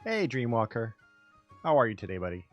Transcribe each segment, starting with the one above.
Hey, Dreamwalker. How are you today, buddy?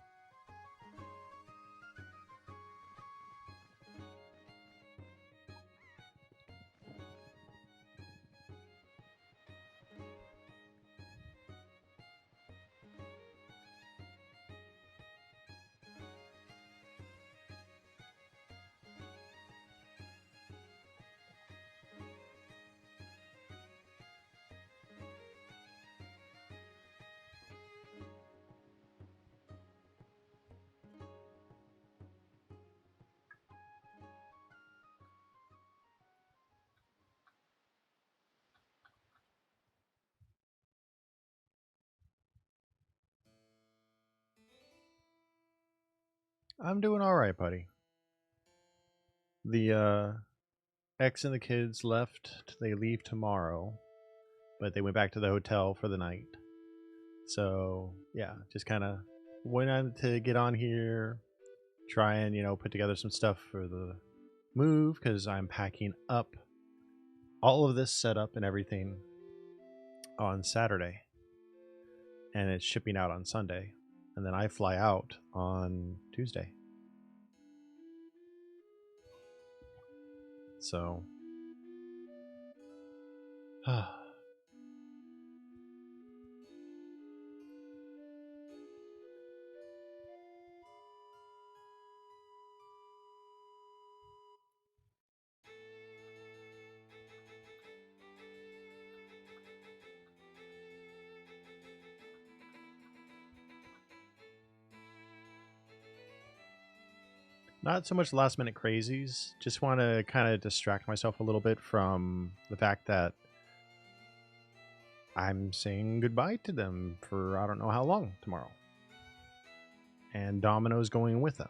I'm doing all right, buddy. The ex and the kids left. They leave tomorrow, but they went back to the hotel for the night. So yeah, just kind of went on to get on here, try and put together some stuff for the move because I'm packing up all of this setup and everything on Saturday, and it's shipping out on Sunday, and then I fly out on Tuesday. So, not so much last minute crazies. Just want to kind of distract myself a little bit from the fact that I'm saying goodbye to them for I don't know how long tomorrow. And Domino's going with them.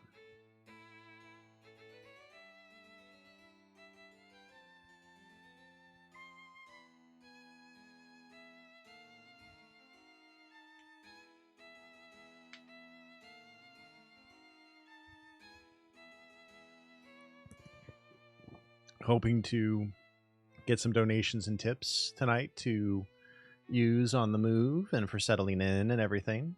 Hoping to get some donations and tips tonight to use on the move and for settling in and everything.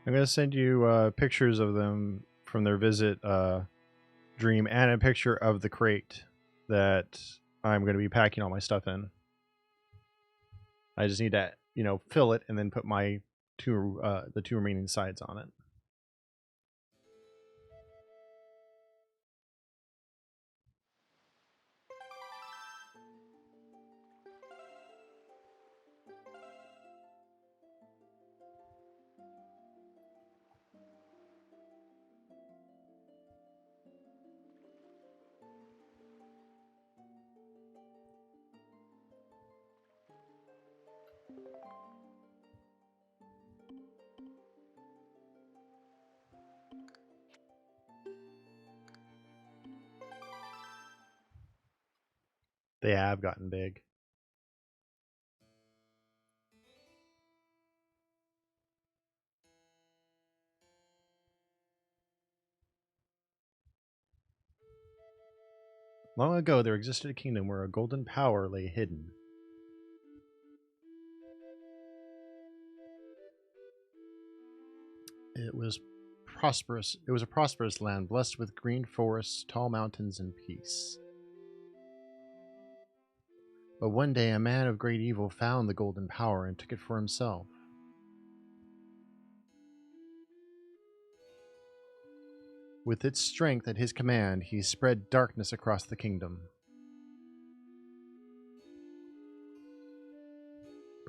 I'm going to send you pictures of them from their visit, Dream, and a picture of the crate that I'm going to be packing all my stuff in. I just need to, fill it and then put my the two remaining sides on it. They have gotten big. Long ago, there existed a kingdom where a golden power lay hidden. It was prosperous. It was a prosperous land, blessed with green forests, tall mountains, and peace. But one day, a man of great evil found the golden power and took it for himself. With its strength at his command, he spread darkness across the kingdom.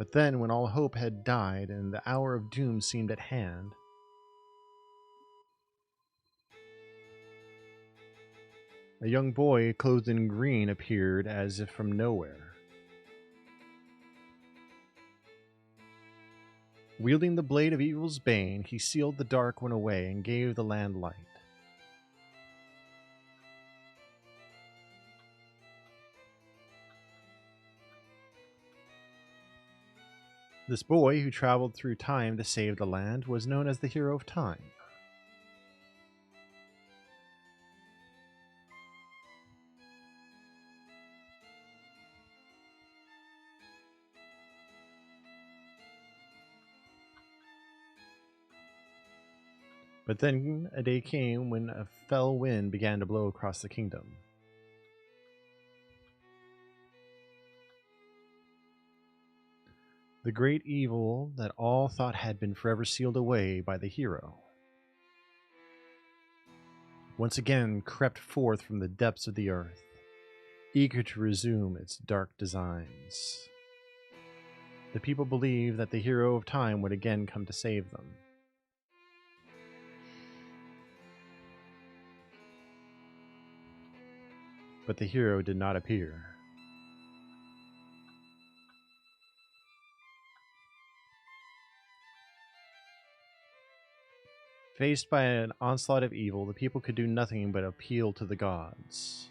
But then, when all hope had died and the hour of doom seemed at hand, a young boy clothed in green appeared as if from nowhere. Wielding the blade of evil's bane, he sealed the dark one away and gave the land light. This boy, who traveled through time to save the land, was known as the Hero of Time. But then a day came when a fell wind began to blow across the kingdom. The great evil that all thought had been forever sealed away by the hero once again crept forth from the depths of the earth, eager to resume its dark designs. The people believed that the Hero of Time would again come to save them. But the hero did not appear. Faced by an onslaught of evil, the people could do nothing but appeal to the gods.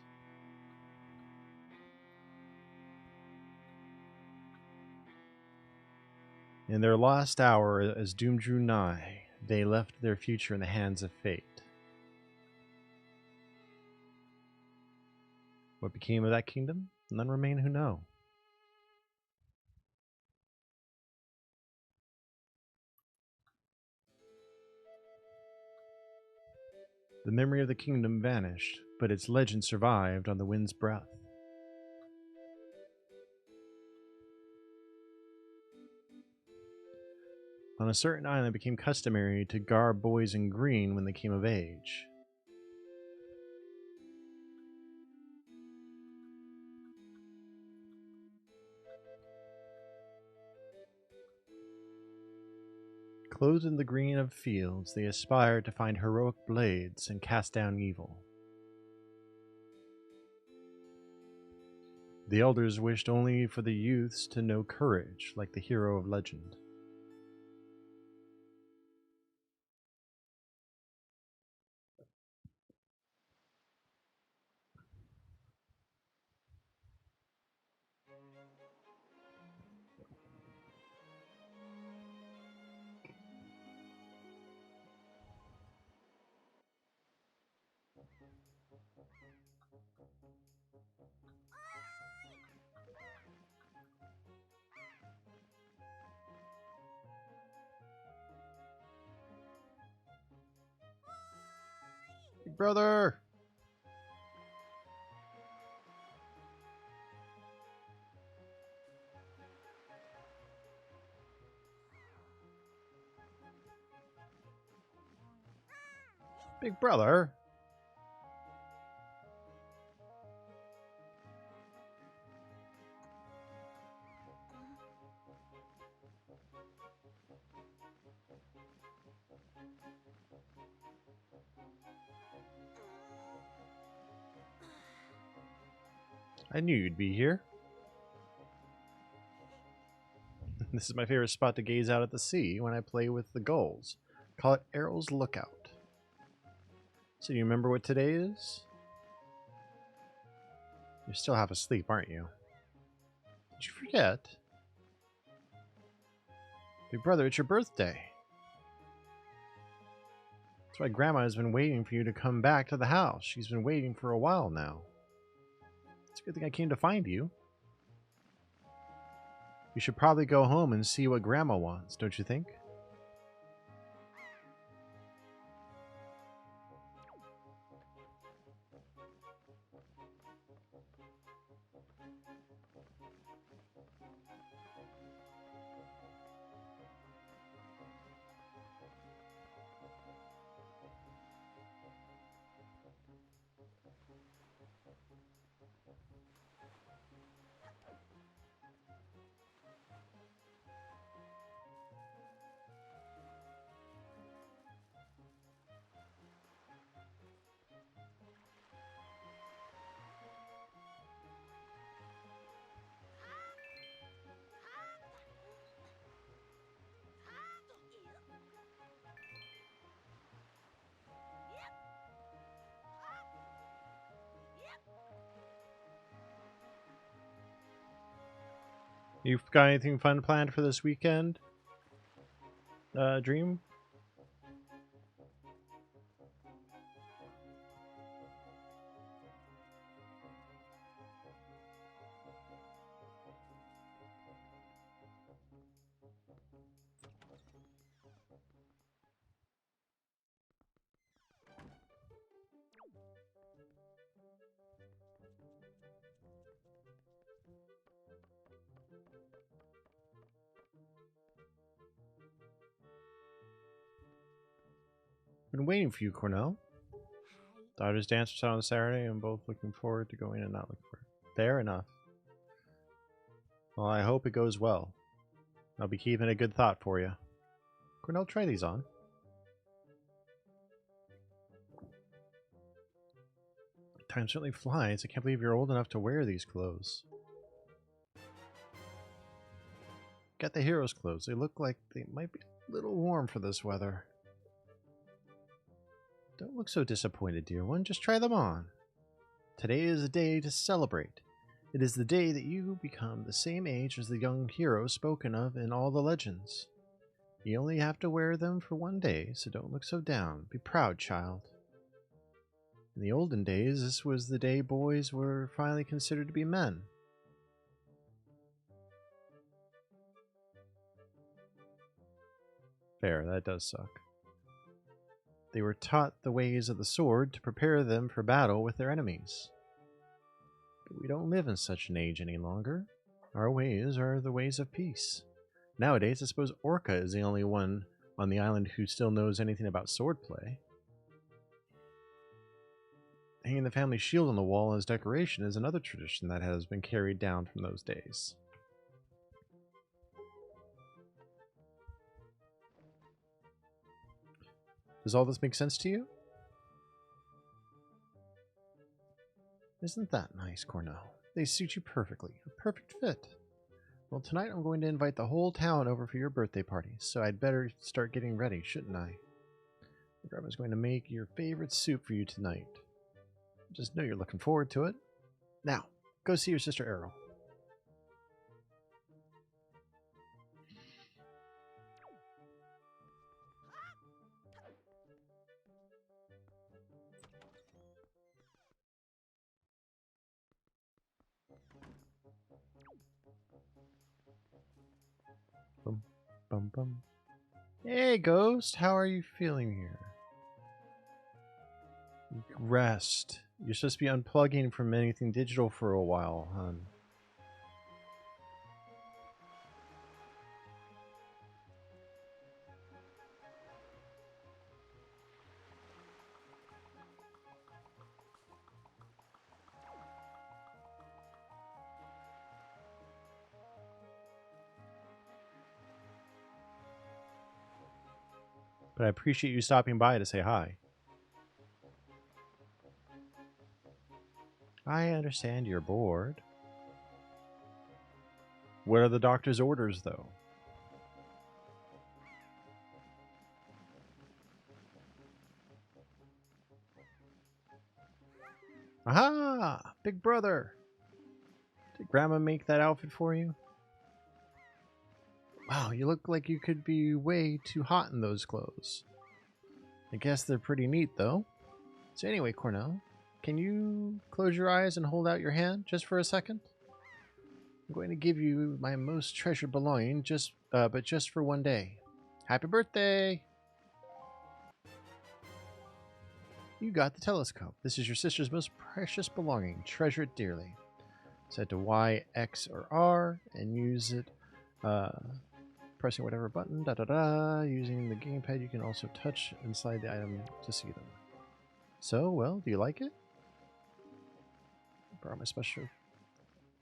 In their last hour, as doom drew nigh, they left their future in the hands of fate. What became of that kingdom? None remain who know. The memory of the kingdom vanished, but its legend survived on the wind's breath. On a certain island, it became customary to garb boys in green when they came of age. Clothed in the green of fields, they aspired to find heroic blades and cast down evil. The elders wished only for the youths to know courage like the hero of legend. Big brother! Big brother! I knew you'd be here. This is my favorite spot to gaze out at the sea when I play with the gulls. Call it Errol's Lookout. So you remember what today is? You're still half asleep, aren't you? Did you forget? Big brother, it's your birthday. That's why Grandma has been waiting for you to come back to the house. She's been waiting for a while now. It's a good thing I came to find you. You should probably go home and see what Grandma wants, don't you think? You've got anything fun planned for this weekend, Dream? Been waiting for you, Cornell. Daughter's dance was out on Saturday, and both looking forward to going and not looking for it. Fair enough. Well, I hope it goes well. I'll be keeping a good thought for you. Cornell, try these on. Time certainly flies. I can't believe you're old enough to wear these clothes. Got the hero's clothes. They look like they might be a little warm for this weather. Don't look so disappointed, dear one. Just try them on. Today is a day to celebrate. It is the day that you become the same age as the young hero spoken of in all the legends. You only have to wear them for one day, so don't look so down. Be proud, child. In the olden days, this was the day boys were finally considered to be men. Fair, that does suck. They were taught the ways of the sword to prepare them for battle with their enemies. But we don't live in such an age any longer. Our ways are the ways of peace. Nowadays, I suppose Orca is the only one on the island who still knows anything about swordplay. Hanging the family shield on the wall as decoration is another tradition that has been carried down from those days. Does all this make sense to you? Isn't that nice, Cornell? They suit you perfectly. A perfect fit. Well, tonight I'm going to invite the whole town over for your birthday party, so I'd better start getting ready, shouldn't I? Grandma's going to make your favorite soup for you tonight. Just know you're looking forward to it. Now, go see your sister Errol. Bum, bum, bum. Hey, Ghost, how are you feeling here? Rest. You're supposed to be unplugging from anything digital for a while, hon. But I appreciate you stopping by to say hi. I understand you're bored. What are the doctor's orders, though? Aha! Big brother! Did Grandma make that outfit for you? Wow, you look like you could be way too hot in those clothes. I guess they're pretty neat, though. So anyway, Cornell, can you close your eyes and hold out your hand just for a second? I'm going to give you my most treasured belonging, but just for one day. Happy birthday! You got the telescope. This is your sister's most precious belonging. Treasure it dearly. Set to Y, X, or R, and use it pressing whatever button. Using the gamepad, you can also touch inside the item to see them. So, well, do you like it? I brought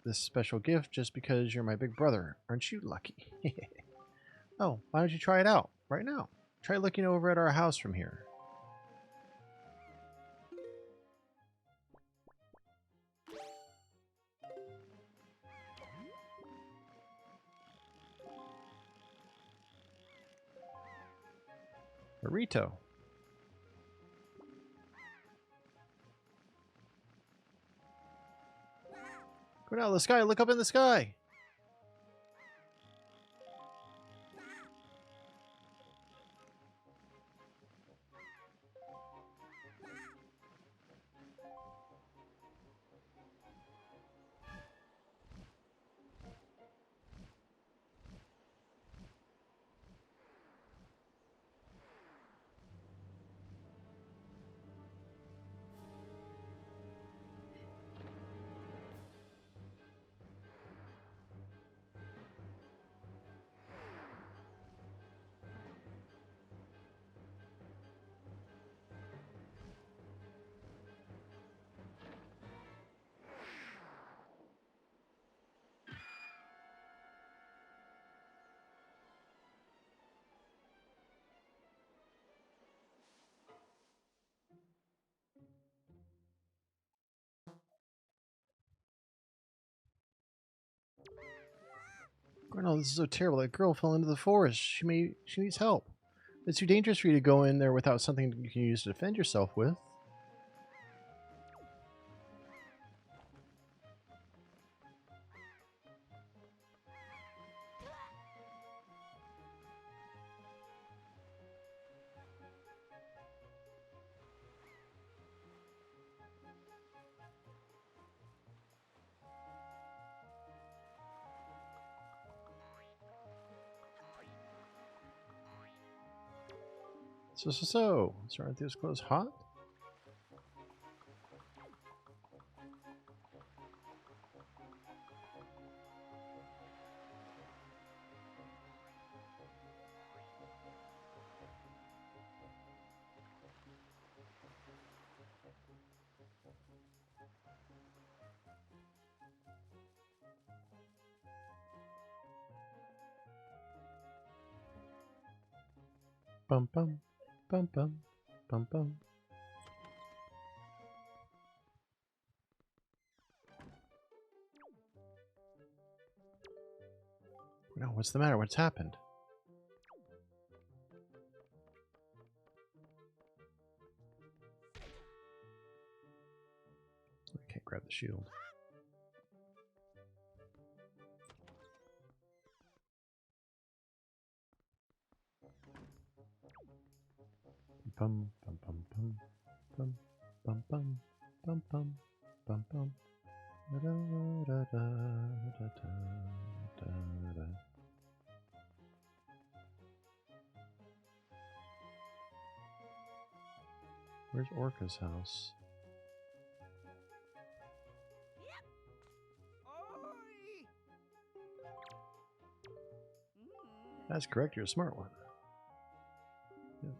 this special gift just because you're my big brother. Aren't you lucky? Oh, why don't you try it out right now? Try looking over at our house from here. Burrito. Go down to the sky. Look up in the sky. Cornell, this is so terrible. That girl fell into the forest. She needs help. It's too dangerous for you to go in there without something you can use to defend yourself with. So aren't these clothes hot? Bum bum bum bum bum bum. No, what's the matter? What's happened? I can't grab the shield. Bum bum bum bum bum bum bum bum bum bum bum. Da da da da da da da. Where's Orca's house? That's correct, you're a smart one. Yeah.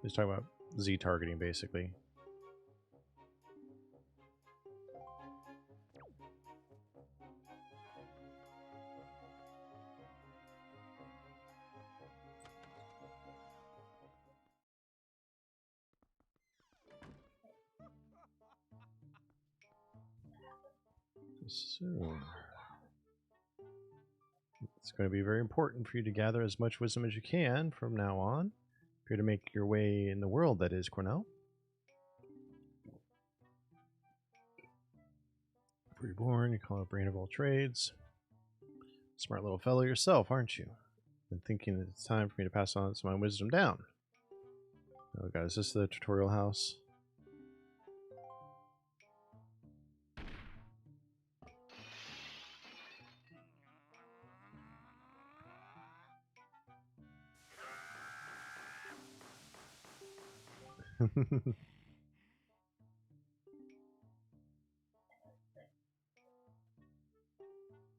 He's talking about Z targeting, basically. So, it's going to be very important for you to gather as much wisdom as you can from now on. If you're to make your way in the world, that is, Cornell. Before you're born, you call it brain of all trades. Smart little fellow yourself, aren't you? Been thinking that it's time for me to pass on some of my wisdom down. Oh god, is this the tutorial house?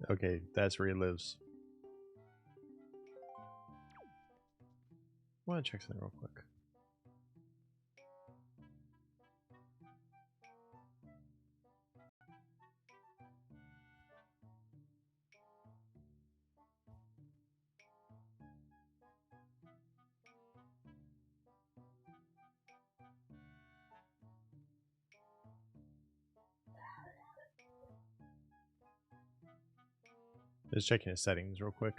Okay, that's where he lives. I want to check something real quick. Just checking his settings real quick.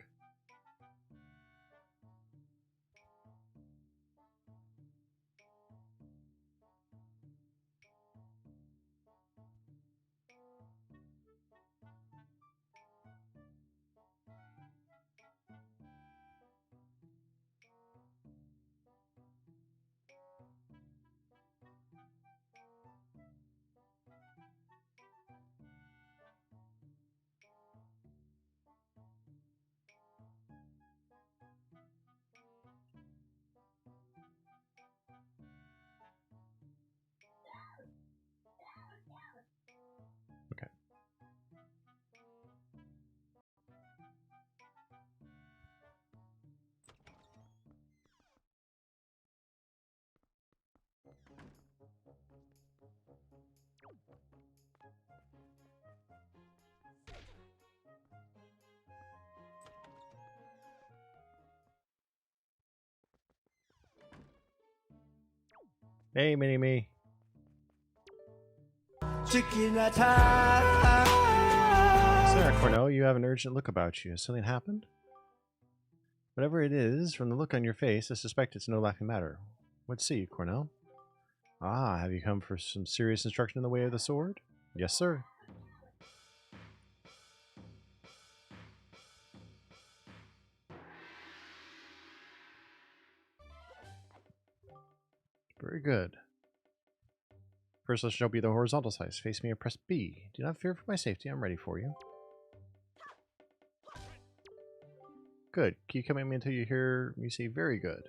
Okay. Hey, Mini-Me. Sarah Cornell, you have an urgent look about you. Has something happened? Whatever it is, from the look on your face, I suspect it's no laughing matter. What see, Cornell? Ah, have you come for some serious instruction in the way of the sword? Yes, sir. Very good. First, let's show you the horizontal slice. Face me and press B. Do not fear for my safety. I'm ready for you. Good. Keep coming at me until you hear me say very good.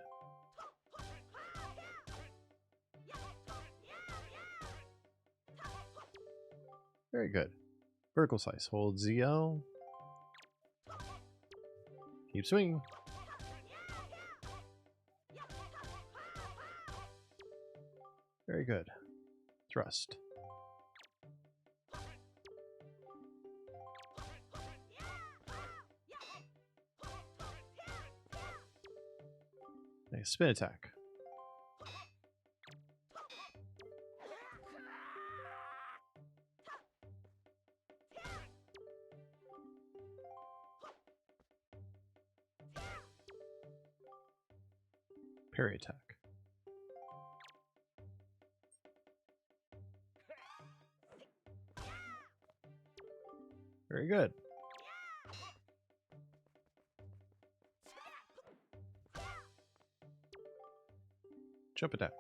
Very good. Vertical slice. Hold ZL. Keep swinging. Very good. Thrust. Nice. Spin attack. Parry attack. Very good. Jump attack.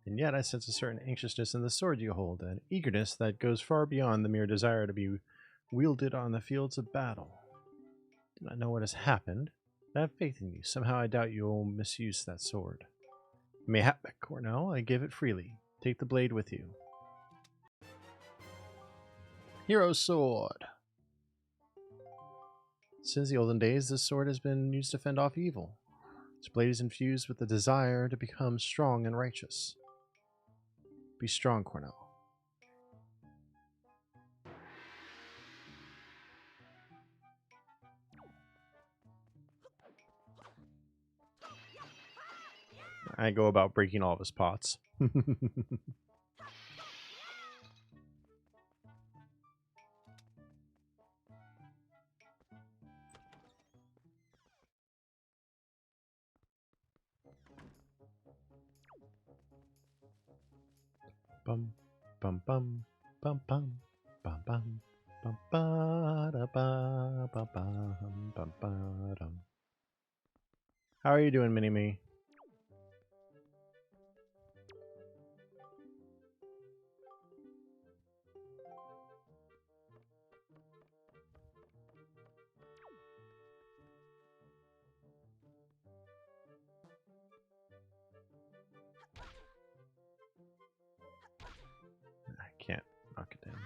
And yet I sense a certain anxiousness in the sword you hold, an eagerness that goes far beyond the mere desire to be wielded on the fields of battle. Do not know what has happened, but I have faith in you. Somehow I doubt you will misuse that sword. Mayhap, Cornell, I give it freely. Take the blade with you. Hero Sword. Since the olden days, this sword has been used to fend off evil. Its blade is infused with the desire to become strong and righteous. Be strong, Cornell. I go about breaking all of his pots. Bum bum bum bum bum bum bum bum ba da ba ba bum bum ba dum. How are you doing, Mini-Me? I can't knock it down.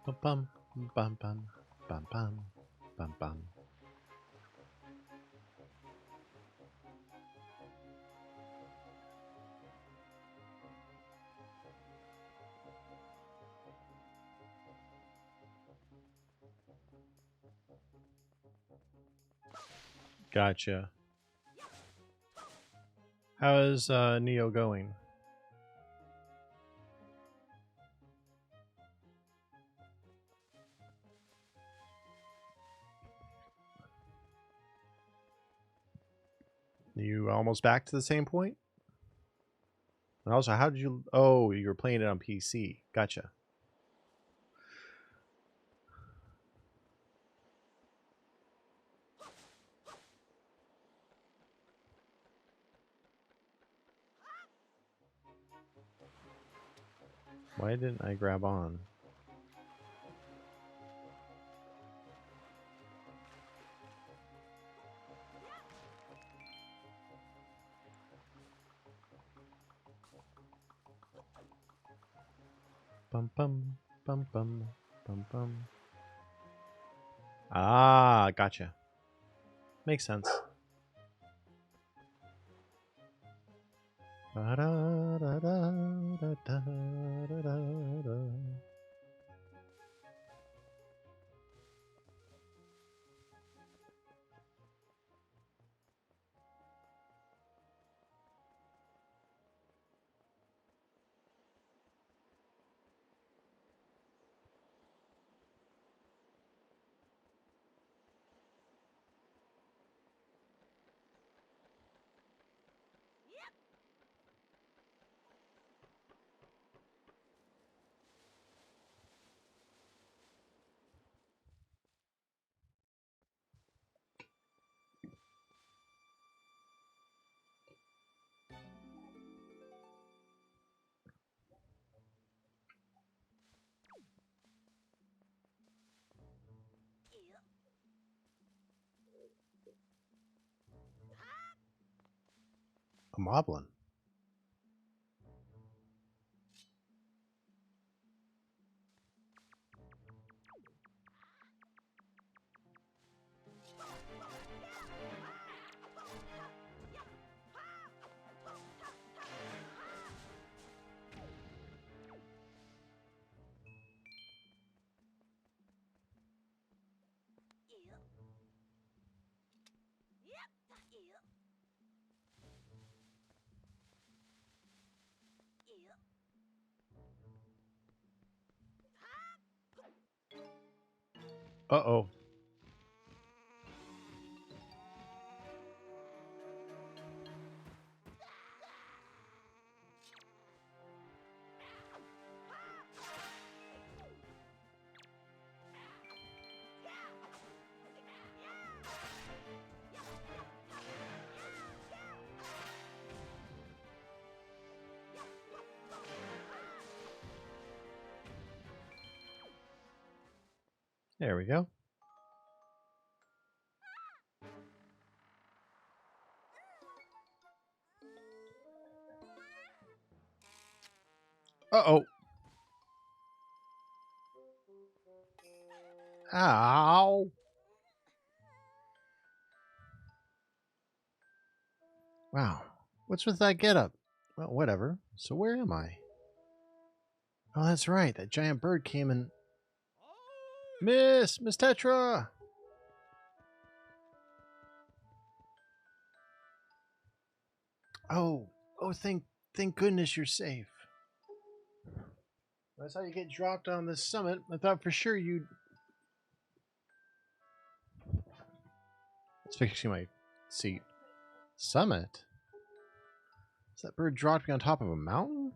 Bum bum bum bum bum bum bum bum. Gotcha. How is Neo going? You almost back to the same point? And also, how did you... Oh, you were playing it on PC. Gotcha. Why didn't I grab on? Bum bum bum bum bum bum. Ah, gotcha. Makes sense. Ba-da-da-da-da-da-da-da. A moblin. Uh-oh. There we go. Uh-oh. Ow. Wow. What's with that getup? Well, whatever. So where am I? Oh, that's right. That giant bird came and... Miss Tetra! Oh, thank goodness you're safe. I saw you get dropped on the summit. I thought for sure you'd... It's fixing my seat. Summit? Is that bird dropped me on top of a mountain?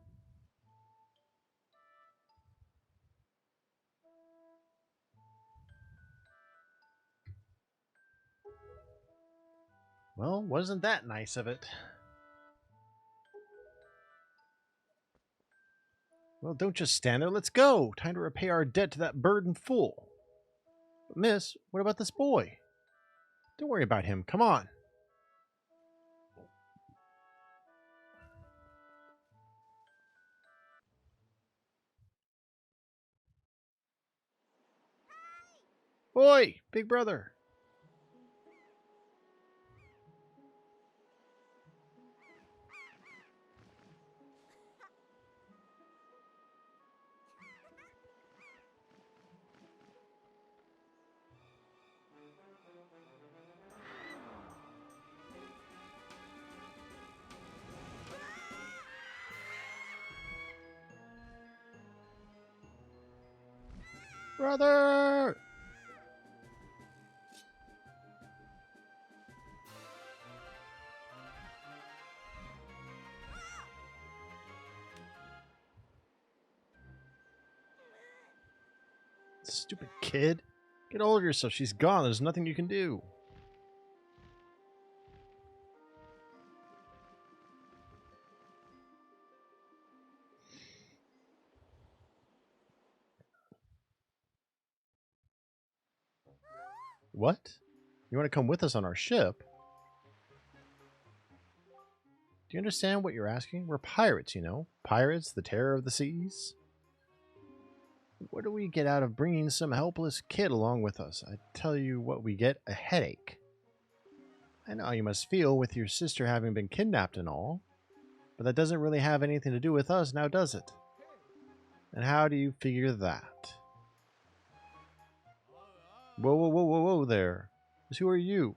Well, wasn't that nice of it? Well, don't just stand there. Let's go. Time to repay our debt to that bird in full. But miss, what about this boy? Don't worry about him. Come on. Boy, big brother. Brother! Stupid kid. Get over yourself. She's gone. There's nothing you can do. What? You want to come with us on our ship? Do you understand what you're asking? We're pirates, you know. Pirates, the terror of the seas. What do we get out of bringing some helpless kid along with us? I tell you what we get, a headache. I know how you must feel with your sister having been kidnapped and all, but that doesn't really have anything to do with us now, does it? And how do you figure that? Whoa, whoa, whoa, whoa, whoa there. Just who are you?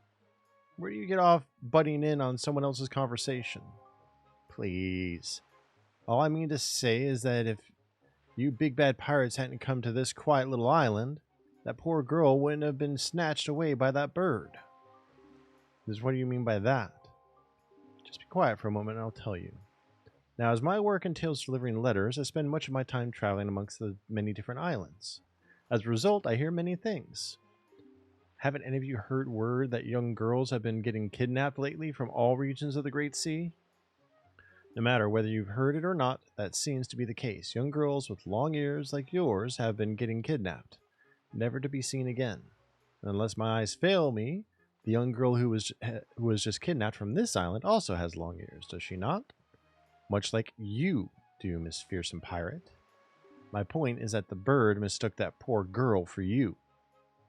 Where do you get off butting in on someone else's conversation? Please. All I mean to say is that if you big bad pirates hadn't come to this quiet little island, that poor girl wouldn't have been snatched away by that bird. Just what do you mean by that? Just be quiet for a moment and I'll tell you. Now, as my work entails delivering letters, I spend much of my time traveling amongst the many different islands. As a result, I hear many things. Haven't any of you heard word that young girls have been getting kidnapped lately from all regions of the Great Sea? No matter whether you've heard it or not, that seems to be the case. Young girls with long ears like yours have been getting kidnapped, never to be seen again. And unless my eyes fail me, the young girl who was just kidnapped from this island also has long ears, does she not? Much like you do, Miss Fearsome Pirate. My point is that the bird mistook that poor girl for you,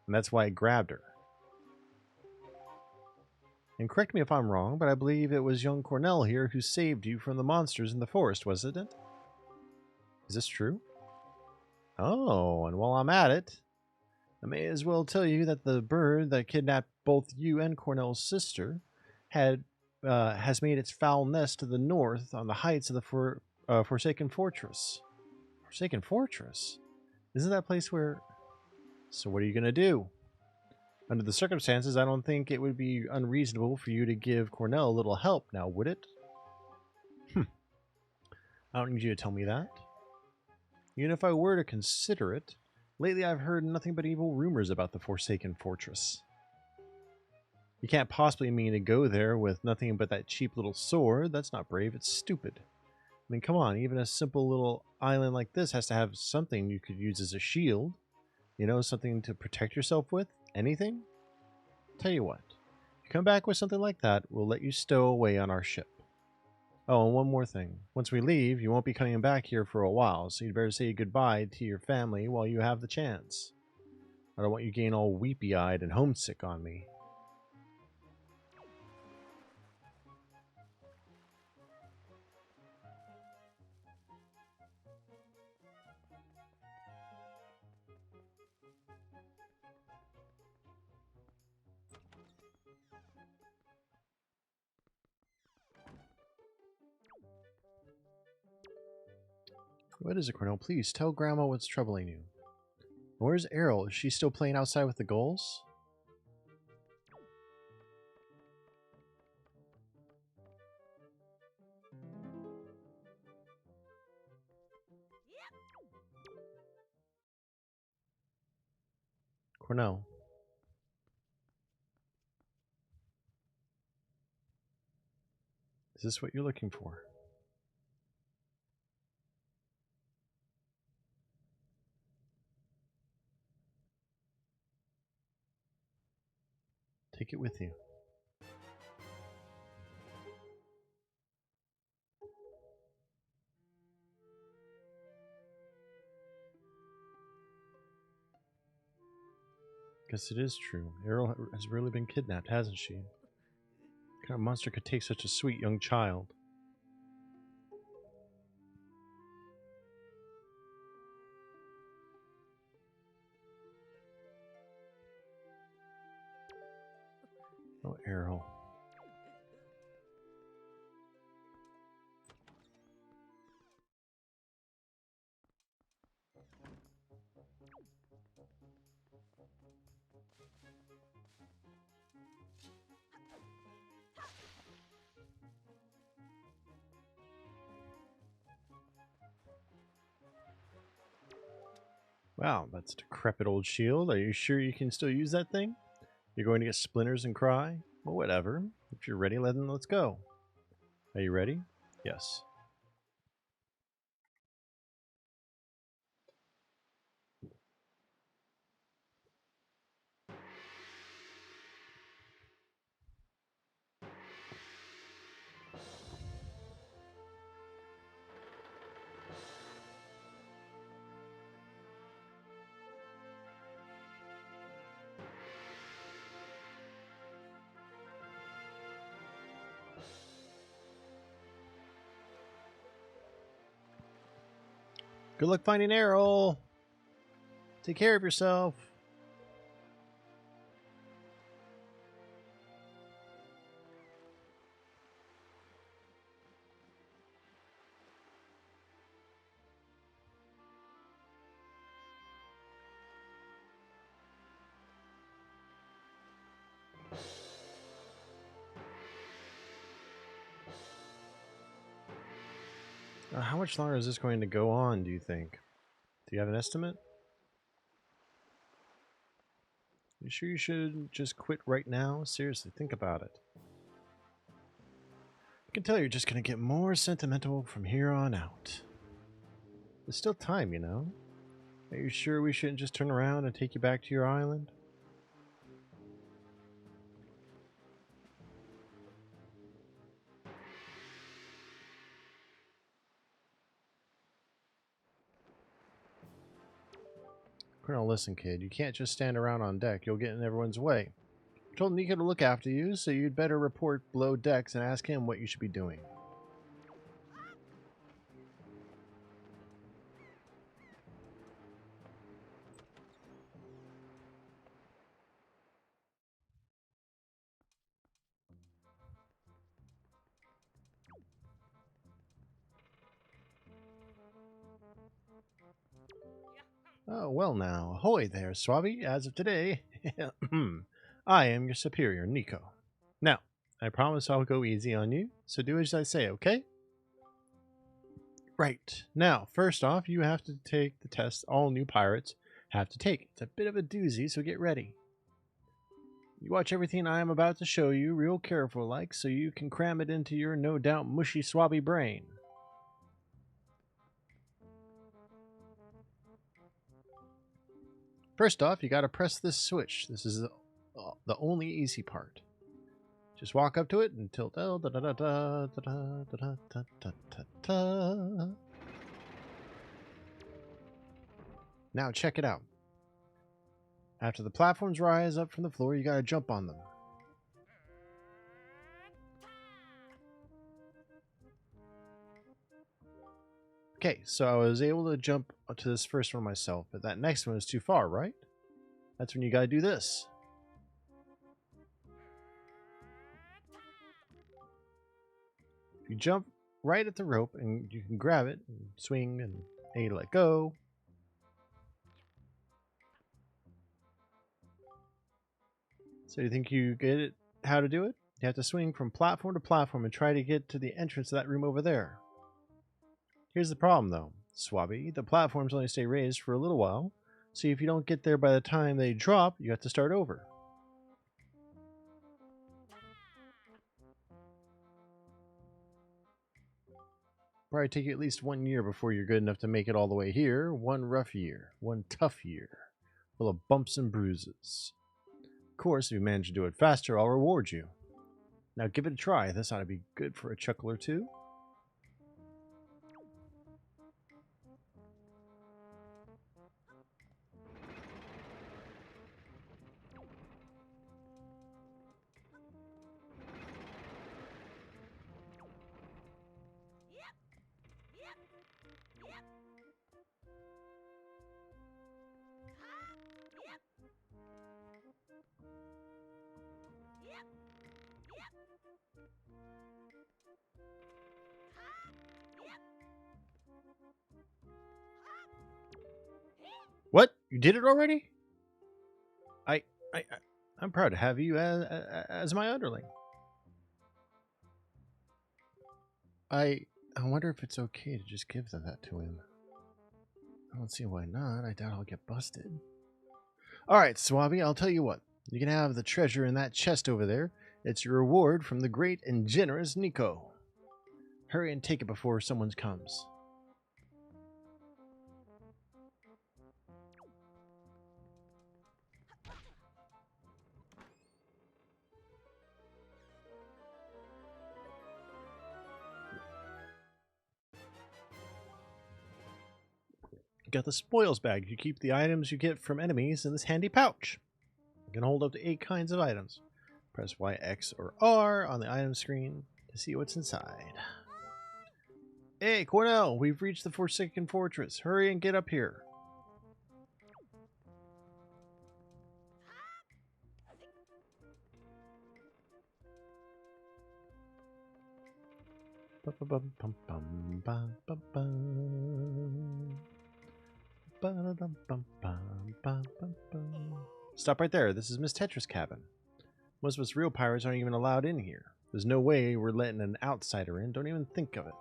and that's why it grabbed her. And correct me if I'm wrong, but I believe it was young Cornell here who saved you from the monsters in the forest, wasn't it? Is this true? Oh, and while I'm at it, I may as well tell you that the bird that kidnapped both you and Cornell's sister has made its foul nest to the north on the heights of the Forsaken Fortress. Forsaken Fortress? Isn't that place where... So what are you going to do? Under the circumstances, I don't think it would be unreasonable for you to give Cornell a little help now, would it? I don't need you to tell me that. Even if I were to consider it, lately I've heard nothing but evil rumors about the Forsaken Fortress. You can't possibly mean to go there with nothing but that cheap little sword. That's not brave, it's stupid. I mean, come on, even a simple little island like this has to have something you could use as a shield. You know, something to protect yourself with? Anything? Tell you what, if you come back with something like that, we'll let you stow away on our ship. Oh, and one more thing. Once we leave, you won't be coming back here for a while, so you'd better say goodbye to your family while you have the chance. I don't want you getting all weepy-eyed and homesick on me. What is it, Cornell? Please tell Grandma what's troubling you. Where's Errol? Is she still playing outside with the gulls? Cornell. Is this what you're looking for? Take it with you. Guess it is true. Errol has really been kidnapped, hasn't she? What kind of monster could take such a sweet young child? Oh, Errol. Wow, that's a decrepit old shield. Are you sure you can still use that thing? You're going to get splinters and cry? Well, whatever. If you're ready, let's go. Are you ready? Yes. Good luck finding Errol. Take care of yourself. How much longer is this going to go on, do you think? Do you have an estimate? You sure you shouldn't just quit right now? Seriously, think about it. I can tell you're just going to get more sentimental from here on out. There's still time, you know? Are you sure we shouldn't just turn around and take you back to your island? Colonel, listen, kid. You can't just stand around on deck. You'll get in everyone's way. I told Nico to look after you, so you'd better report below decks and ask him what you should be doing. Oh, well now. Ahoy there, Swabby. As of today, I am your superior, Nico. Now, I promise I'll go easy on you, so do as I say, okay? Right. Now, first off, you have to take the test all new pirates have to take. It's a bit of a doozy, so get ready. You watch everything I am about to show you real careful like, so you can cram it into your no doubt mushy swabby brain. First off, you gotta press this switch. This is the only easy part. Just walk up to it and tilt. Now check it out. After the platforms rise up from the floor, you gotta jump on them. Okay, so I was able to jump to this first one myself, but that next one is too far, right? That's when you gotta do this. You jump right at the rope and you can grab it and swing and A to let go. So you think you get it how to do it? You have to swing from platform to platform and try to get to the entrance of that room over there. Here's the problem though, Swabby. The platforms only stay raised for a little while, so if you don't get there by the time they drop, you have to start over. Probably take you at least 1 year before you're good enough to make it all the way here. One rough year. One tough year. Full of bumps and bruises. Of course, if you manage to do it faster, I'll reward you. Now give it a try. This ought to be good for a chuckle or two. What? You did it already? I'm proud to have you as my underling. I wonder if it's okay to just give that to him. I don't see why not. I doubt I'll get busted. Alright, Swabby, I'll tell you what. You can have the treasure in that chest over there. It's your reward from the great and generous Nico. Hurry and take it before someone comes. Got the spoils bag. You keep the items you get from enemies in this handy pouch. You can hold up to 8 kinds of items. Press Y, X, or R on the item screen to see what's inside. Hey, Cornell, we've reached the Forsaken Fortress. Hurry and get up here. Stop right there. This is Miss Tetra's cabin. Most of us real pirates aren't even allowed in here. There's no way we're letting an outsider in. Don't even think of it.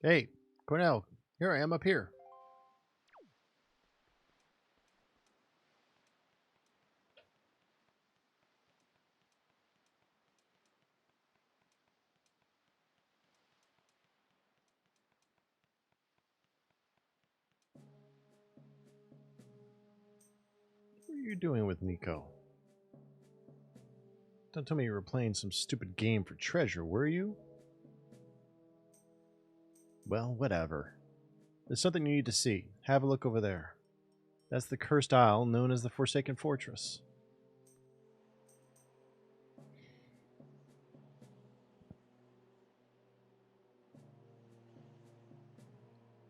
Hey, Cornell, here I am up here. What are you doing with Nico? Don't tell me you were playing some stupid game for treasure, were you? Well, whatever. There's something you need to see. Have a look over there. That's the cursed isle known as the Forsaken Fortress.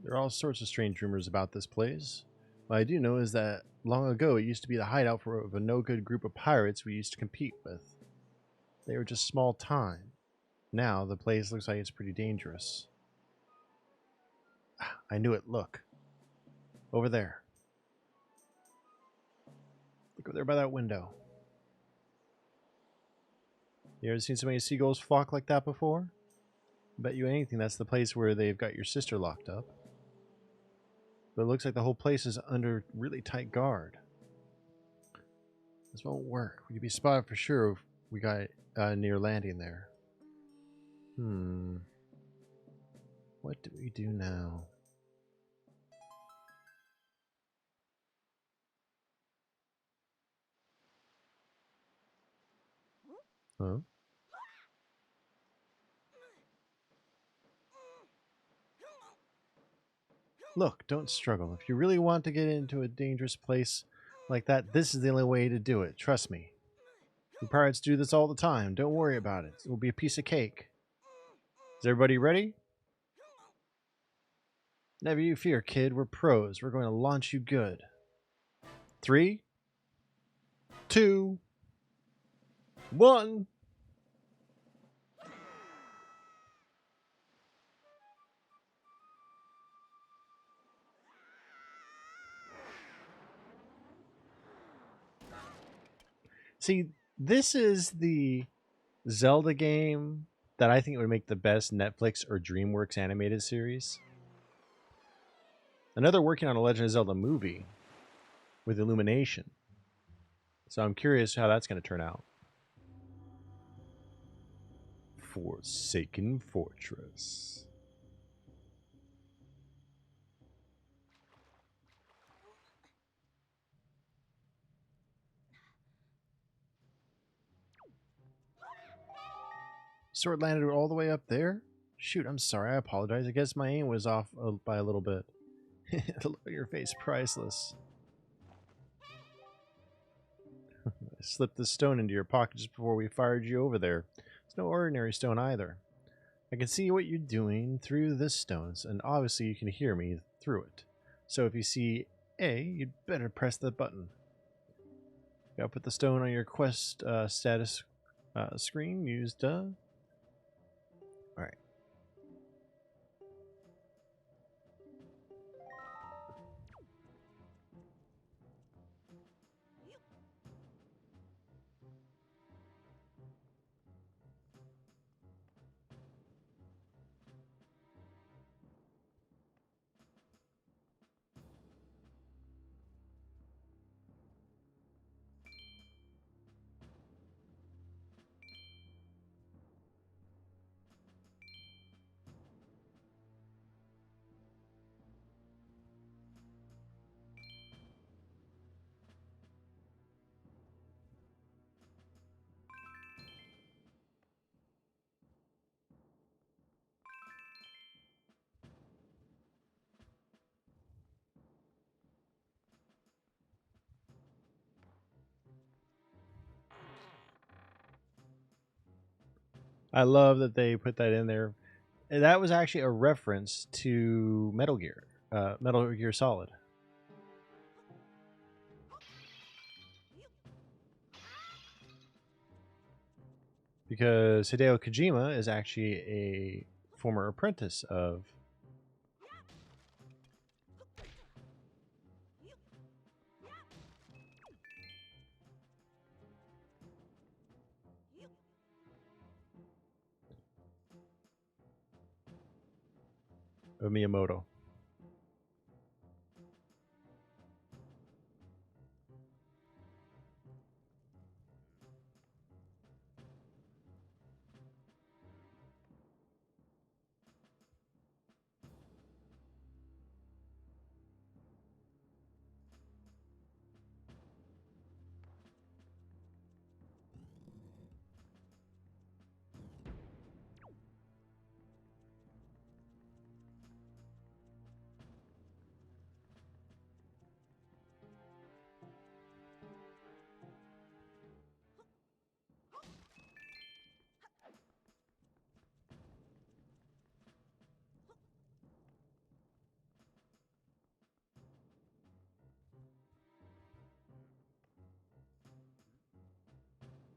There are all sorts of strange rumors about this place. What I do know is that long ago it used to be the hideout of a no-good group of pirates we used to compete with. They were just small time. Now the place looks like it's pretty dangerous. I knew it. Look. Over there. Look over there by that window. You ever seen so many seagulls flock like that before? Bet you anything that's the place where they've got your sister locked up. But it looks like the whole place is under really tight guard. This won't work. We could be spotted for sure if we got near landing there. What do we do now? Huh? Look, don't struggle. If you really want to get into a dangerous place like that, this is the only way to do it. Trust me. The pirates do this all the time. Don't worry about it. It will be a piece of cake. Is everybody ready? Never you fear, kid. We're pros. We're going to launch you good. 3, 2, 1. See, this is the Zelda game that I think would make the best Netflix or DreamWorks animated series. Another working on a Legend of Zelda movie with Illumination. So I'm curious how that's going to turn out. Forsaken Fortress. Sword landed all the way up there? Shoot, I'm sorry. I apologize. I guess my aim was off by a little bit. Look at your face, priceless. I slipped the stone into your pocket just before we fired you over there. It's no ordinary stone either. I can see what you're doing through this stone, and obviously you can hear me through it. So if you see A, you'd better press the button. Gotta put the stone on your quest status screen. Used. Alright. I love that they put that in there. That was actually a reference to Metal Gear Solid. Because Hideo Kojima is actually a former apprentice of Miyamoto.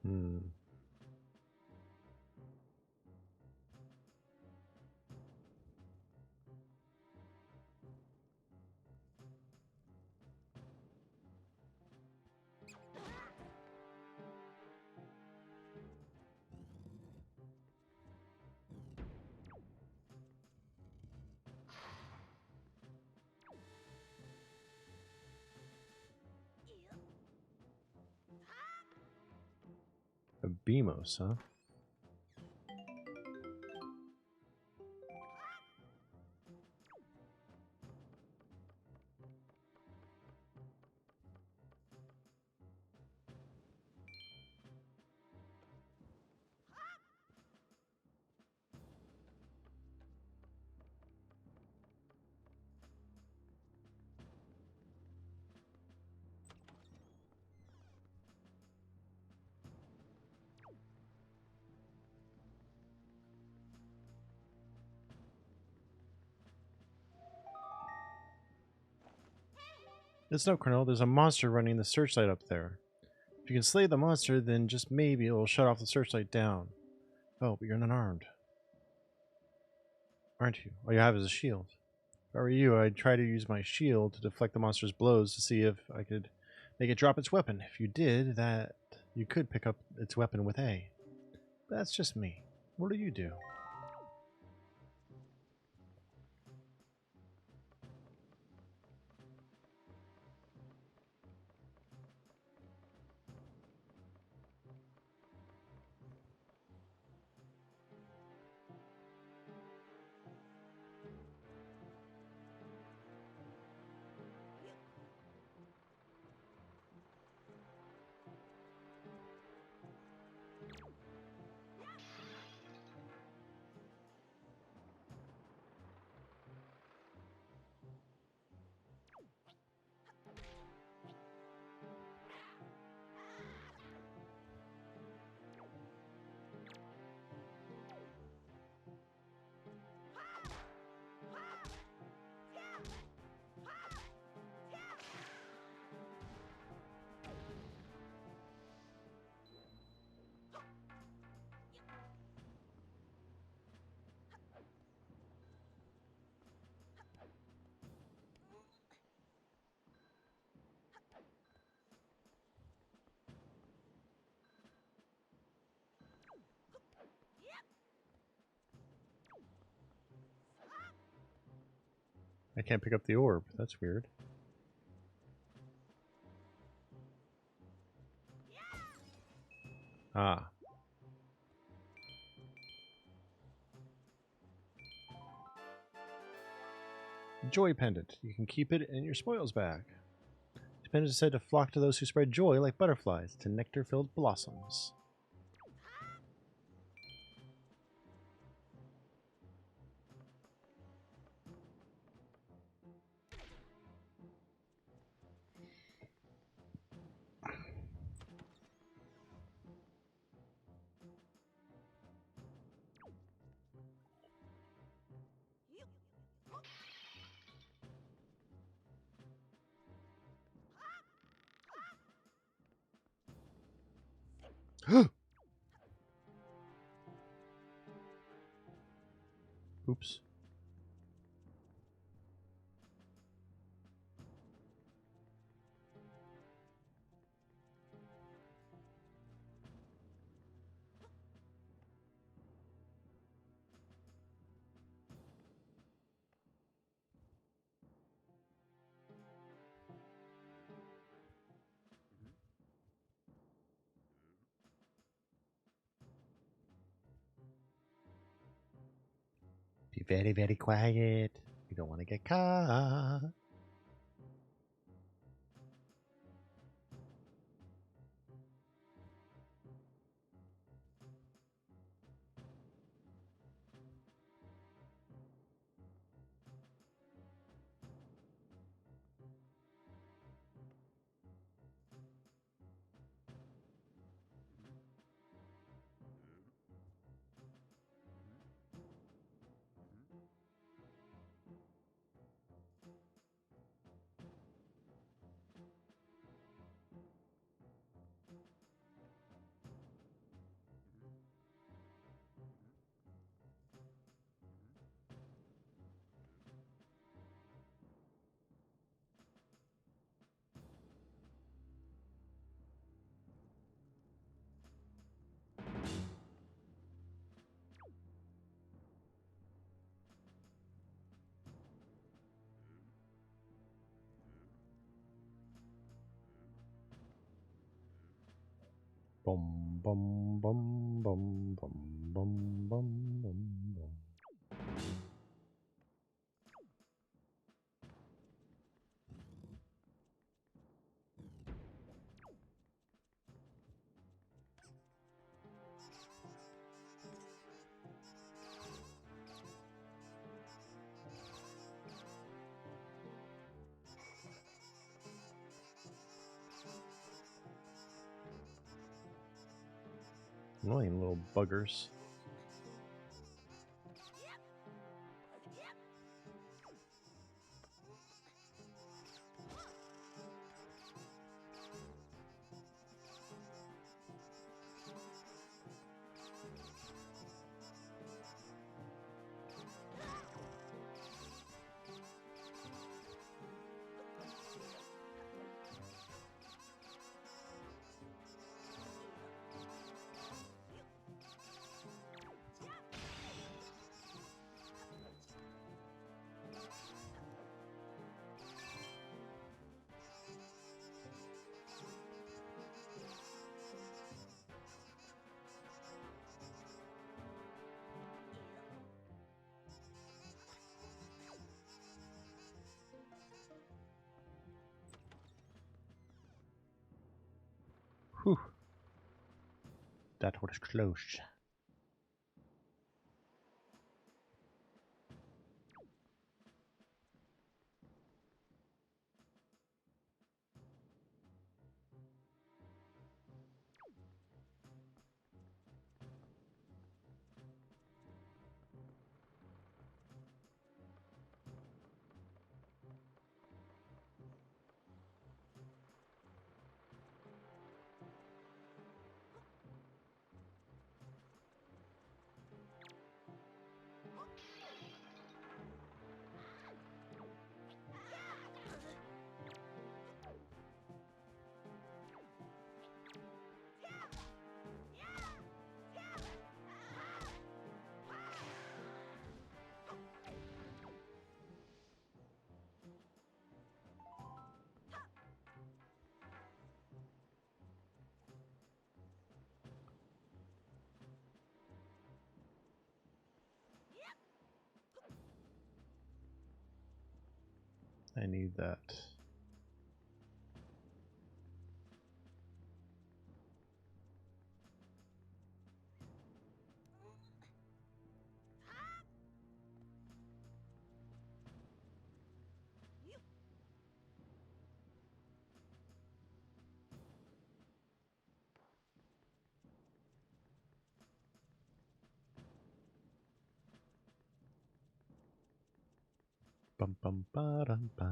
Hmm. A Beamos, huh? It's no Colonel, there's a monster running the searchlight up there. If you can slay the monster, then just maybe it'll shut off the searchlight down. Oh, but you're unarmed. Aren't you? All you have is a shield. If I were you, I'd try to use my shield to deflect the monster's blows to see if I could make it drop its weapon. If you did that, you could pick up its weapon with A. But that's just me. What do you do? I can't pick up the orb. That's weird. Ah. Joy Pendant. You can keep it and your spoils back. The pendant is said to flock to those who spread joy like butterflies to nectar-filled blossoms. Oops. Be very, very quiet. We don't want to get caught. Bum bum bum bum bum bum bum bum bum. Annoying little buggers. Whew. That was close. I need that. Bum bum ba dum ba.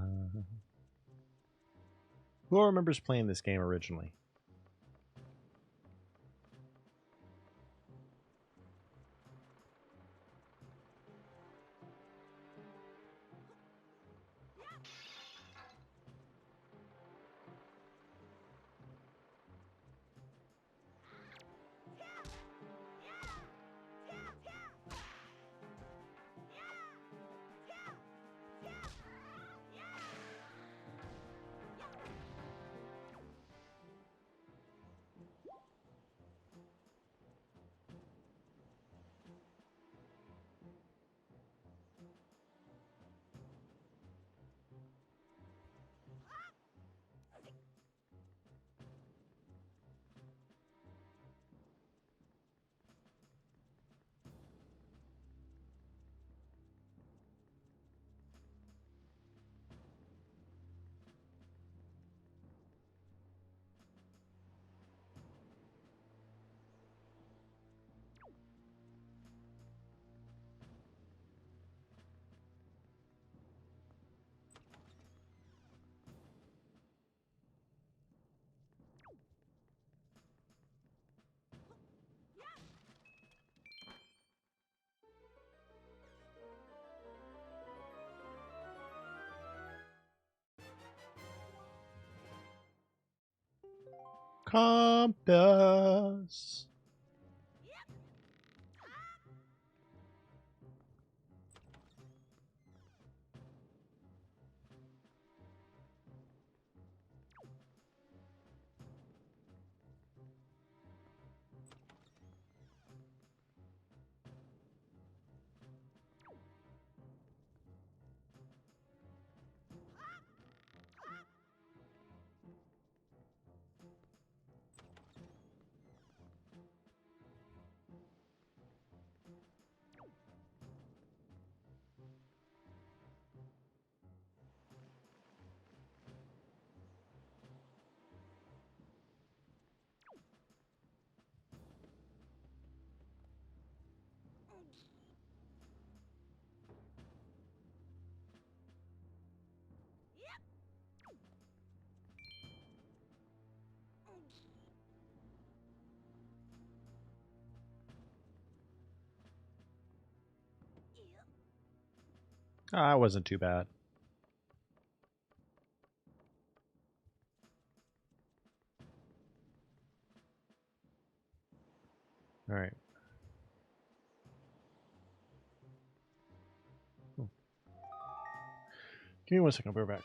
Who remembers playing this game originally? Compass. Ah, it wasn't too bad. All right. Give me 1 second. I'll be right back.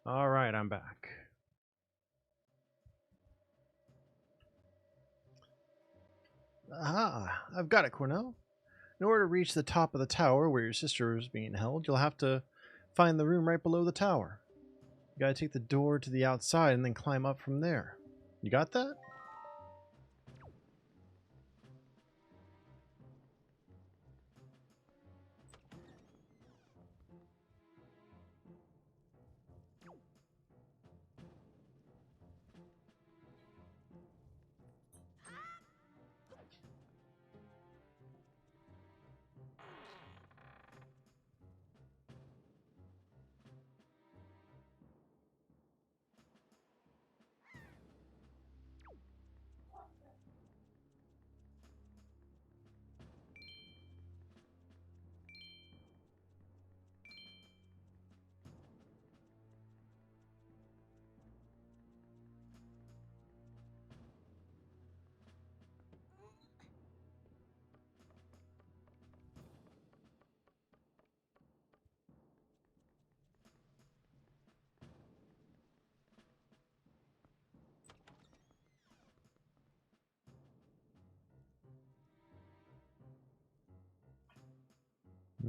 All right, I'm back. Aha, I've got it, Cornell. In order to reach the top of the tower where your sister is being held, you'll have to find the room right below the tower. You gotta take the door to the outside and then climb up from there. You got that?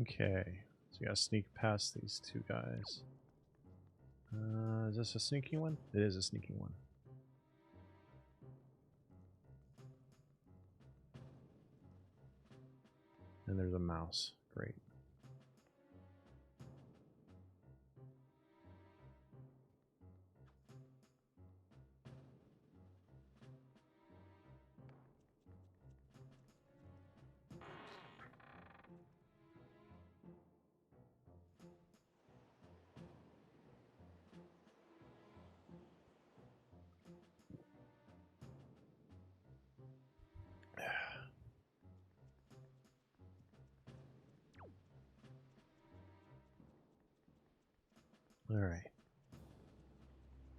Okay, so you gotta sneak past these two guys. Is this a sneaking one? It is a sneaking one. And there's a mouse. Great. Alright.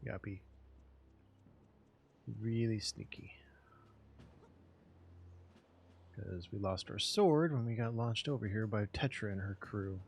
You gotta be really sneaky. Because we lost our sword when we got launched over here by Tetra and her crew.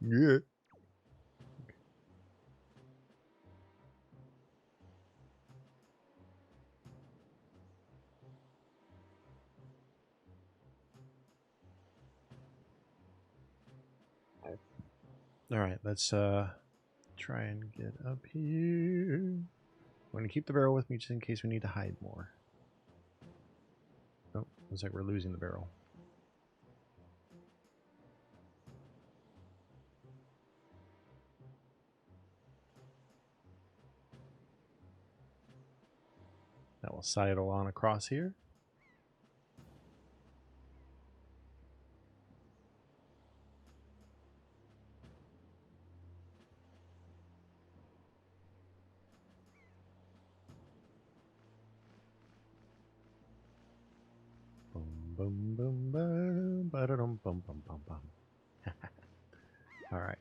Yeah. Alright, let's try and get up here. I'm gonna keep the barrel with me just in case we need to hide more. Oh, looks like we're losing the barrel. That will sidle on across here. Boom, boom, boom, boom, ba-da-dum, bum, bum, bum, bum. All right.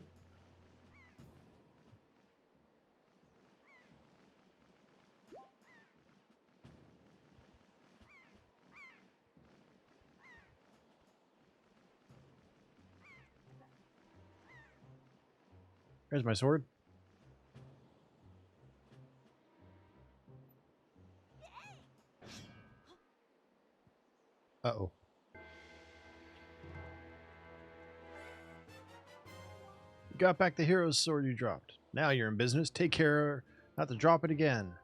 There's my sword. Uh-oh. You got back the hero's sword you dropped. Now you're in business. Take care not to drop it again.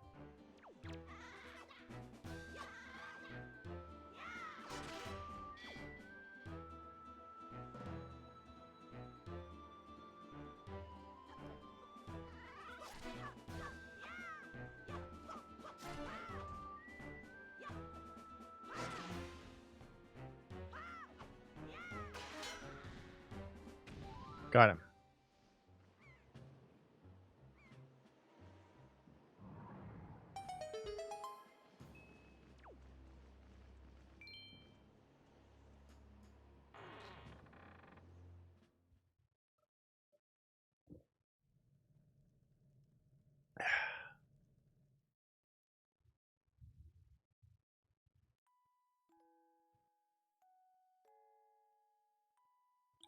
Got him.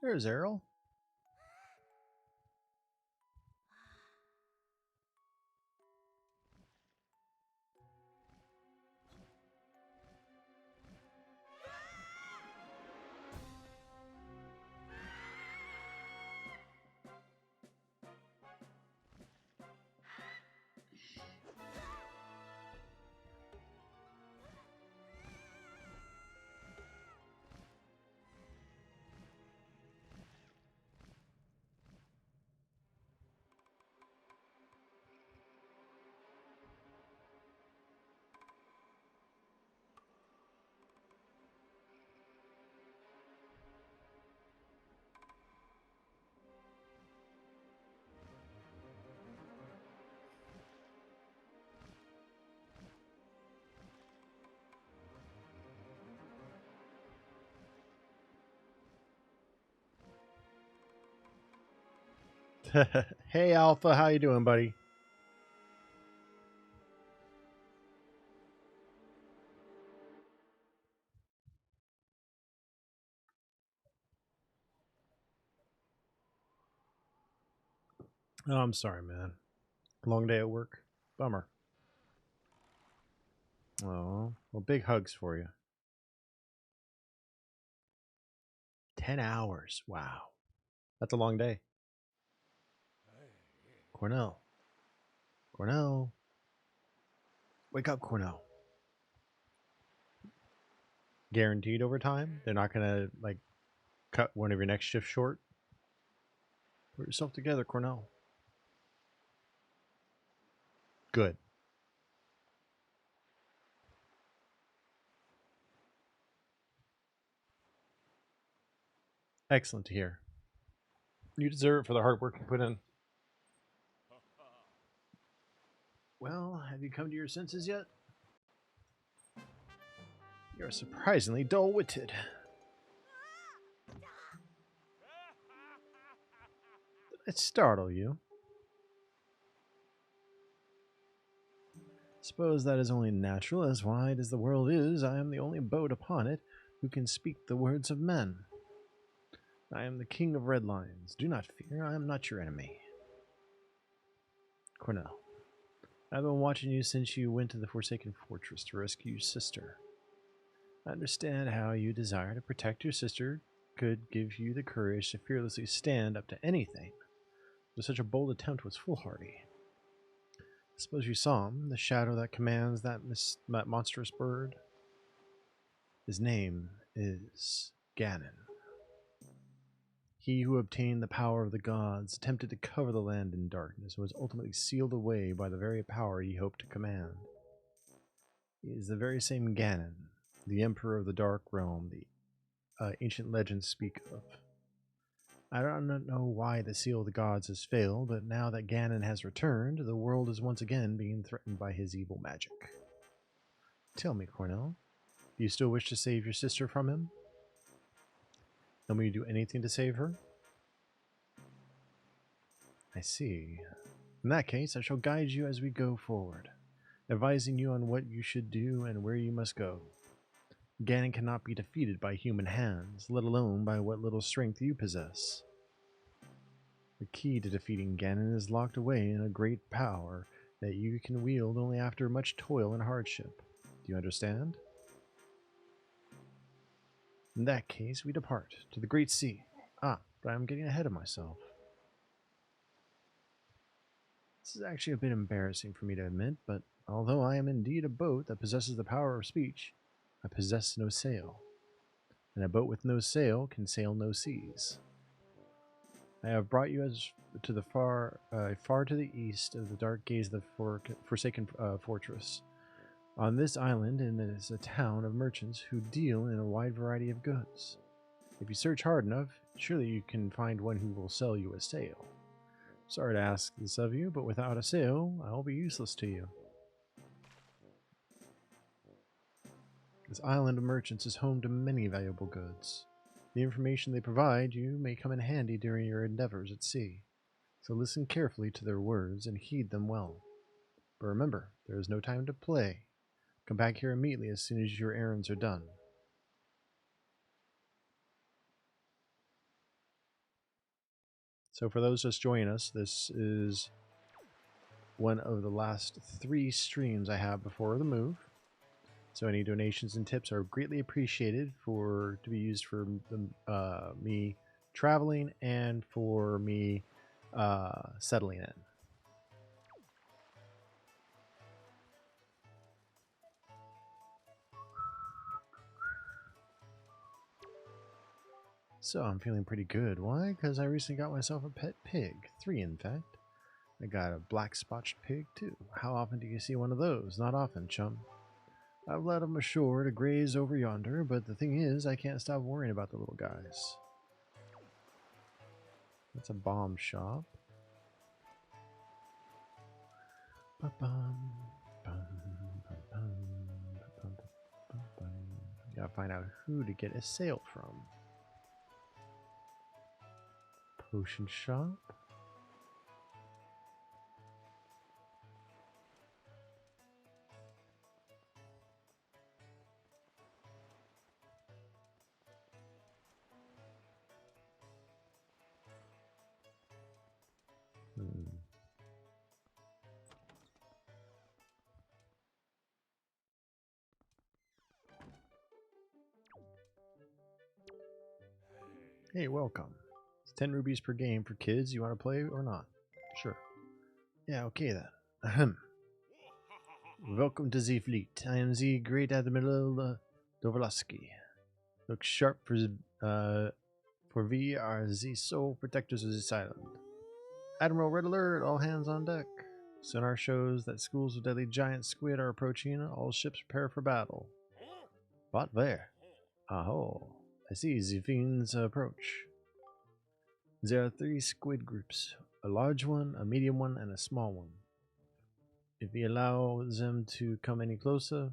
There's Errol. Hey Alpha, how you doing, buddy? Oh, I'm sorry, man. Long day at work. Bummer. Oh, well, big hugs for you. 10 hours. Wow. That's a long day. Cornell. Cornell. Wake up, Cornell. Guaranteed overtime? They're not going to, like, cut one of your next shifts short? Put yourself together, Cornell. Good. Excellent to hear. You deserve it for the hard work you put in. Well, have you come to your senses yet? You're surprisingly dull-witted. Did I startle you? Suppose that is only natural. As wide as the world is, I am the only boat upon it who can speak the words of men. I am the king of red lines. Do not fear, I am not your enemy. Cornell, I've been watching you since you went to the Forsaken Fortress to rescue your sister. I understand how you desire to protect your sister could give you the courage to fearlessly stand up to anything, but such a bold attempt was foolhardy. I suppose you saw him, the shadow that commands that monstrous bird? His name is Ganon. He who obtained the power of the gods attempted to cover the land in darkness and was ultimately sealed away by the very power he hoped to command. He is the very same Ganon, the Emperor of the Dark Realm the ancient legends speak of. I don't know why the Seal of the Gods has failed, but now that Ganon has returned, the world is once again being threatened by his evil magic. Tell me, Cornell, do you still wish to save your sister from him? And will you do anything to save her? I see. In that case, I shall guide you as we go forward, advising you on what you should do and where you must go. Ganon cannot be defeated by human hands, let alone by what little strength you possess. The key to defeating Ganon is locked away in a great power that you can wield only after much toil and hardship. Do you understand? In that case, we depart to the Great Sea. Ah, but I'm getting ahead of myself. This is actually a bit embarrassing for me to admit, but although I am indeed a boat that possesses the power of speech, I possess no sail. And a boat with no sail can sail no seas. I have brought you to the far to the east of the dark gaze of the Forsaken Fortress. On this island is a town of merchants who deal in a wide variety of goods. If you search hard enough, surely you can find one who will sell you a sail. Sorry to ask this of you, but without a sail, I will be useless to you. This island of merchants is home to many valuable goods. The information they provide you may come in handy during your endeavors at sea, so listen carefully to their words and heed them well. But remember, there is no time to play. Come back here immediately as soon as your errands are done. So for those just joining us, this is one of the last 3 streams I have before the move. So any donations and tips are greatly appreciated to be used for me traveling and for me settling in. So I'm feeling pretty good. Why? Because I recently got myself a pet pig. 3 in fact. I got a black spotched pig too. How often do you see one of those? Not often, chum. I've led them ashore to graze over yonder, but the thing is, I can't stop worrying about the little guys. That's a bomb shop. Gotta find out who to get a sail from. Potion shop. Hey, welcome. It's 10 rubies per game for kids. You want to play or not? Sure. Yeah, okay then. Ahem. Welcome to the fleet. I am the Great Admiral Dovoloski. Look sharp for we are the sole protectors of this island. Admiral, red alert! All hands on deck. Sonar shows that schools of deadly giant squid are approaching. All ships prepare for battle. What where? Aho. I see the fiends approach. There are 3 squid groups. A large one, a medium one, and a small one. If we allow them to come any closer,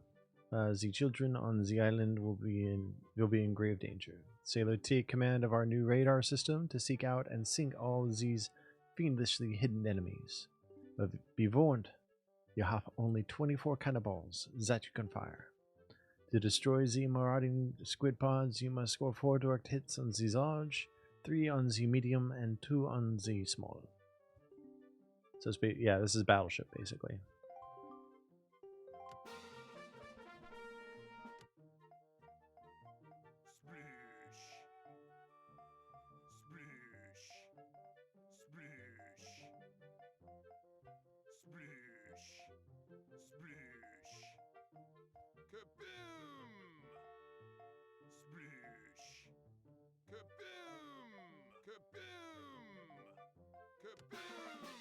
the children on the island will be in grave danger. Sailor, take command of our new radar system to seek out and sink all these fiendishly hidden enemies. But be warned, you have only 24 cannonballs that you can fire. To destroy the marauding squid pods, you must score 4 direct hits on the large, 3 on the medium, and 2 on the small. So yeah, this is Battleship basically.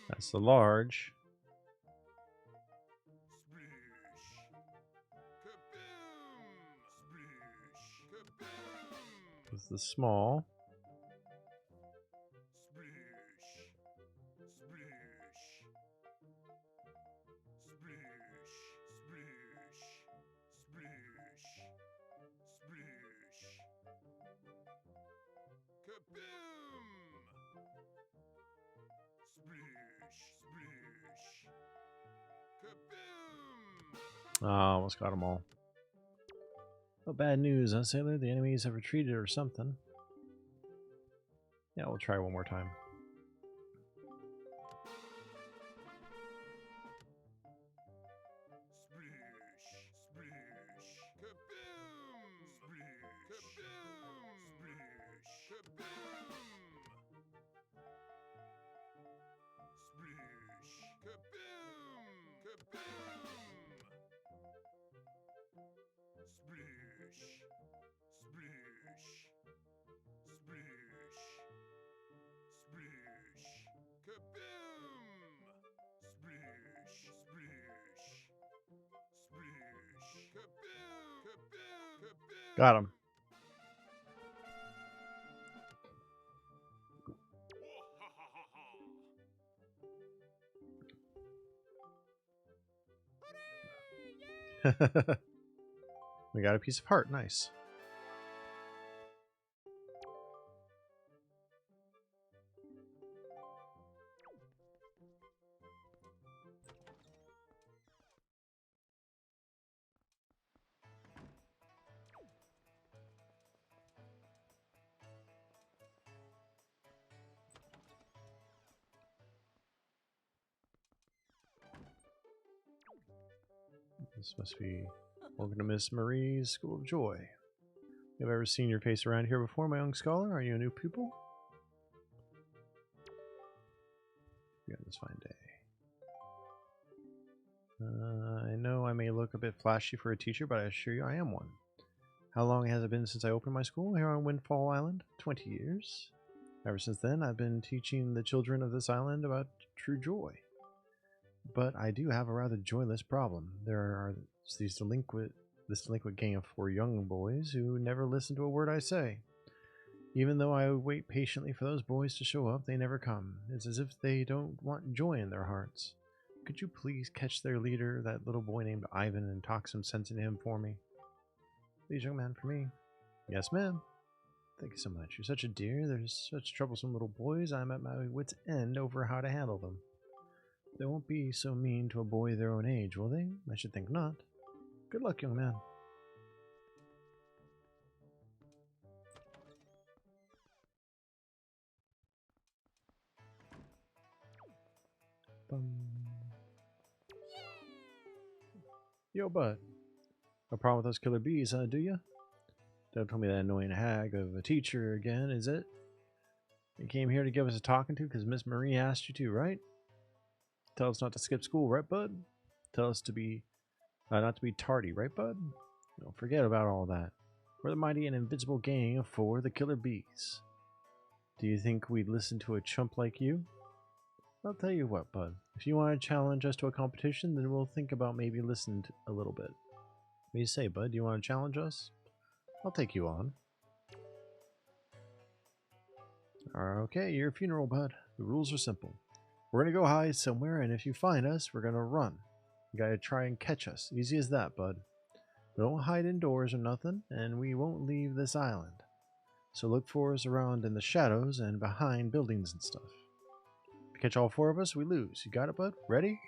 That's the large. This is the small. Oh, almost got them all. Oh, bad news, huh, Sailor? The enemies have retreated or something. Yeah, we'll try one more time. Got him. We got a piece of heart. Nice. This must be welcome to Miss Marie's School of Joy. Have I ever seen your face around here before, my young scholar? Are you a new pupil? On this fine day. I know I may look a bit flashy for a teacher, but I assure you I am one. How long has it been since I opened my school here on Windfall Island? 20 years. Ever since then, I've been teaching the children of this island about true joy. But I do have a rather joyless problem. There are this delinquent gang of 4 young boys who never listen to a word I say. Even though I wait patiently for those boys to show up, they never come. It's as if they don't want joy in their hearts. Could you please catch their leader, that little boy named Ivan, and talk some sense into him for me? Please, young man, for me. Yes, ma'am. Thank you so much. You're such a dear. There's such troublesome little boys. I'm at my wit's end over how to handle them. They won't be so mean to a boy their own age, will they? I should think not. Good luck, young man. Yo, bud. No problem with those killer bees, huh, do you? Don't tell me that annoying hag of a teacher again, is it? You came here to give us a talking to because Miss Marie asked you to, right? Tell us not to skip school, right, bud? Tell us to be not to be tardy, right, bud? Don't forget about all that. We're the mighty and invincible gang of 4, the killer bees. Do you think we'd listen to a chump like you? I'll tell you what, bud. If you want to challenge us to a competition, then we'll think about maybe listening a little bit. What do you say, bud? Do you want to challenge us? I'll take you on. Okay, your funeral, bud. The rules are simple. We're gonna go hide somewhere, and if you find us, we're gonna run. You gotta try and catch us. Easy as that, bud. We don't hide indoors or nothing, and we won't leave this island. So look for us around in the shadows and behind buildings and stuff. If you catch all 4 of us, we lose. You got it, bud? Ready?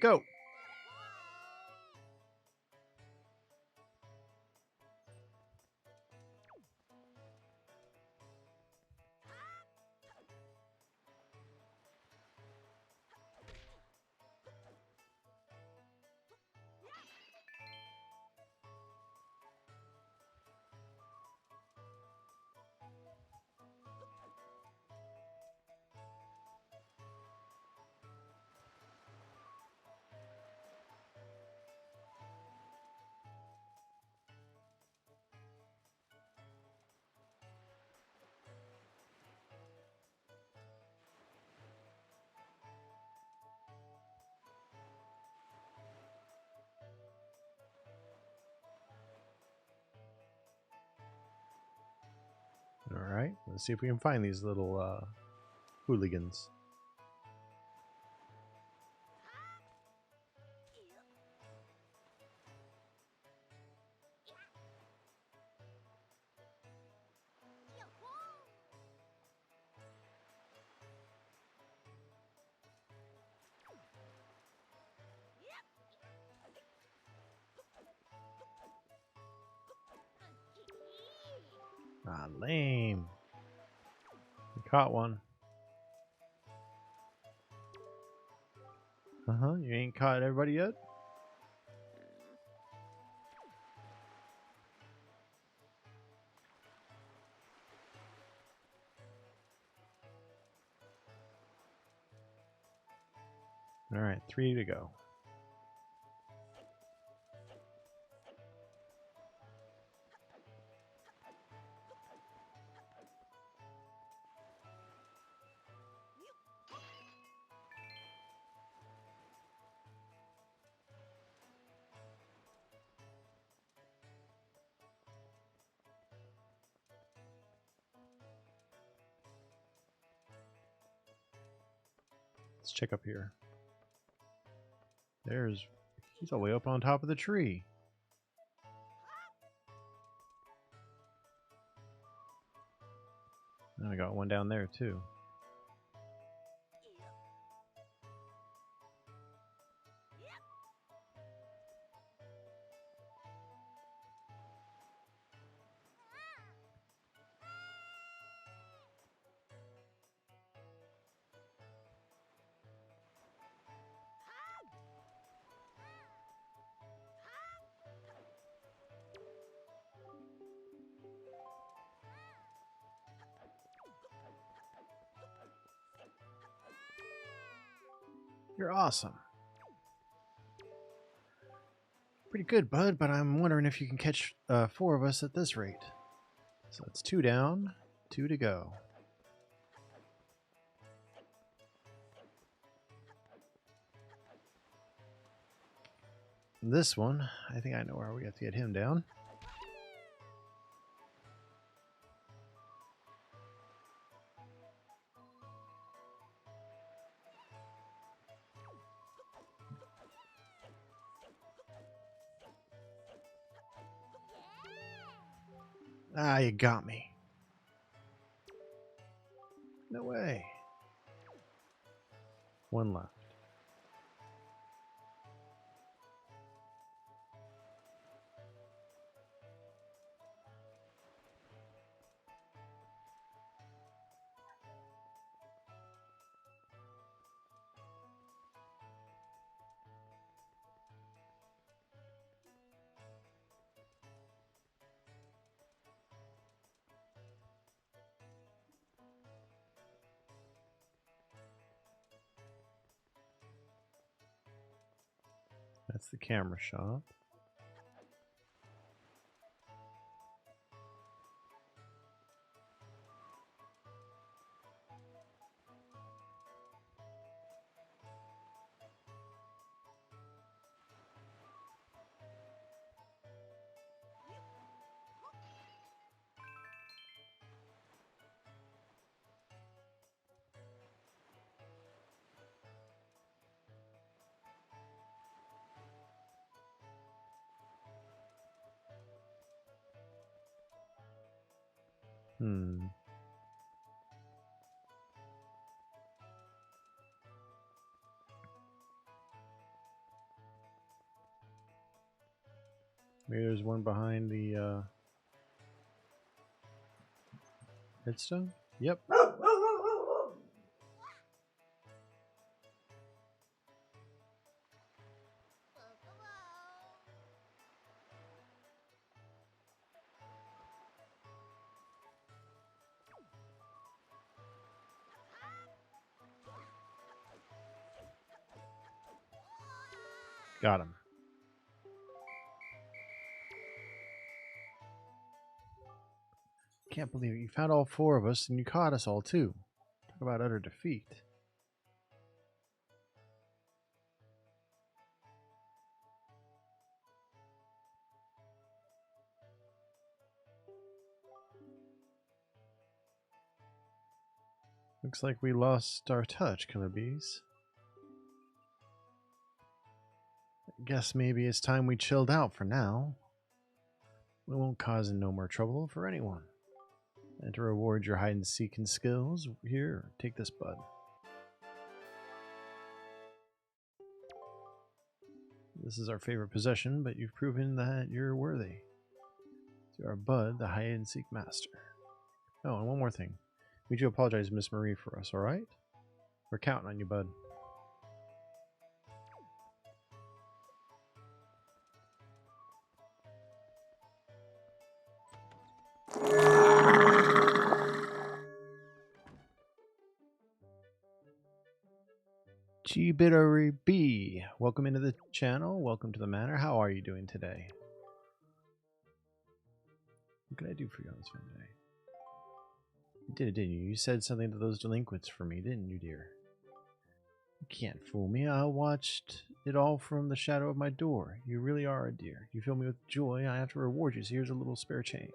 Go! Alright, let's see if we can find these little hooligans. Ah, lame. We caught one. You ain't caught everybody yet? Alright, 3 to go. Let's check up here. There's He's all the way up on top of the tree. And I got one down there too. You're awesome. Pretty good, bud, but I'm wondering if you can catch 4 of us at this rate. So it's 2 down, 2 to go. This one, I think I know where we have to get him down. Ah, you got me. No way. 1 left. That's the camera shot. Maybe there's one behind the headstone? Yep. Got him. Can't believe it. You found all 4 of us and you caught us all too. Talk about utter defeat. Looks like we lost our touch, Killer Bees. Guess maybe it's time we chilled out for now. We won't cause no more trouble for anyone. And to reward your hide-and-seeking skills, here, take this, bud. This is our favorite possession, but you've proven that you're worthy. You are Bud, the hide-and-seek master. Oh, and one more thing. We do apologize, Miss Marie, for us, alright? We're counting on you, bud. G-Bittery B, welcome into the channel. Welcome to the manor. How are you doing today? What can I do for you on this fun day? You did it, didn't you? You said something to those delinquents for me, didn't you, dear? You can't fool me. I watched it all from the shadow of my door. You really are a dear. You fill me with joy. I have to reward you, so here's a little spare change.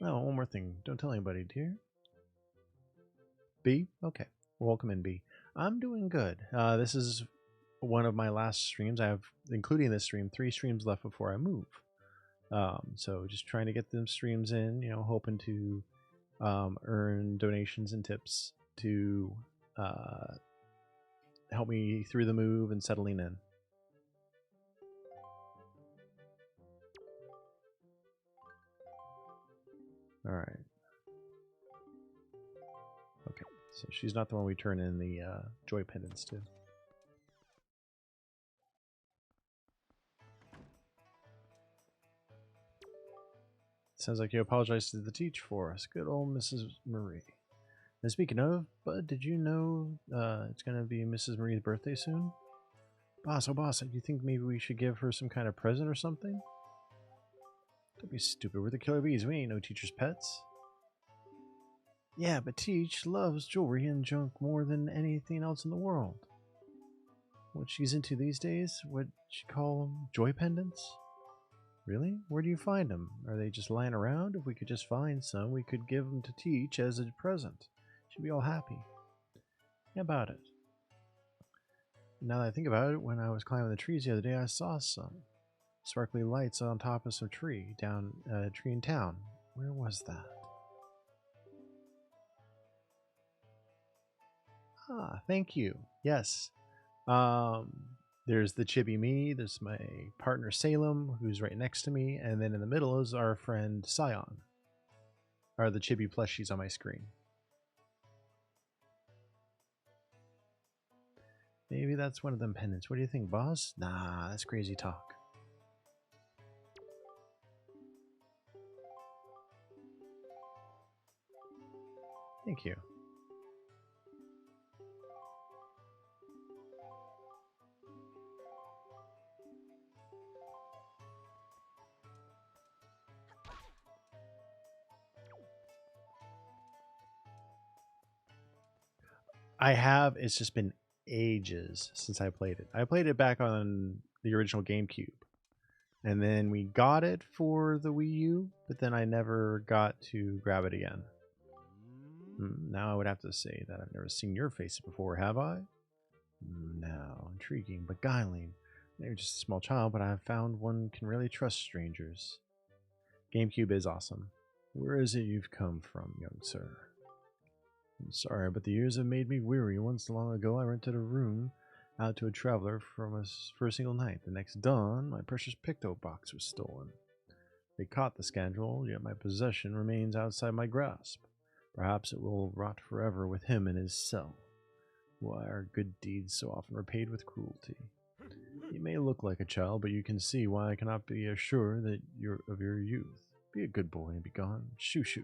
Oh, one more thing. Don't tell anybody, dear. B? Okay. Welcome in, B. I'm doing good. This is one of my last streams. I have, including this stream, 3 streams left before I move. So just trying to get them streams in, hoping to earn donations and tips to help me through the move and settling in. All right. Okay, so she's not the one we turn in the joy pendants to. Sounds like you apologized to the teacher for us. Good old Mrs. Marie. And speaking of, Bud, did you know it's going to be Mrs. Marie's birthday soon? Boss, oh boss, do you think maybe we should give her some kind of present or something? Don't be stupid. We're the Killer Bees. We ain't no teacher's pets. Yeah, but Teach loves jewelry and junk more than anything else in the world. What she's into these days? What she call them? Joy pendants? Really? Where do you find them? Are they just lying around? If we could just find some, we could give them to Teach as a present. She'd be all happy. How about it? Now that I think about it, when I was climbing the trees the other day, I saw some sparkly lights on top of some tree down a tree in town. Where was that? Ah, thank you. Yes. There's the Chibi me, there's my partner Salem, who's right next to me, and then in the middle is our friend Scion. Are the Chibi plushies on my screen. Maybe that's one of them pendants. What do you think, boss? Nah, that's crazy talk. Thank you. I have. It's just been ages since I played it. I played it back on the original GameCube. And then we got it for the Wii U, but then I never got to grab it again. Now I would have to say that I've never seen your face before, have I? No, intriguing, beguiling. You're just a small child, but I've found one can really trust strangers. GameCube is awesome. Where is it you've come from, young sir? I'm sorry, but the years have made me weary. Once long ago, I rented a room out to a traveler for a single night. The next dawn, my precious Picto box was stolen. They caught the scoundrel, yet my possession remains outside my grasp. Perhaps it will rot forever with him in his cell. Why are good deeds so often repaid with cruelty? You may look like a child, but you can see why I cannot be assured that of your youth. Be a good boy and be gone. Shoo shoo.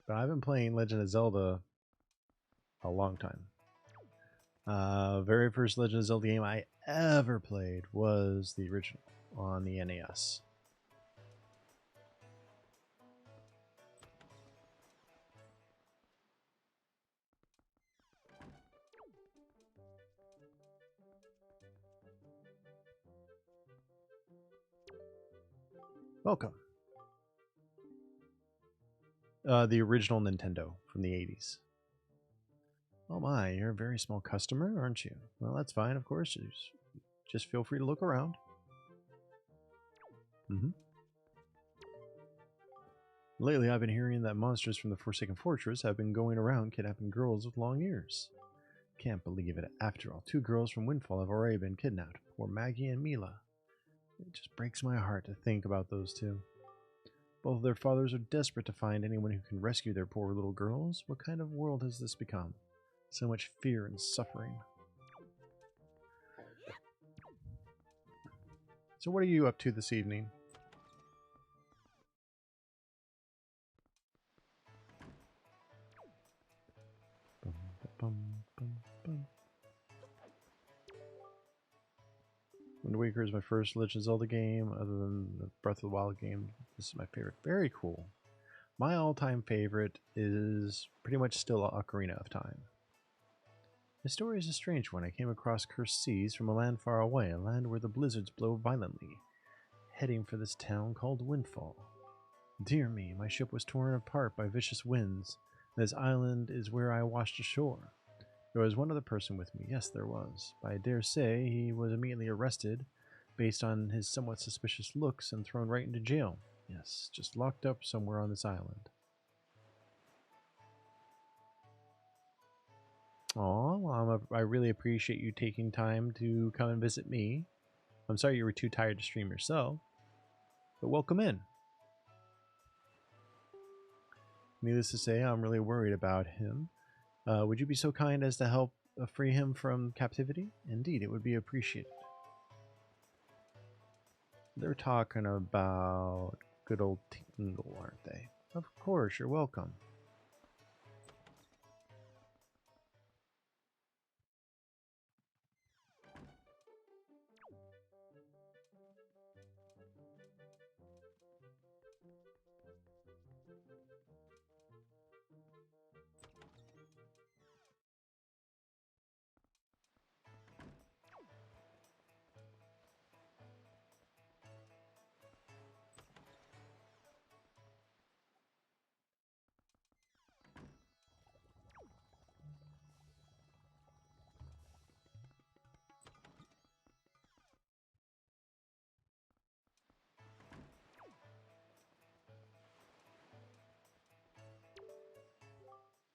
But I've been playing Legend of Zelda a long time. Very first Legend of Zelda game I ever played was the original on the NES. Welcome. The original Nintendo from the 80s. Oh my, you're a very small customer, aren't you? Well, that's fine, of course. Just feel free to look around. Lately, I've been hearing that monsters from the Forsaken Fortress have been going around kidnapping girls with long ears. Can't believe it. After all, 2 girls from Windfall have already been kidnapped. Poor Maggie and Mila. It just breaks my heart to think about those 2. Both of their fathers are desperate to find anyone who can rescue their poor little girls. What kind of world has this become? So much fear and suffering. So what are you up to this evening? Wind Waker is my first Legend of Zelda game, other than the Breath of the Wild game. This is my favorite. Very cool. My all-time favorite is pretty much still Ocarina of Time. The story is a strange one. I came across cursed seas from a land far away, a land where the blizzards blow violently, heading for this town called Windfall. Dear me, my ship was torn apart by vicious winds. This island is where I washed ashore. There was one other person with me. Yes, there was. But I dare say he was immediately arrested based on his somewhat suspicious looks and thrown right into jail. Yes, just locked up somewhere on this island. Aw, well, I really appreciate you taking time to come and visit me. I'm sorry you were too tired to stream yourself, but welcome in. Needless to say, I'm really worried about him. Would you be so kind as to help free him from captivity? Indeed, it would be appreciated. They're talking about good old Tingle, aren't they? Of course, you're welcome.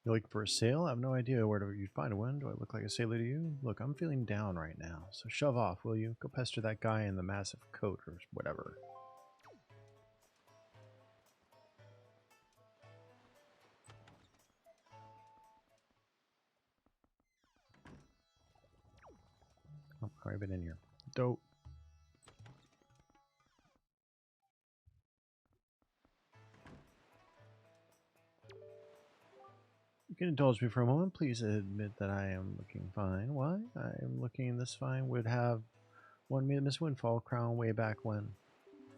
You're looking for a sail? I have no idea where you'd find one. Do I look like a sailor to you? Look, I'm feeling down right now, so shove off, will you? Go pester that guy in the massive coat or whatever. Oh, I've already been in here. Dope. You can indulge me for a moment. Please admit that I am looking fine. Why? I am looking this fine. Would have won me the Miss Windfall crown way back when.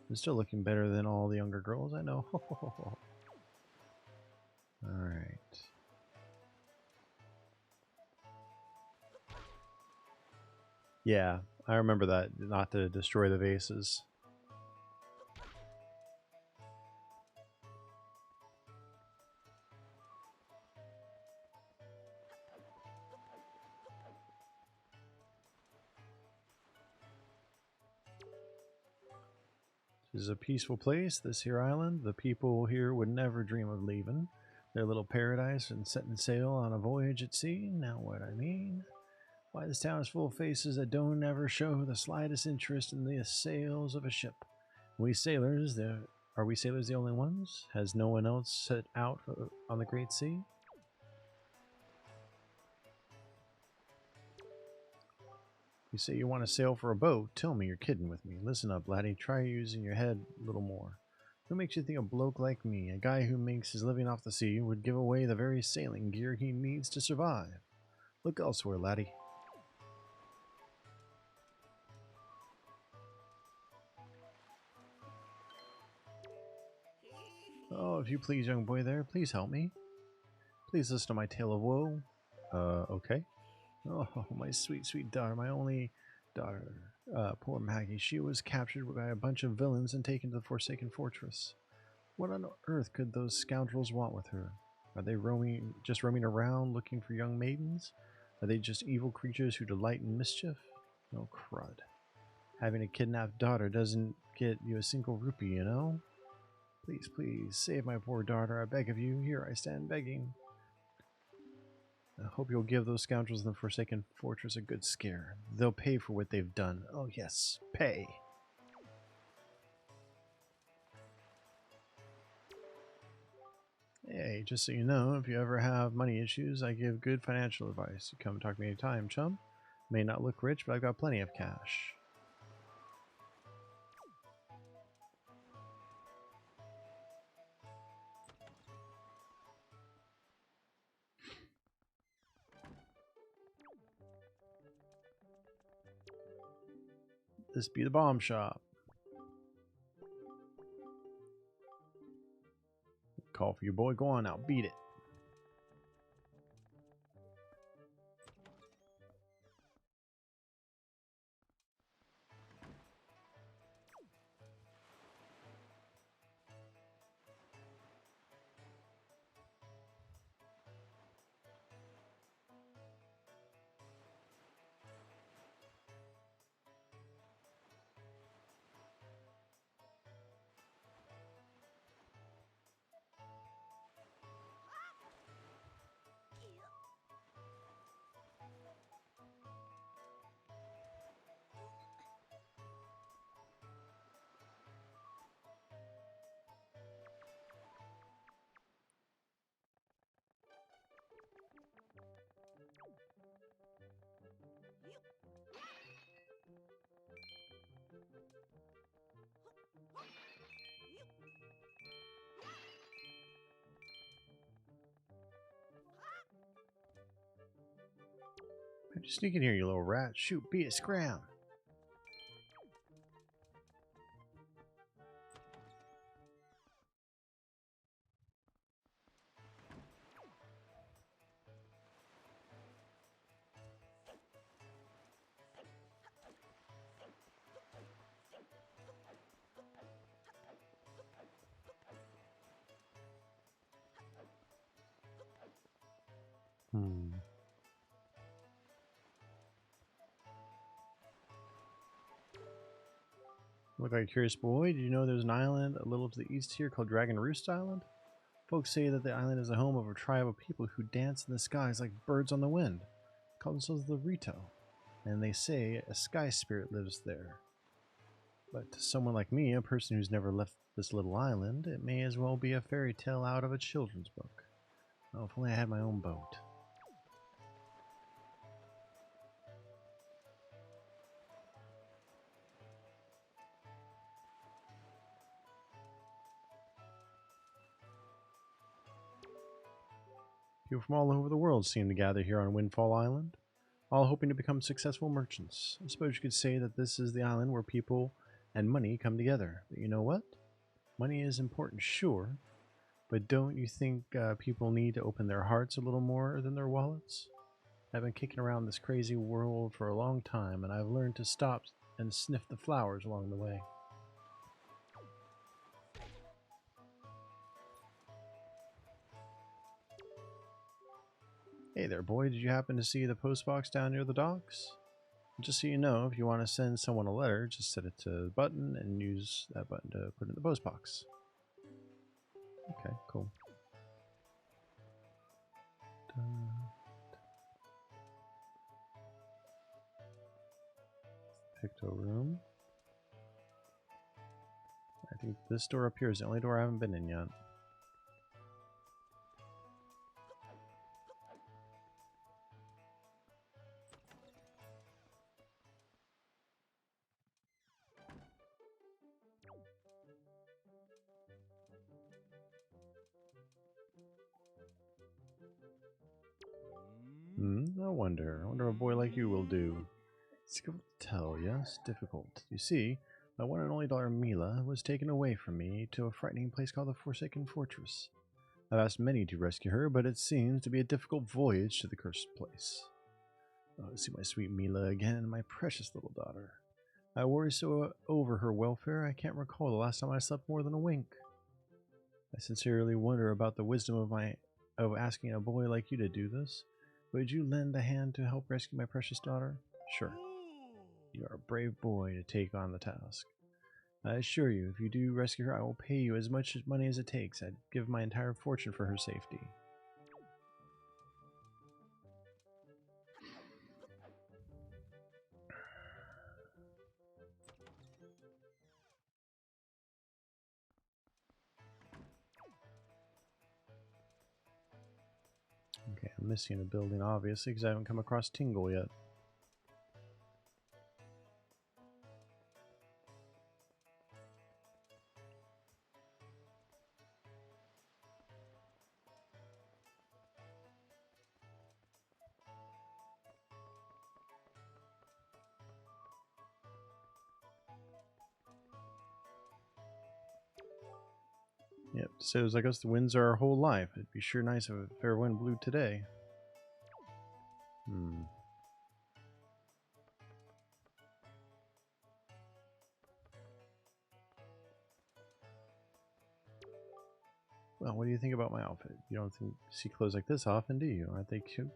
I'm still looking better than all the younger girls I know. Alright. Yeah, I remember that. Not to destroy the vases. This is a peaceful place, this here island. The people here would never dream of leaving their little paradise and setting sail on a voyage at sea. Now what I mean? Why, this town is full of faces that don't ever show the slightest interest in the sails of a ship. We sailors, are we sailors the only ones? Has no one else set out on the great sea? You say you want to sail for a boat? Tell me you're kidding with me. Listen up, laddie. Try using your head a little more. Who makes you think a bloke like me, a guy who makes his living off the sea, would give away the very sailing gear he needs to survive? Look elsewhere, laddie. Oh, if you please, young boy there, please help me. Please listen to my tale of woe. Okay. Oh, my sweet, sweet daughter, my only daughter. Poor Maggie. She was captured by a bunch of villains and taken to the Forsaken Fortress. What on earth could those scoundrels want with her? Are they just roaming around looking for young maidens? Are they just evil creatures who delight in mischief? Oh, crud. Having a kidnapped daughter doesn't get you a single rupee, you know? Please, please, save my poor daughter, I beg of you. Here I stand begging. I hope you'll give those scoundrels in the Forsaken Fortress a good scare. They'll pay for what they've done. Oh yes, pay. Hey, just so you know, if you ever have money issues, I give good financial advice. You come talk to me anytime, chum. May not look rich, but I've got plenty of cash. This be the bomb shop. Call for your boy. Go on now. Beat it. How'd you sneak in here, you little rat? Shoot, beat it, scram! Look like a curious boy. Did you know there's an island a little to the east here called Dragon Roost Island? Folks say that the island is the home of a tribe of people who dance in the skies like birds on the wind. They call themselves the Rito, and they say a sky spirit lives there. But to someone like me, a person who's never left this little island, it may as well be a fairy tale out of a children's book. Oh, if only I had my own boat. People from all over the world seem to gather here on Windfall Island, all hoping to become successful merchants. I suppose you could say that this is the island where people and money come together. But you know what? Money is important, sure, but don't you think people need to open their hearts a little more than their wallets? I've been kicking around this crazy world for a long time, and I've learned to stop and sniff the flowers along the way. Hey there, boy. Did you happen to see the post box down near the docks? Just so you know, if you want to send someone a letter, just set it to the button and use that button to put it in the post box. Okay, cool. Picto room. I think this door up here is the only door I haven't been in yet. No wonder. I wonder what a boy like you will do. It's difficult to tell, yes? Difficult. You see, my one and only daughter Mila was taken away from me to a frightening place called the Forsaken Fortress. I've asked many to rescue her, but it seems to be a difficult voyage to the cursed place. Oh, to see my sweet Mila again, my precious little daughter. I worry so over her welfare, I can't recall the last time I slept more than a wink. I sincerely wonder about the wisdom of asking a boy like you to do this. Would you lend a hand to help rescue my precious daughter? Sure. You are a brave boy to take on the task. I assure you, if you do rescue her, I will pay you as much money as it takes. I'd give my entire fortune for her safety. Okay, I'm missing a building, obviously, because I haven't come across Tingle yet. Yep, so I guess the winds are our whole life. It'd be sure nice if a fair wind blew today. Well, what do you think about my outfit? You don't see clothes like this often, do you? Aren't they cute?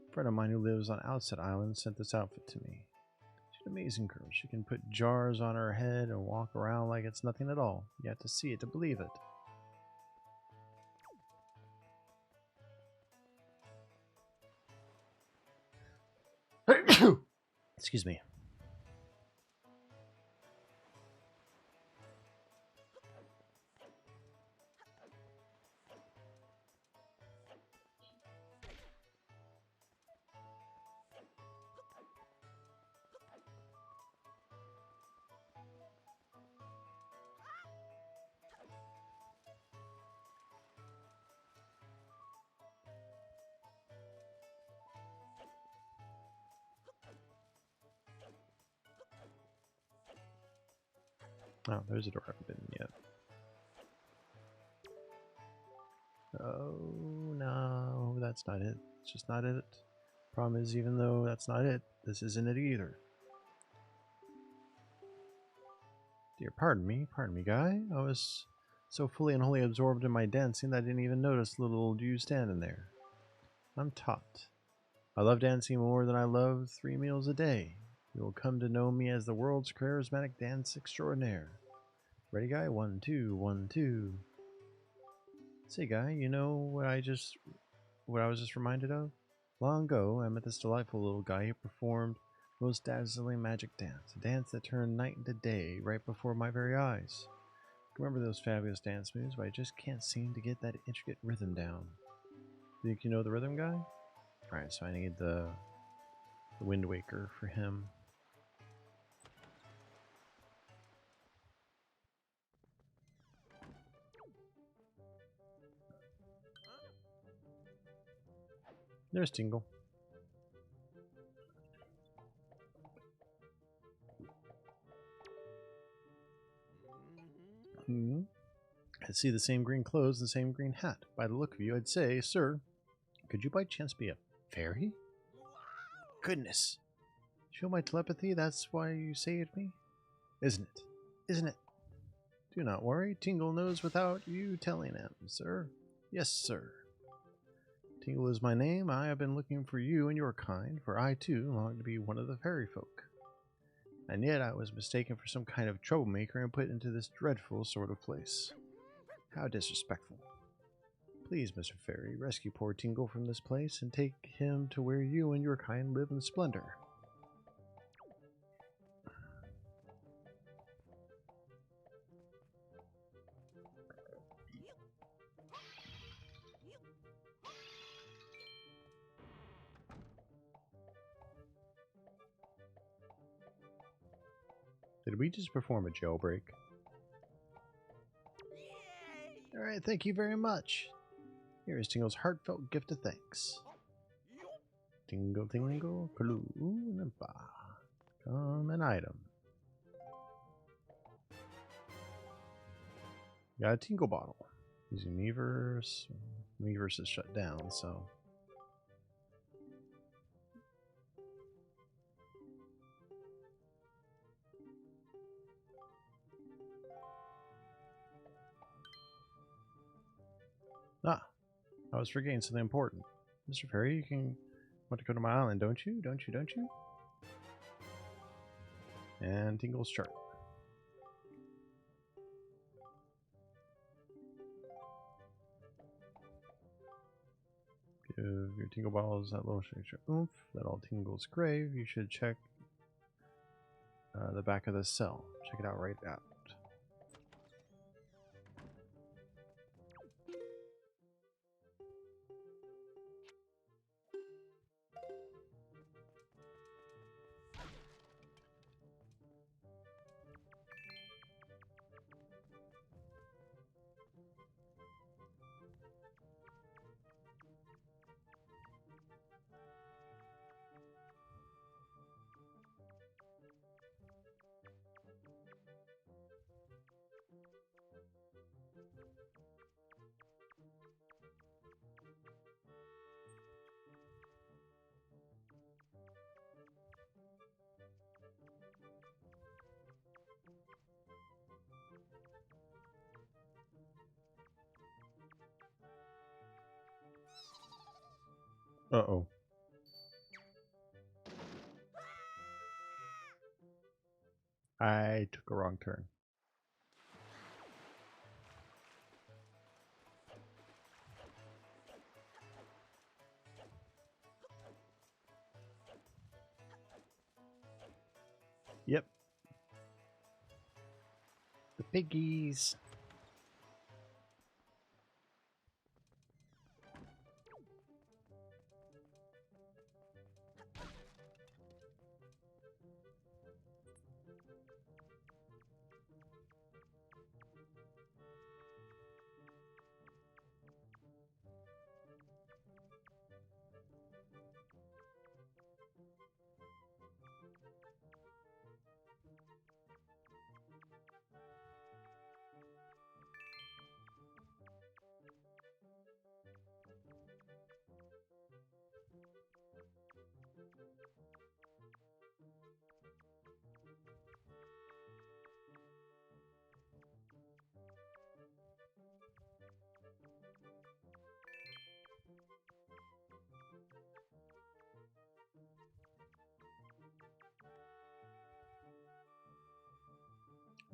A friend of mine who lives on Outset Island sent this outfit to me. She's an amazing girl. She can put jars on her head and walk around like it's nothing at all. You have to see it to believe it. Excuse me. Oh, there's a door I haven't been in yet. Oh no, that's not it. It's just not it. Problem is, even though that's not it, this isn't it either. Dear, pardon me, guy. I was so fully and wholly absorbed in my dancing that I didn't even notice little old you standing there. I'm taught. I love dancing more than I love 3 meals a day. You will come to know me as the world's charismatic dance extraordinaire. Ready, guy? 1, 2, 1, 2. Say, guy, you know what I was just reminded of? Long ago, I met this delightful little guy who performed most dazzling magic dance, a dance that turned night into day right before my very eyes. I remember those fabulous dance moves, but I just can't seem to get that intricate rhythm down. Think you know the rhythm, guy? Alright, so I need the Wind Waker for him. There's Tingle. I see the same green clothes and the same green hat. By the look of you, I'd say, sir, could you by chance be a fairy? Goodness. Feel my telepathy? That's why you saved me? Isn't it? Isn't it? Do not worry. Tingle knows without you telling him, sir. Yes, sir. Tingle is my name. I have been looking for you and your kind, for I, too, long to be one of the fairy folk. And yet I was mistaken for some kind of troublemaker and put into this dreadful sort of place. How disrespectful. Please, Mr. Fairy, rescue poor Tingle from this place and take him to where you and your kind live in splendor. Did we just perform a jailbreak? Alright, thank you very much. Here is Tingle's heartfelt gift of thanks. Tingle, tingle, clue, nimpa. Come an item. Got a Tingle bottle. Using Miiverse. Miiverse is shut down, so. Ah, I was forgetting something important. Mr. Fairy, you can want to go to my island, don't you? Don't you? Don't you? And Tingle's chart. Give your Tingle balls that little extra oomph that all Tingles crave. You should check the back of the cell. Check it out right out. Uh-oh. I took a wrong turn. Yep. The piggies.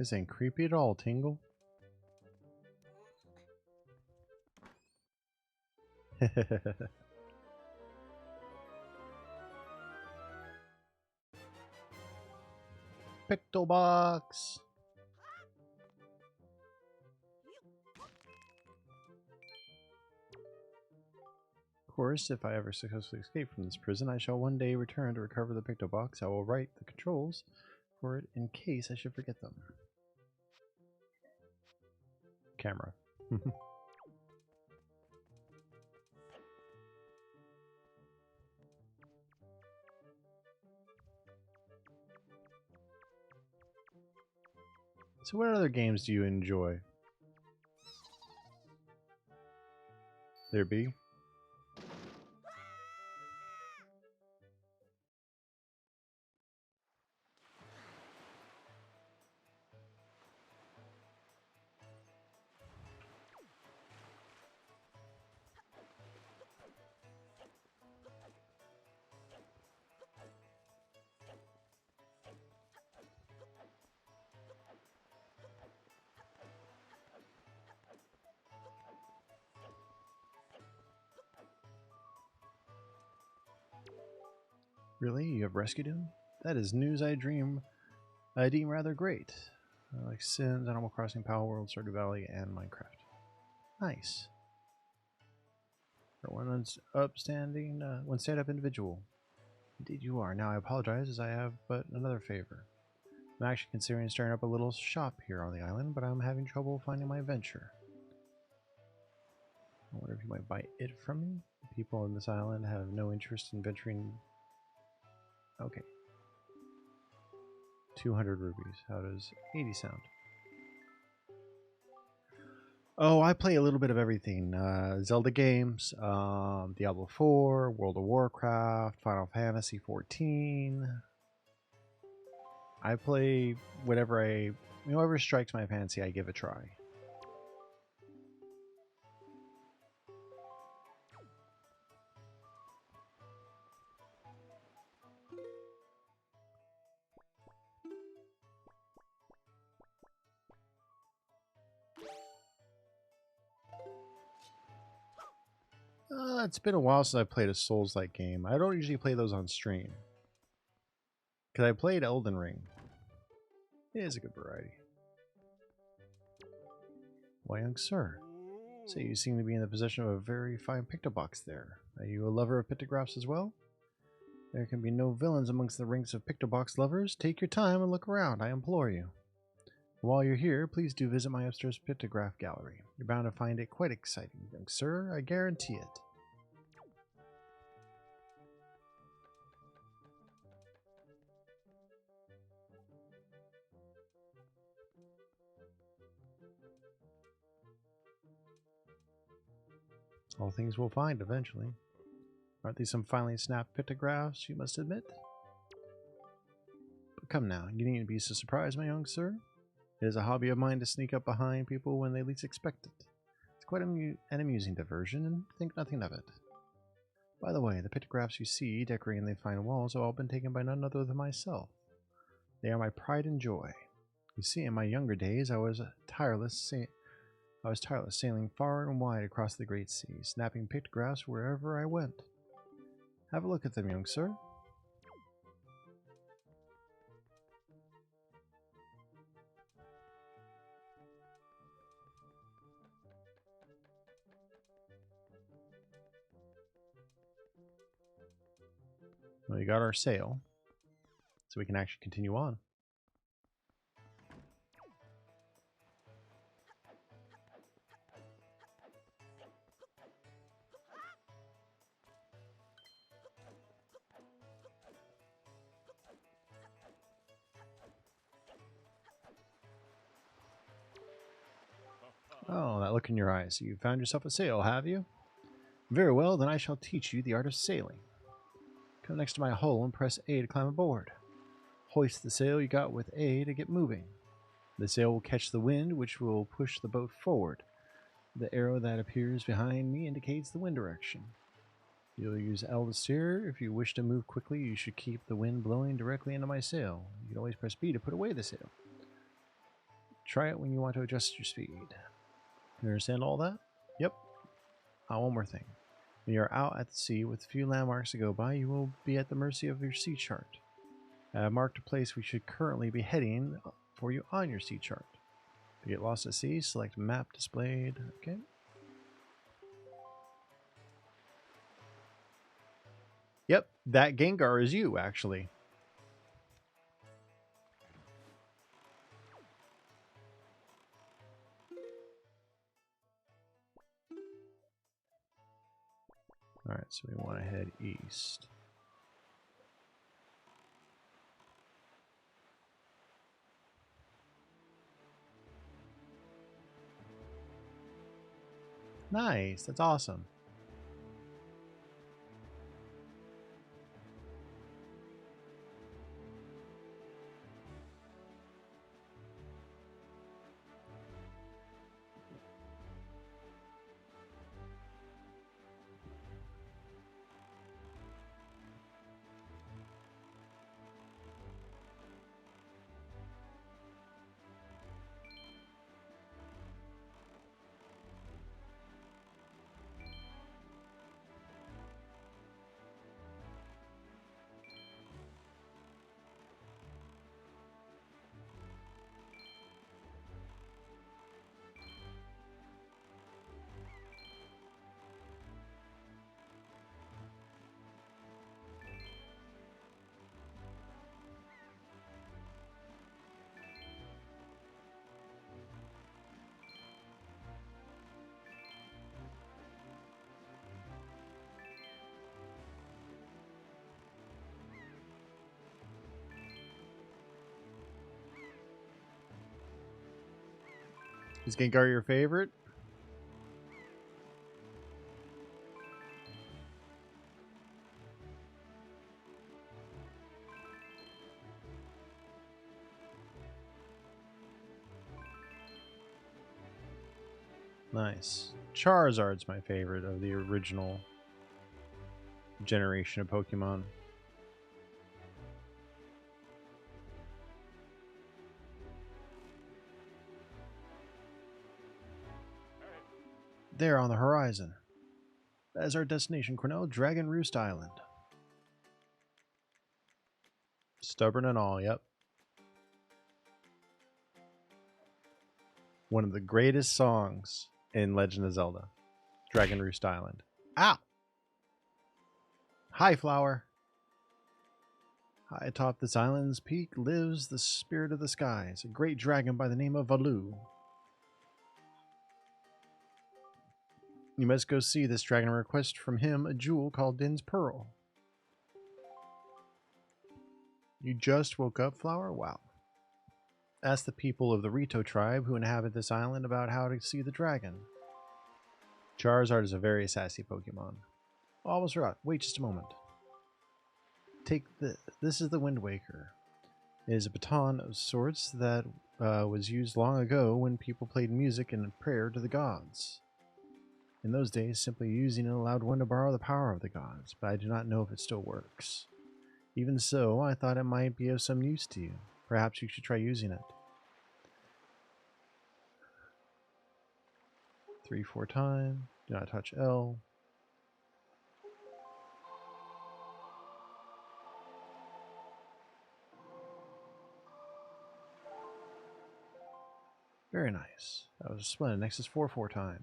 This ain't creepy at all, Tingle. Pictobox! Of course, if I ever successfully escape from this prison, I shall one day return to recover the Pictobox. I will write the controls for it in case I should forget them. Camera. So what other games do you enjoy? There be? Really? You have rescued him? That is news I deem rather great. Like Sims, Animal Crossing, Power World, Stardew Valley, and Minecraft. Nice. For one stand-up individual. Indeed you are. Now I apologize as I have but another favor. I'm actually considering starting up a little shop here on the island, but I'm having trouble finding my venture. I wonder if you might buy it from me? The people on this island have no interest in venturing. Okay. 200 rubies. How does 80 sound? Oh, I play a little bit of everything. Zelda games, Diablo 4, World of Warcraft, Final Fantasy 14. I play whatever strikes my fancy, I give a try. It's been a while since I played a Souls-like game. I don't usually play those on stream. Because I played Elden Ring. It is a good variety. Why, young sir, so you seem to be in the possession of a very fine Pictobox there. Are you a lover of pictographs as well? There can be no villains amongst the ranks of Pictobox lovers. Take your time and look around, I implore you. While you're here, please do visit my upstairs pictograph gallery. You're bound to find it quite exciting, young sir. I guarantee it. All things we'll find eventually. Aren't these some finely snapped pictographs, you must admit? But come now, you needn't be so surprised, my young sir. It is a hobby of mine to sneak up behind people when they least expect it. It's quite an amusing diversion, and think nothing of it. By the way, the pictographs you see decorating the fine walls have all been taken by none other than myself. They are my pride and joy. You see, in my younger days, I was tireless sailing far and wide across the great sea, snapping pictographs wherever I went. Have a look at them, young sir. Well, we got our sail, so we can actually continue on. Oh, that look in your eyes. You found yourself a sail, have you? Very well, then I shall teach you the art of sailing. Come next to my hull and press A to climb aboard. Hoist the sail you got with A to get moving. The sail will catch the wind, which will push the boat forward. The arrow that appears behind me indicates the wind direction. You'll use L to steer. If you wish to move quickly, you should keep the wind blowing directly into my sail. You can always press B to put away the sail. Try it when you want to adjust your speed. You understand all that? Yep. One more thing. When you're out at the sea with few landmarks to go by, you will be at the mercy of your sea chart. I have marked a place we should currently be heading for you on your sea chart. To get lost at sea, select map displayed. Okay. Yep, that Gengar is you, actually. Alright, so we want to head east. Nice, that's awesome. Is Gengar your favorite? Nice. Charizard's my favorite of the original generation of Pokemon. There on the horizon. That is our destination, Cornell, Dragon Roost Island. Stubborn and all, yep. One of the greatest songs in Legend of Zelda. Dragon Roost Island. Ow! Hi, Flower. High atop this island's peak lives the spirit of the skies, a great dragon by the name of Valu. You must go see this dragon and request from him a jewel called Din's Pearl. You just woke up, Flower? Wow. Ask the people of the Rito tribe who inhabit this island about how to see the dragon. Charizard is a very sassy Pokemon. Almost forgot. Wait just a moment. Take this is the Wind Waker. It is a baton of sorts that was used long ago when people played music and prayer to the gods. In those days, simply using it allowed one to borrow the power of the gods, but I do not know if it still works. Even so, I thought it might be of some use to you. Perhaps you should try using it. 3-4 time. Do not touch L. Very nice. That was splendid. Next is 4-4 time.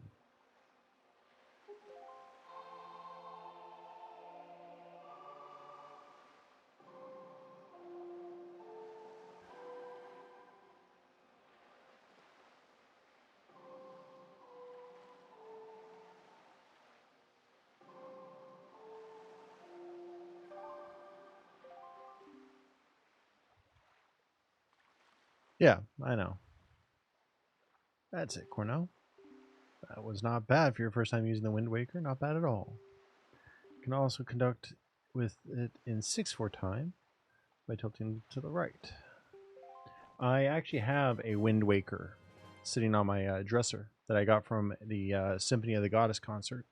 Yeah, I know. That's it, Cornell. That was not bad for your first time using the Wind Waker. Not bad at all. You can also conduct with it in 6-4 time by tilting to the right. I actually have a Wind Waker sitting on my dresser that I got from the Symphony of the Goddess concert.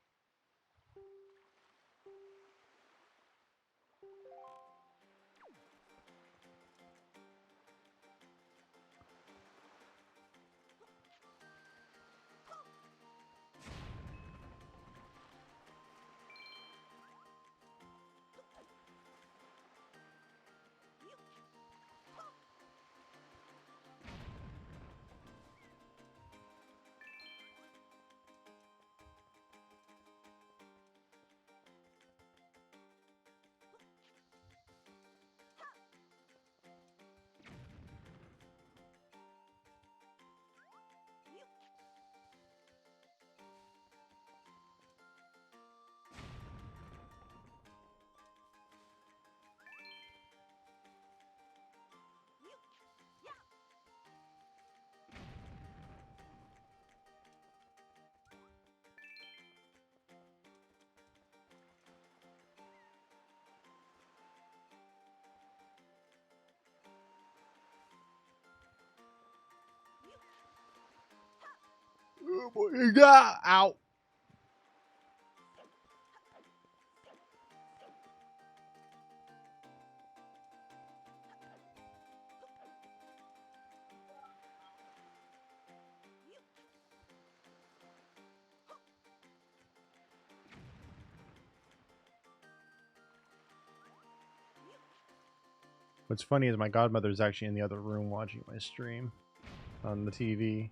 Ow. What's funny is my godmother's actually in the other room watching my stream on the TV.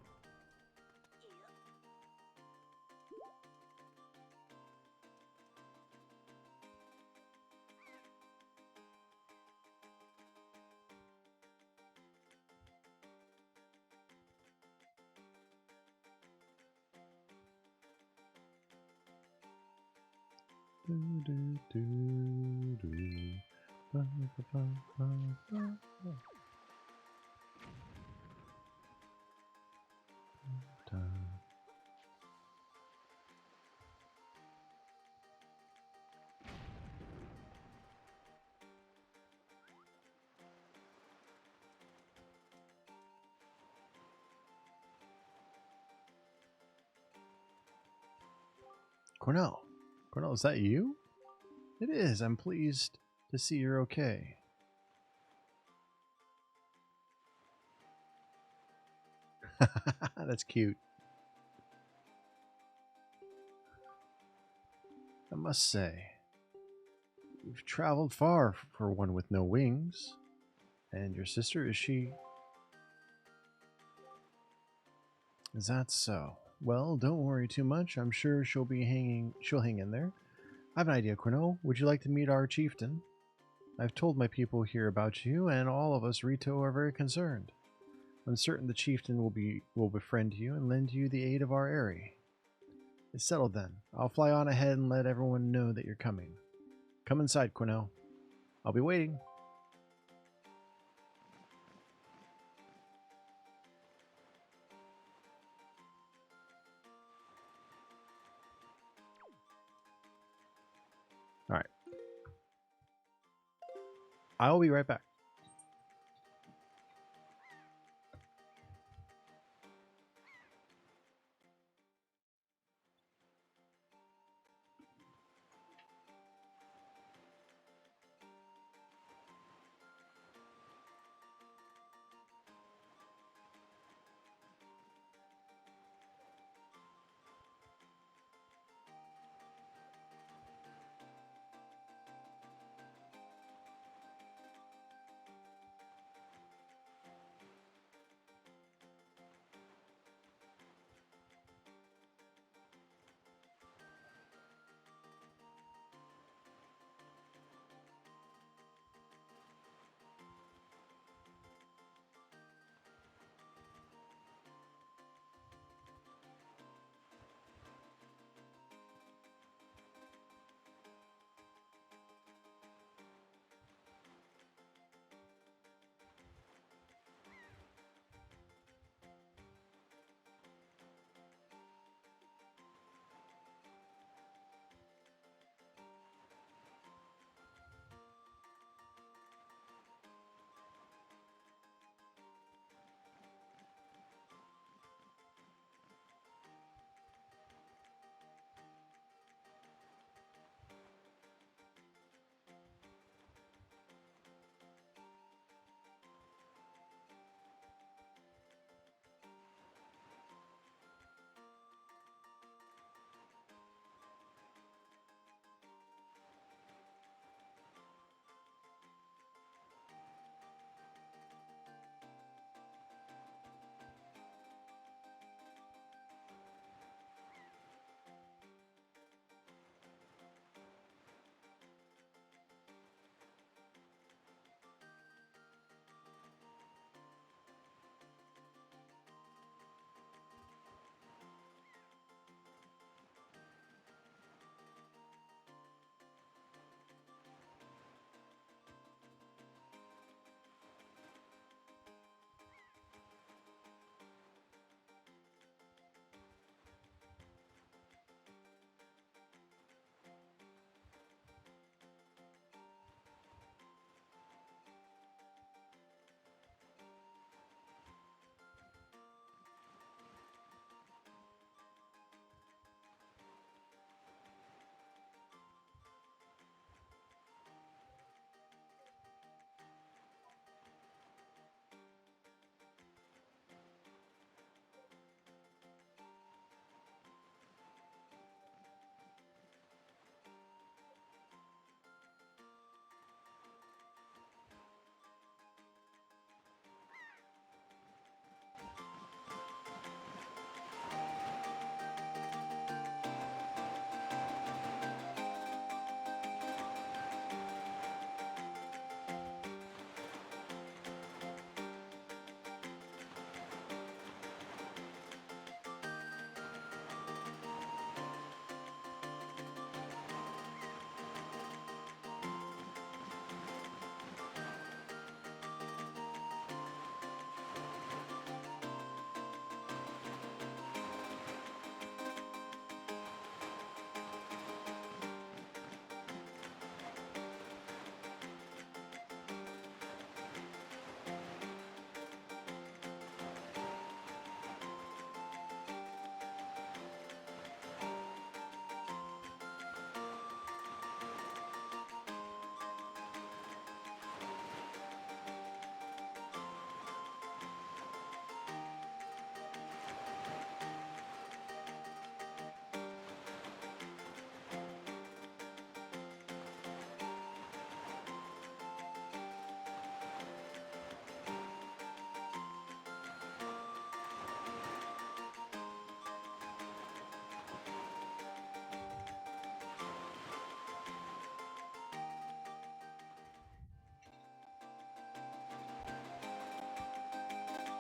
Cornell. Cornell, is that you? It is. I'm pleased to see you're okay. That's cute. I must say, you've traveled far for one with no wings. And your sister, is she? Is that so? Well, don't worry too much. I'm sure she'll hang in there. I have an idea, Cornell. Would you like to meet our chieftain? I've told my people here about you, and all of us Rito are very concerned. I'm certain the chieftain will befriend you and lend you the aid of our Aerie. It's settled then. I'll fly on ahead and let everyone know that you're coming. Come inside, Cornell. I'll be waiting. All right. I will be right back.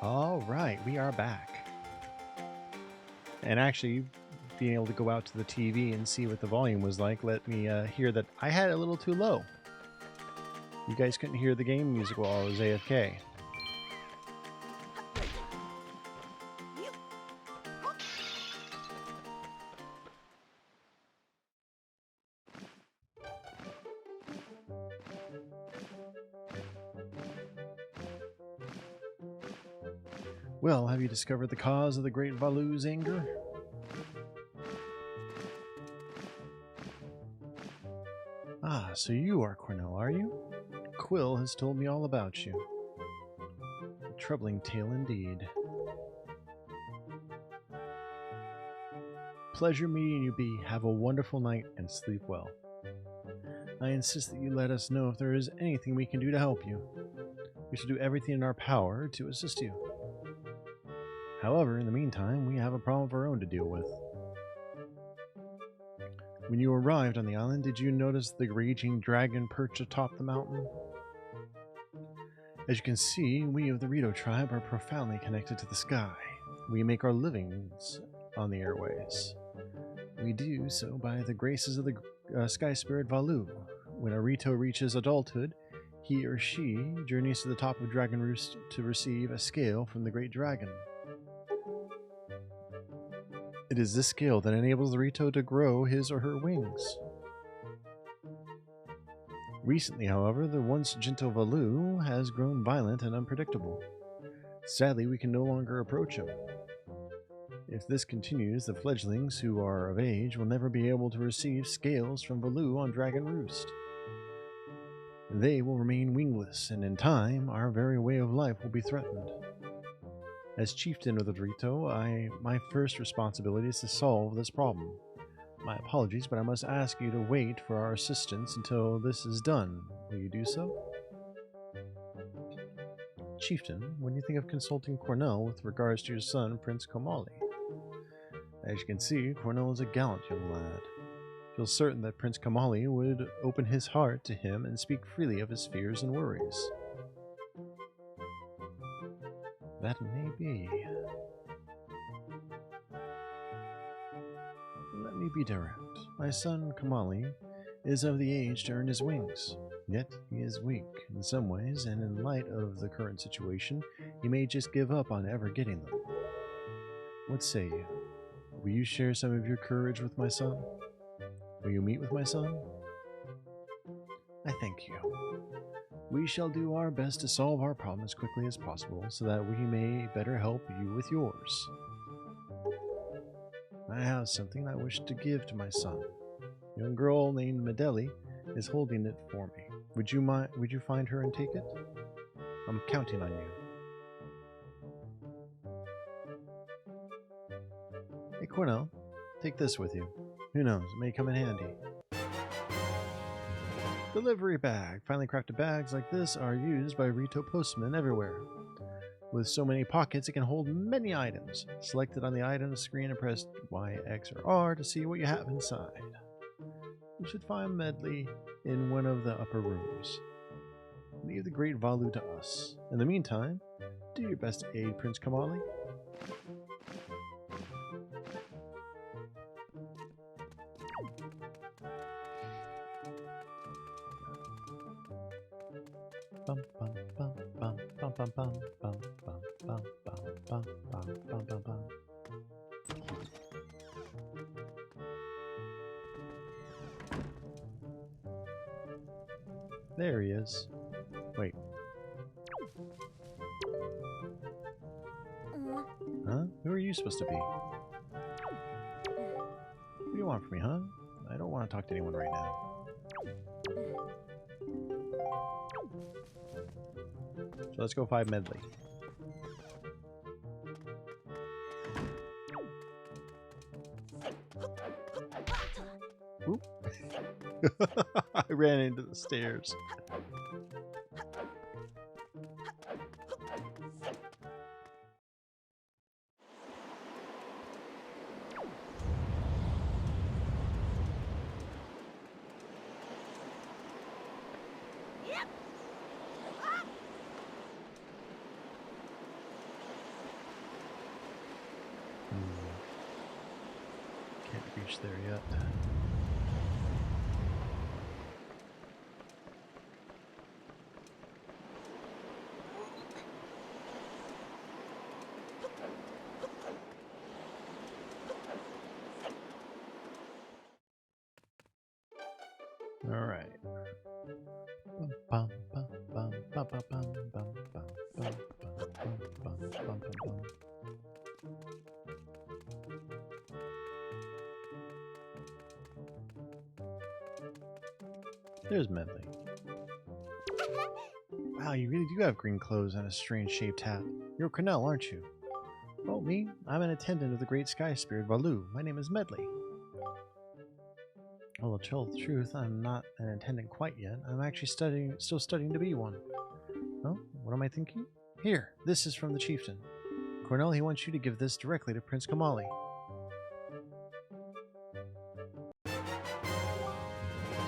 All right, we are back. And actually, being able to go out to the TV and see what the volume was like, let me hear that I had it a little too low. You guys couldn't hear the game music while I was AFK. Well, have you discovered the cause of the great Valu's anger? Ah, so you are Cornell, are you? Quill has told me all about you. A troubling tale indeed. Pleasure meeting you, Bee. Have a wonderful night and sleep well. I insist that you let us know if there is anything we can do to help you. We shall do everything in our power to assist you. However, in the meantime, we have a problem of our own to deal with. When you arrived on the island, did you notice the raging dragon perched atop the mountain? As you can see, we of the Rito tribe are profoundly connected to the sky. We make our livings on the airways. We do so by the graces of the sky spirit Valu. When a Rito reaches adulthood, he or she journeys to the top of Dragon Roost to receive a scale from the great dragon. It is this scale that enables the Rito to grow his or her wings. Recently, however, the once gentle Valu has grown violent and unpredictable. Sadly, we can no longer approach him. If this continues, the fledglings who are of age will never be able to receive scales from Valu on Dragon Roost. They will remain wingless, and in time, our very way of life will be threatened. As chieftain of the Rito, my first responsibility is to solve this problem. My apologies, but I must ask you to wait for our assistance until this is done. Will you do so? Chieftain, what do you think of consulting Cornell with regards to your son, Prince Komali? As you can see, Cornell is a gallant young lad. I feel certain that Prince Komali would open his heart to him and speak freely of his fears and worries. That may be. Let me be direct. My son, Komali, is of the age to earn his wings. Yet, he is weak in some ways, and in light of the current situation, he may just give up on ever getting them. What say you? Will you share some of your courage with my son? Will you meet with my son? I thank you. We shall do our best to solve our problem as quickly as possible, so that we may better help you with yours. I have something I wish to give to my son. A young girl named Medeli is holding it for me. Would you find her and take it? I'm counting on you. Hey Cornell, take this with you. Who knows, it may come in handy. Delivery bag. Finely crafted bags like this are used by Rito postmen everywhere. With so many pockets, it can hold many items. Select it on the item screen and press Y, X, or R to see what you have inside. You should find Medley in one of the upper rooms. Leave the great Valu to us. In the meantime, do your best to aid Prince Komali. Bum bum bum bum bum bum bum bum bum bum bum bum bum bum bum. There he is. Wait. Huh? Who are you supposed to be? What do you want from me, huh? I don't want to talk to anyone right now. So let's go find Medley. Oop. I ran into the stairs. reached there yet. All right. There's Medley. Wow, you really do have green clothes and a strange shaped hat. You're Cornell, aren't you? Oh, me? I'm an attendant of the great sky spirit Valu. My name is Medley. Well, to tell the truth, I'm not an attendant quite yet. I'm actually still studying to be one. Oh, what am I thinking? Here, this is from the chieftain. Cornell, he wants you to give this directly to Prince Kamali.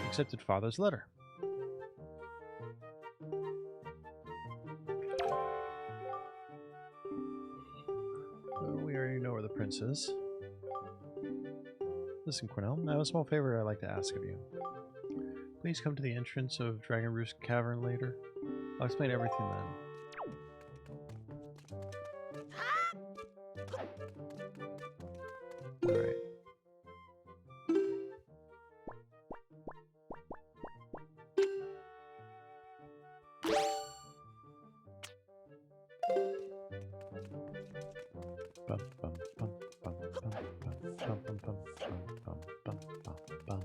Accepted father's letter. Well, we already know where the prince is. Listen, Cornell, I have a small favor I'd like to ask of you. Please come to the entrance of Dragon Roost Cavern later. I'll explain everything then. Alright. Bum, bum, bum, bum, bum, bum, bum, bum, bum, bum, bum, bum.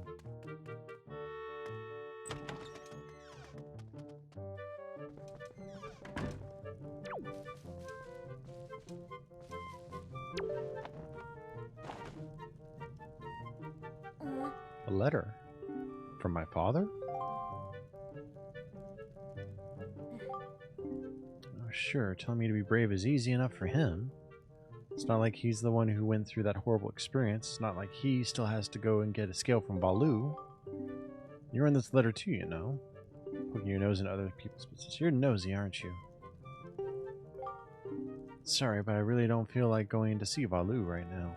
A letter? From my father? Oh, sure, telling me to be brave is easy enough for him. It's not like he's the one who went through that horrible experience. It's not like he still has to go and get a scale from Valu. You're in this letter too, you know. Poking your nose in other people's business. You're nosy, aren't you? Sorry, but I really don't feel like going to see Valu right now.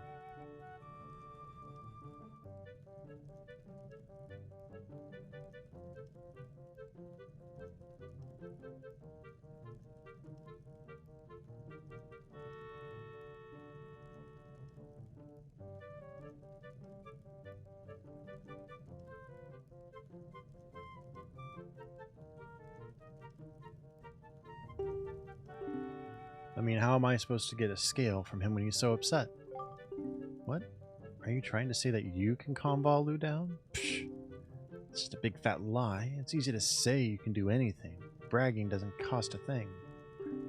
I mean, how am I supposed to get a scale from him when he's so upset? What? Are you trying to say that you can calm Valu down? Psh! It's just a big fat lie. It's easy to say you can do anything. Bragging doesn't cost a thing.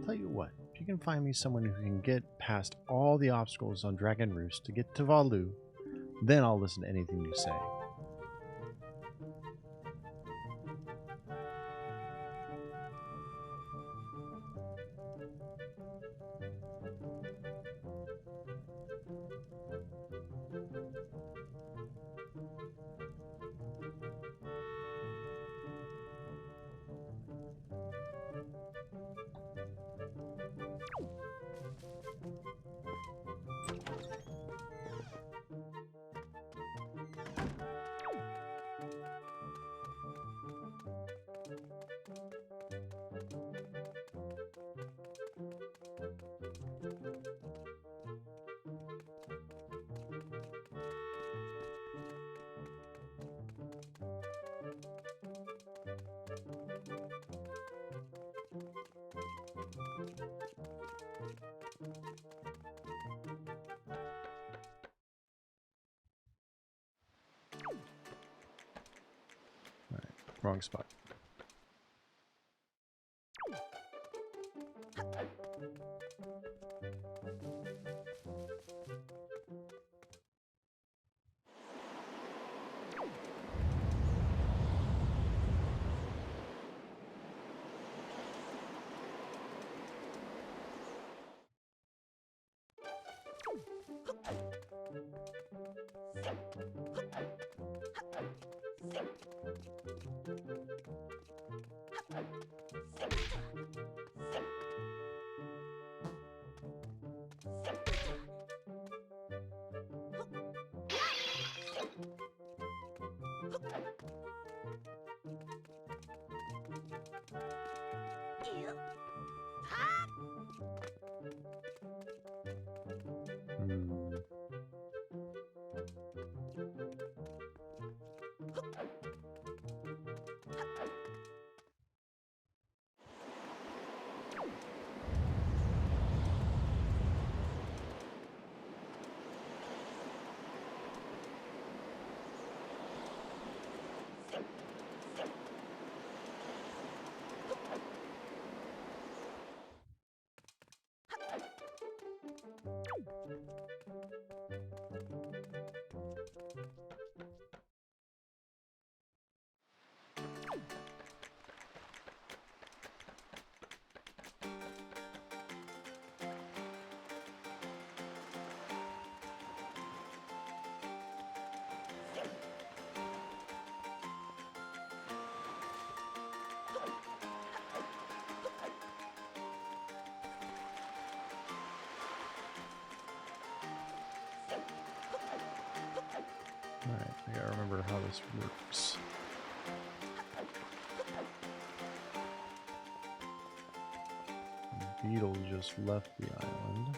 Tell you what, if you can find me someone who can get past all the obstacles on Dragon Roost to get to Valu, then I'll listen to anything you say. Alright, wrong spot. Hmm. Alright, I gotta remember how this works. The beetle just left the island.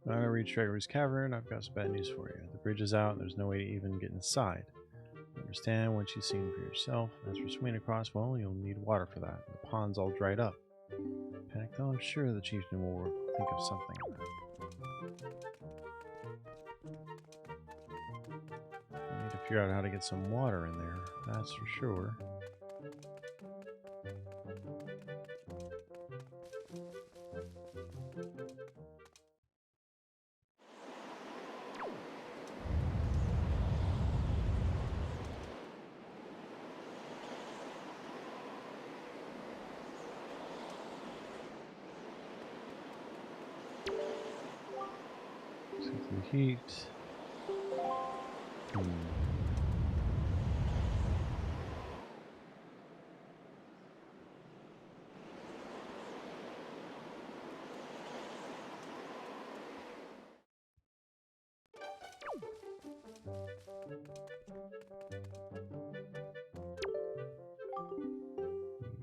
Now I reach Drago's Cavern, I've got some bad news for you. The bridge is out and there's no way to even get inside. Understand once you've seen for yourself. As for swimming across, well, you'll need water for that. The pond's all dried up. Panic though, I'm sure the chieftain will think of something. I need to figure out how to get some water in there, that's for sure. The heat.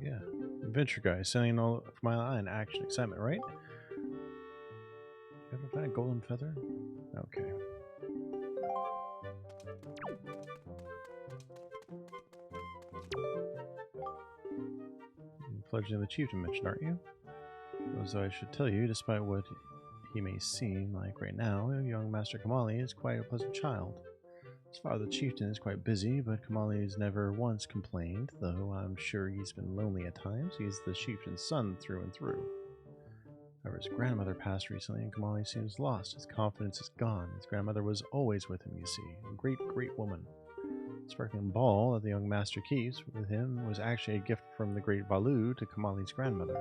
Yeah, adventure guy selling all for my eye and action excitement, right? Ever find a golden feather? Okay. Fledgling the chieftain mentioned, aren't you? As though I should tell you, despite what he may seem like right now, young Master Kamali is quite a pleasant child. His father, the chieftain, is quite busy, but Kamali has never once complained, though I'm sure he's been lonely at times. He's the chieftain's son through and through. However, his grandmother passed recently, and Kamali seems lost. His confidence is gone. His grandmother was always with him, you see. A great, great woman. The sparkling ball that the young master keeps with him was actually a gift from the great Valu to Kamali's grandmother.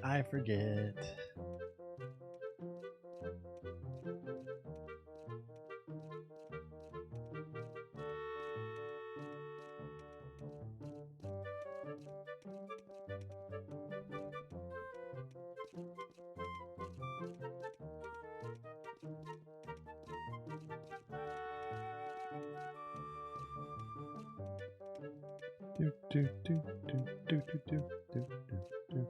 I forget. Do, do, do, do, do, do, do, do, do.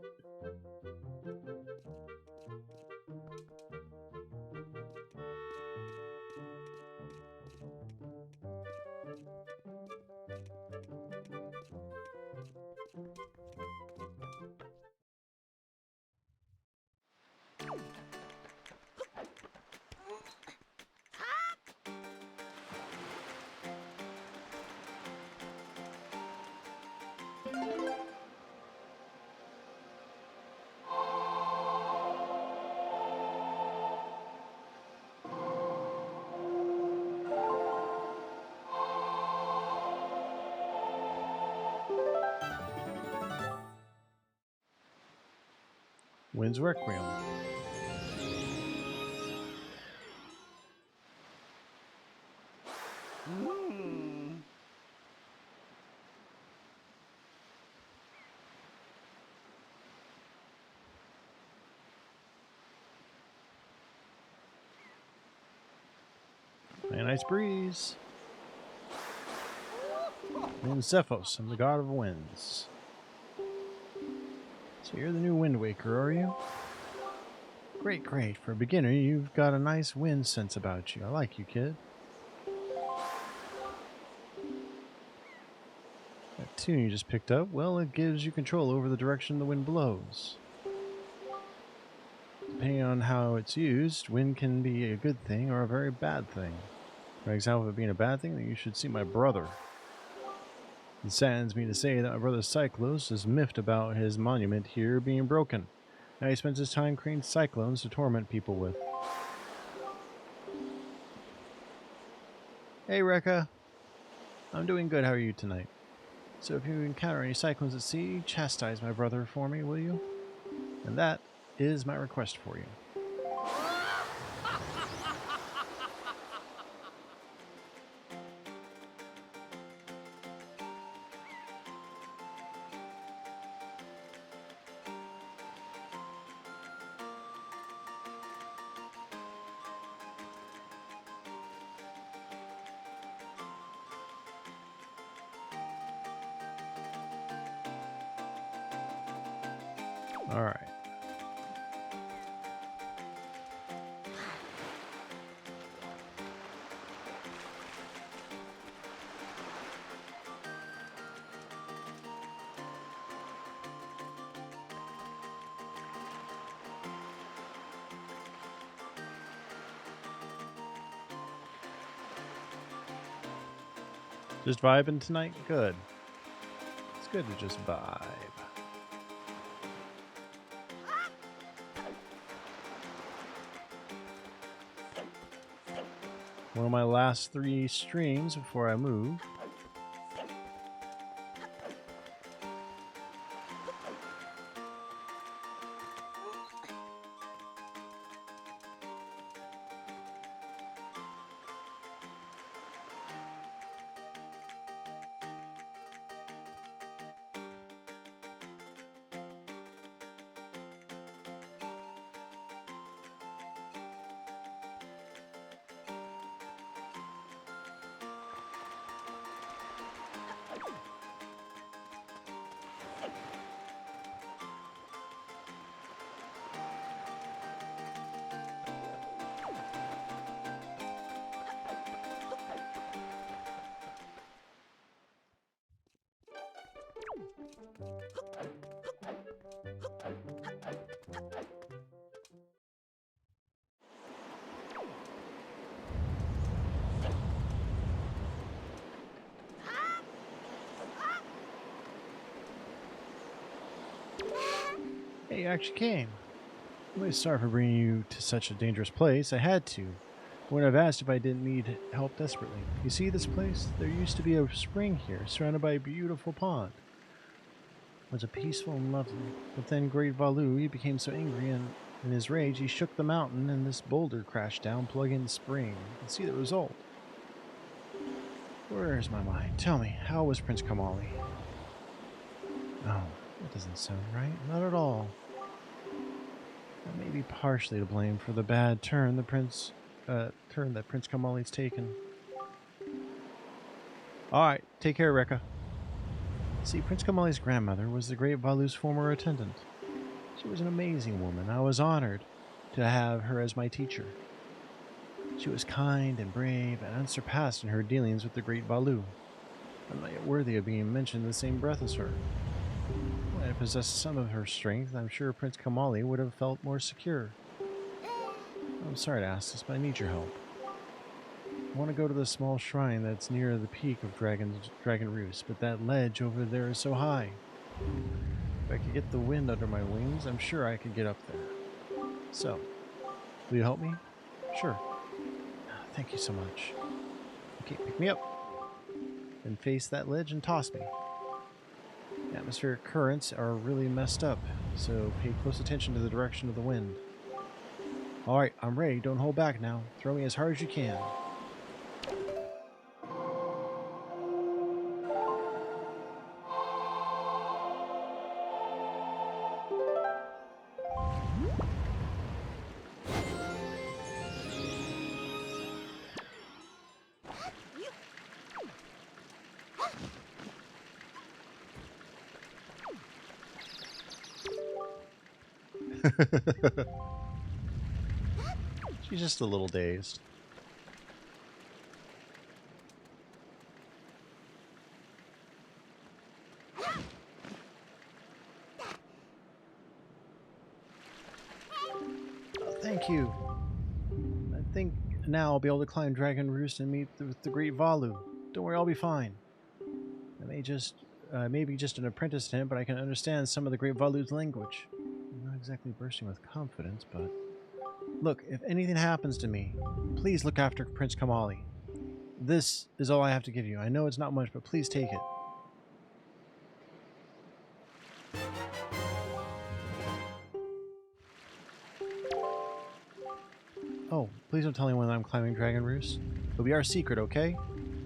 Wind's Requiem. A nice breeze. And Zephos, I'm the god of winds. So you're the new Wind Waker, are you? Great, great. For a beginner, you've got a nice wind sense about you. I like you, kid. That tune you just picked up, well, it gives you control over the direction the wind blows. Depending on how it's used, wind can be a good thing or a very bad thing. For example, of it being a bad thing, then you should see my brother. It saddens me to say that my brother Cyclos is miffed about his monument here being broken. Now he spends his time creating cyclones to torment people with. Hey Rekka, I'm doing good. How are you tonight? So if you encounter any cyclones at sea, chastise my brother for me, will you? And that is my request for you. All right. Just vibing tonight? Good. It's good to just vibe. One of my last 3 streams before I move. Hey, you actually came. I'm really sorry for bringing you to such a dangerous place. I had to. I wouldn't have asked if I didn't need help desperately. You see this place? There used to be a spring here, surrounded by a beautiful pond. It was peaceful and lovely. But then Great Valu, he became so angry, and in his rage, he shook the mountain, and this boulder crashed down, plugging the spring. You can see the result. Where is my mind? Tell me, how was Prince Komali? Oh, that doesn't sound right. Not at all. I may be partially to blame for the bad turn that Prince Komali's taken. Alright, take care, Rekka. See, Prince Kamali's grandmother was the great Valu's former attendant. She was an amazing woman. I was honored to have her as my teacher. She was kind and brave and unsurpassed in her dealings with the great Valu. I'm not yet worthy of being mentioned in the same breath as her. If I had possessed some of her strength, I'm sure Prince Kamali would have felt more secure. I'm sorry to ask this, but I need your help. I want to go to the small shrine that's near the peak of Dragon Roost, but that ledge over there is so high. If I could get the wind under my wings, I'm sure I could get up there. So, will you help me? Sure. Thank you so much. Okay, pick me up. Then face that ledge and toss me. The atmospheric currents are really messed up, so pay close attention to the direction of the wind. Alright, I'm ready. Don't hold back now. Throw me as hard as you can. She's just a little dazed. Thank you. I think now I'll be able to climb Dragon Roost and meet with the great Valu. Don't worry, I'll be fine. I may be just an apprentice to him, but I can understand some of the great Valu's language. I'm not exactly bursting with confidence, but... Look, if anything happens to me, please look after Prince Kamali. This is all I have to give you. I know it's not much, but please take it. Oh, please don't tell anyone that I'm climbing Dragon Roost. It'll be our secret, okay?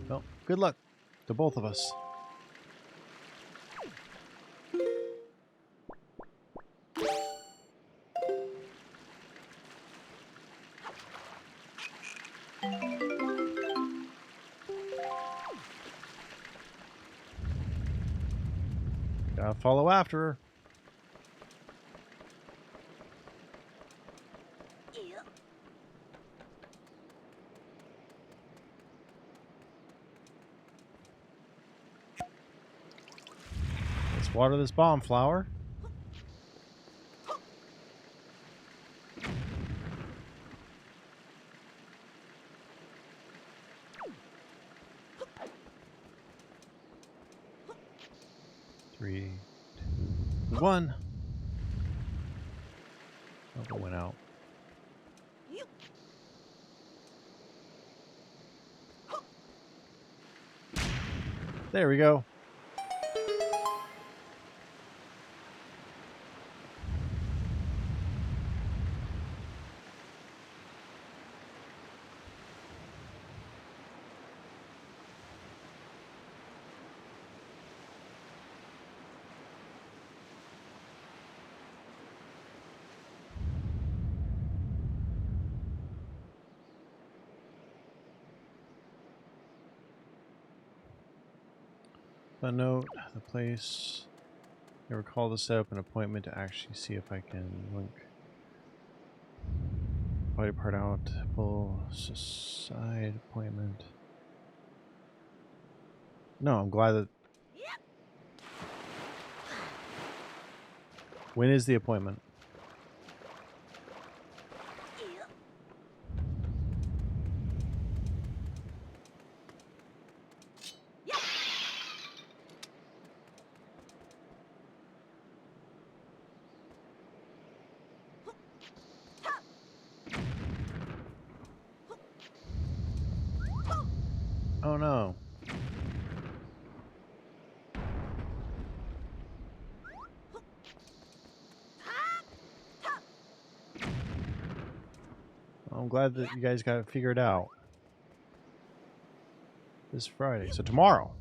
Well, good luck to both of us. Gotta follow after her. Let's water this bomb flower. Three, two, one. Oh, it went out. There we go. A note, the place. I recall to set up an appointment to actually see if I can link body part out, full side appointment. No, I'm glad that. When is the appointment? Oh no. I'm glad that you guys got it figured out. This Friday. So tomorrow.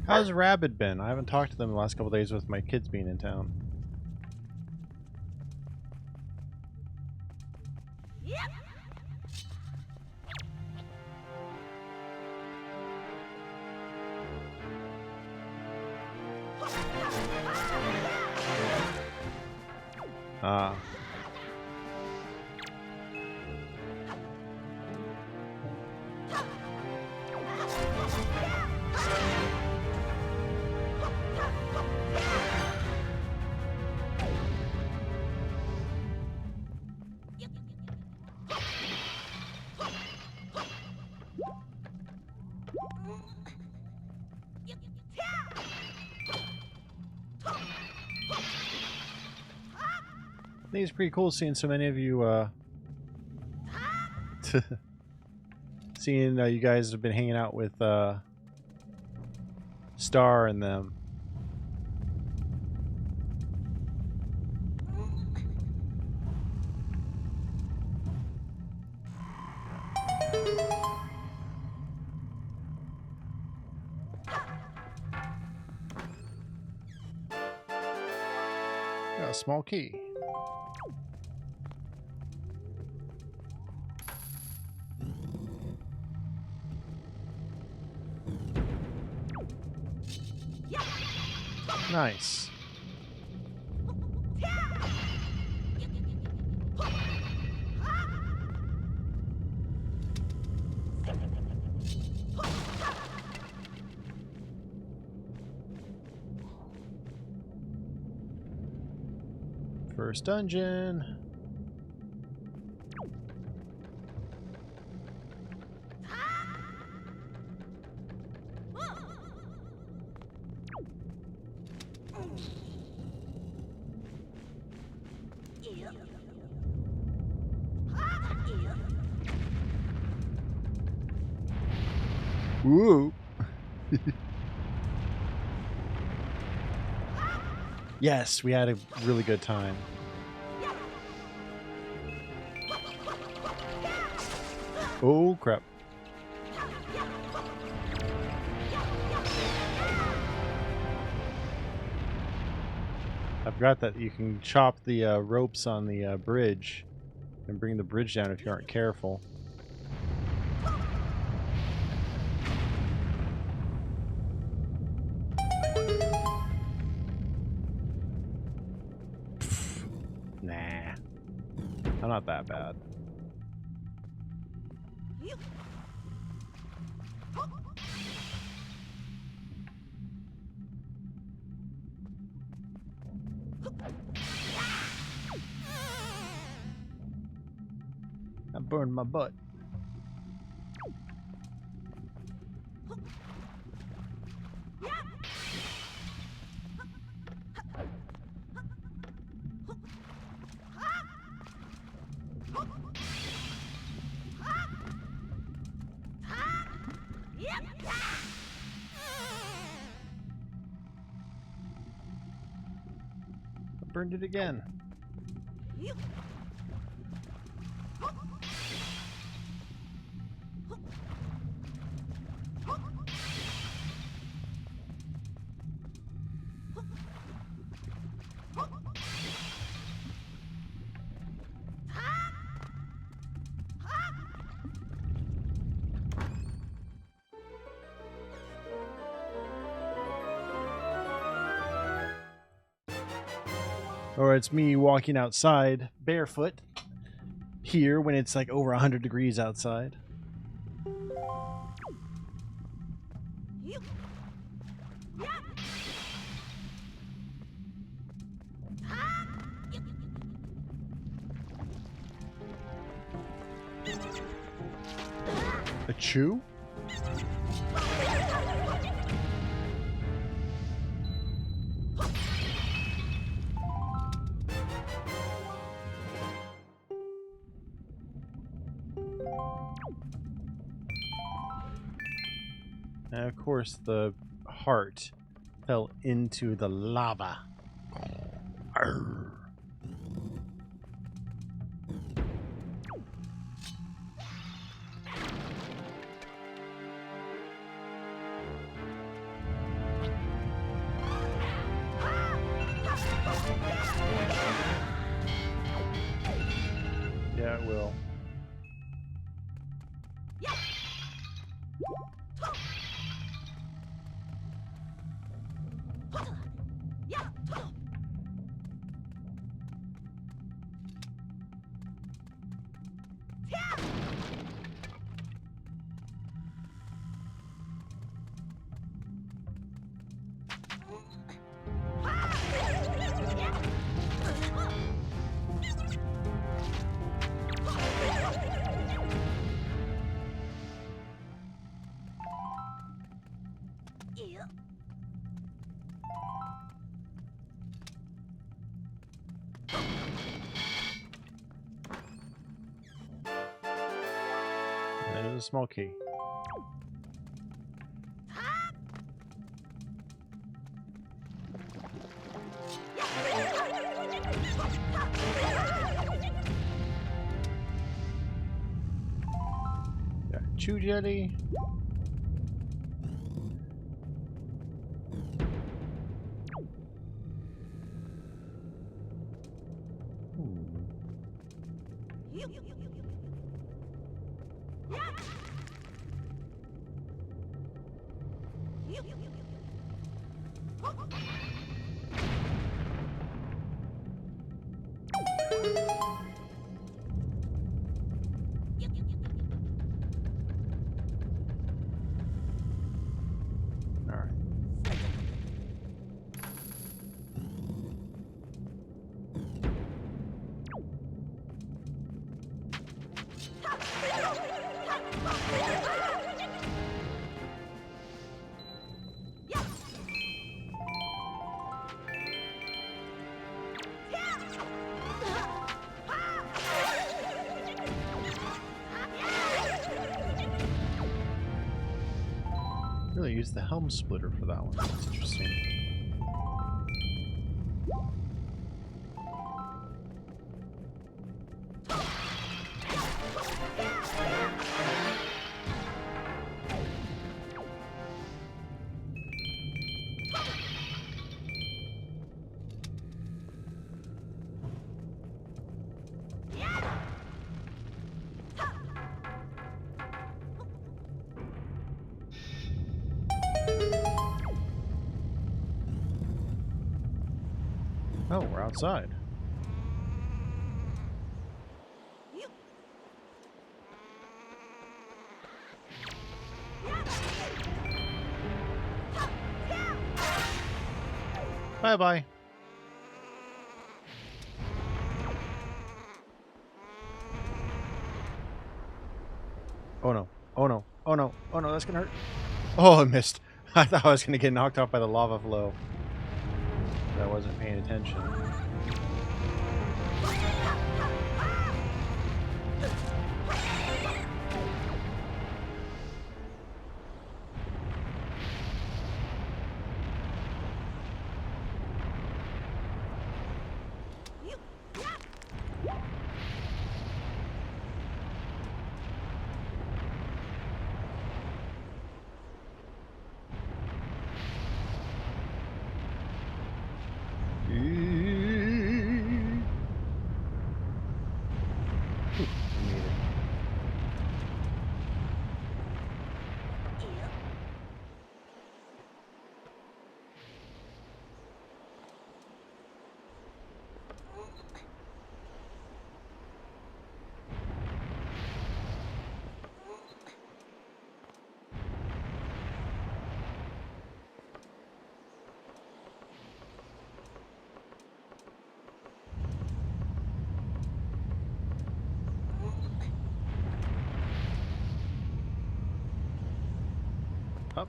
How's Rabid been? I haven't talked to them the last couple days with my kids being in town. Ah. I think it's pretty cool seeing so many of you, seeing you guys have been hanging out with, Star and them. Got a small key. Nice. First dungeon. Woo! Yes, we had a really good time. Oh crap. I forgot that you can chop the ropes on the bridge and bring the bridge down if you aren't careful. Nah. I'm not that bad. I burned my butt. I burned it again. Or it's me walking outside barefoot here when it's like over 100 degrees outside. A chew? And of course the heart fell into the lava. Arrgh. Yeah, it will. There's a small key. Got chew jelly. Alright. Really use the helm splitter for that one. That's interesting. Oh, we're outside. Bye-bye. Oh no. Oh no. Oh no. Oh no, that's gonna hurt. Oh, I missed. I thought I was gonna get knocked off by the lava flow. I wasn't paying attention. Up.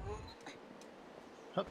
Up.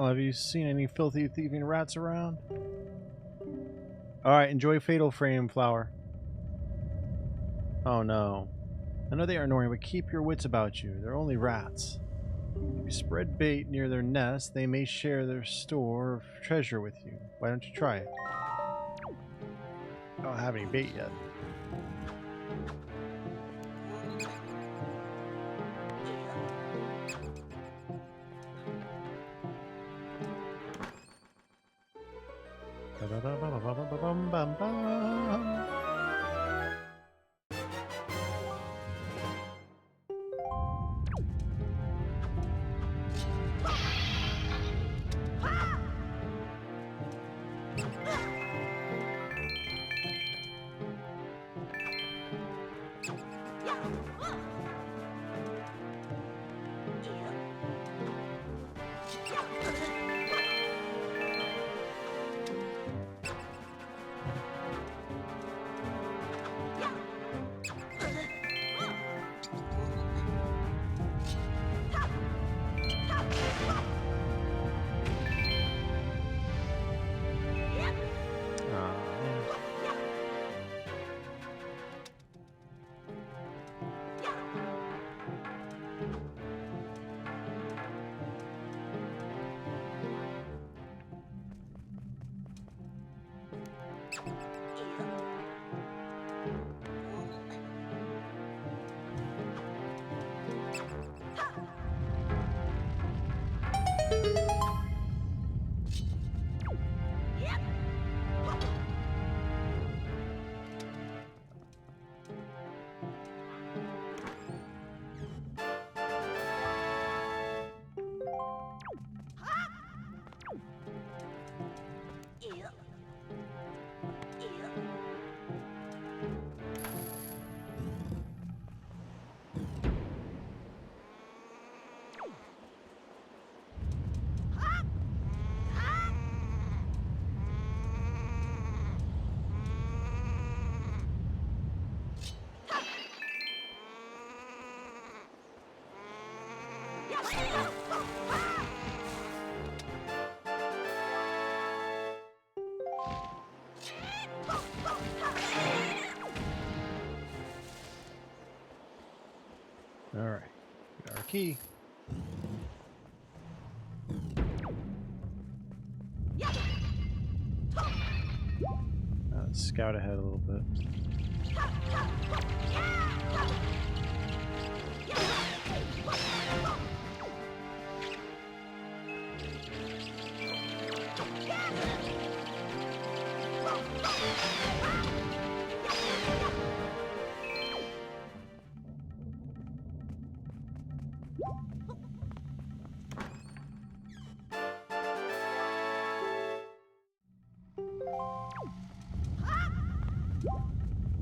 Well, have you seen any filthy thieving rats around? Alright, enjoy Fatal Frame, Flower. Oh no. I know they are annoying, but keep your wits about you. They're only rats. If you spread bait near their nest, they may share their store of treasure with you. Why don't you try it? I don't have any bait yet. Alright, got our key. Let's scout ahead a little bit.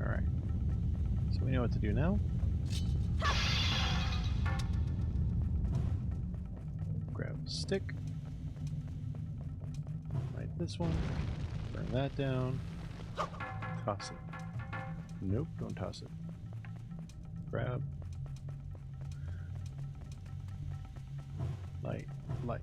Alright, so we know what to do now. Grab a stick. Light this one. Burn that down. Toss it. Nope, don't toss it. Grab. Light. Light.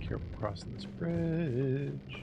Careful crossing this bridge.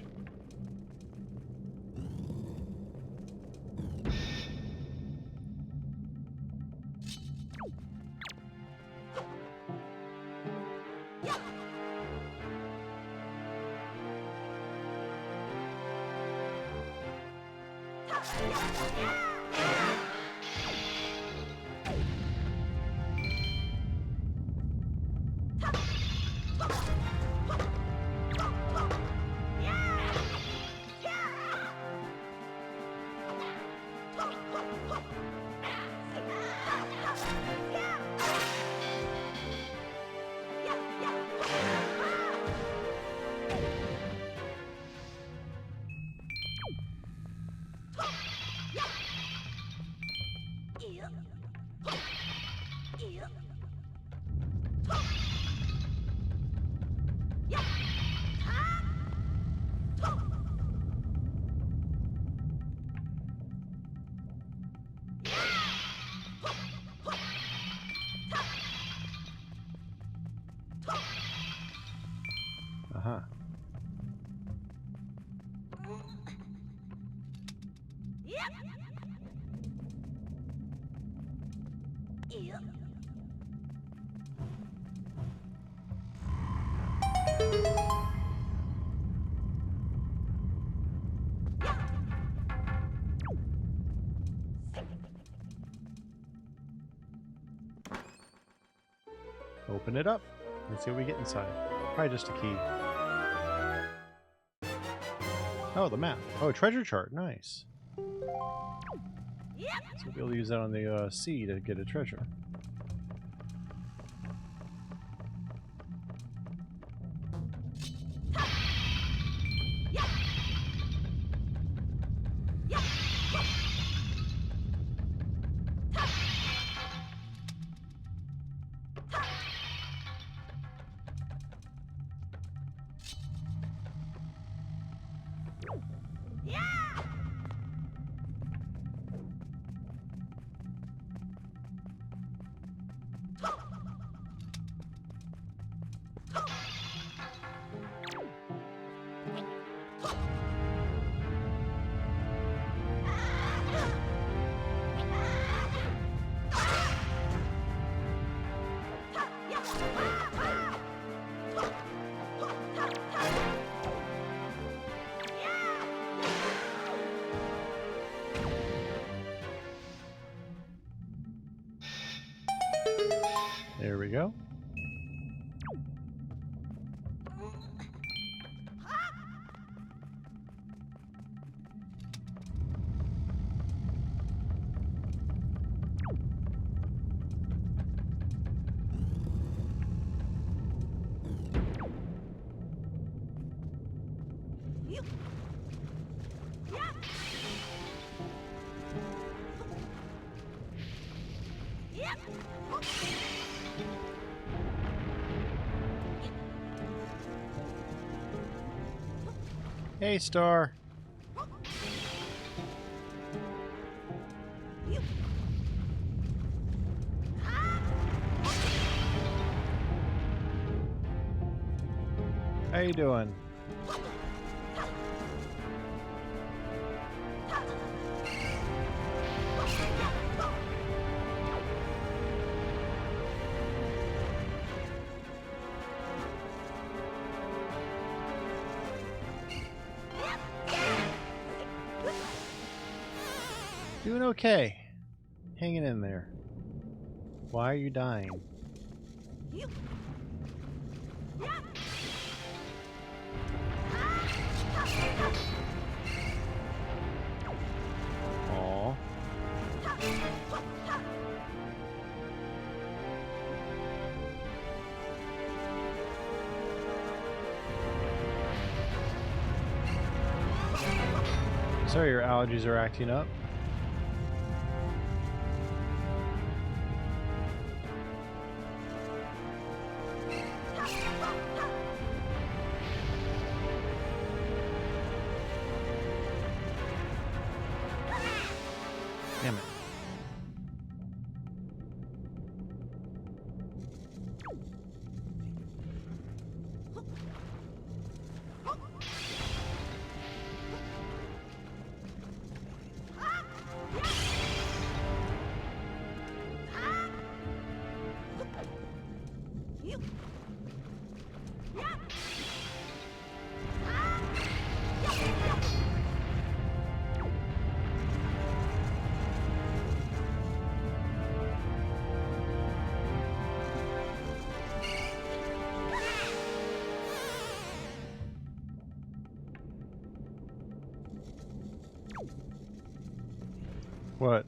Uh-huh. Open it up. Let's see what we get inside. Probably just a key. Oh, the map. Oh, treasure chart. Nice. So we'll be able to use that on the sea to get a treasure. There we go. Hey, Star. How you doing? Doing okay. Hanging in there. Why are you dying? Aww. Sorry, your allergies are acting up. Damn it. What?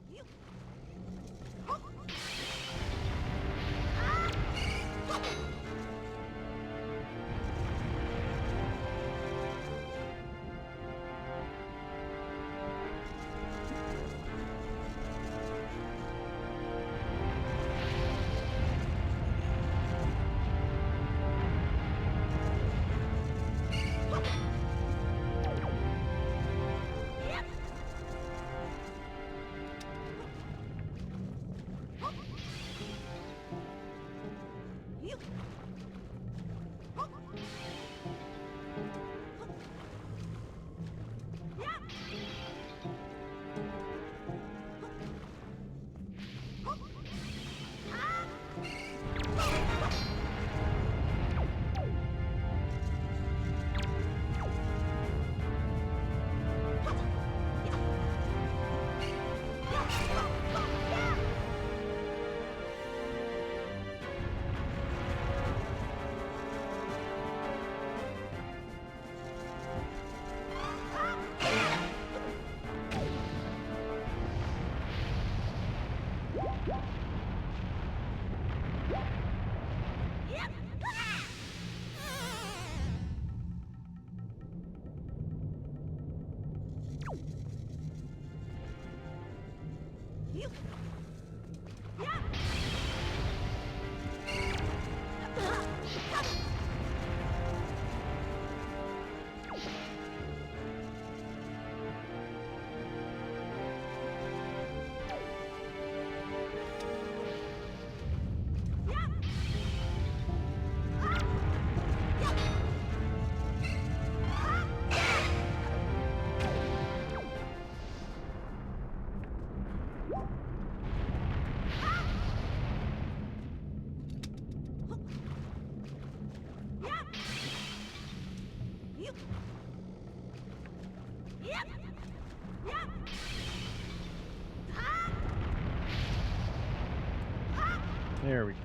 There we go.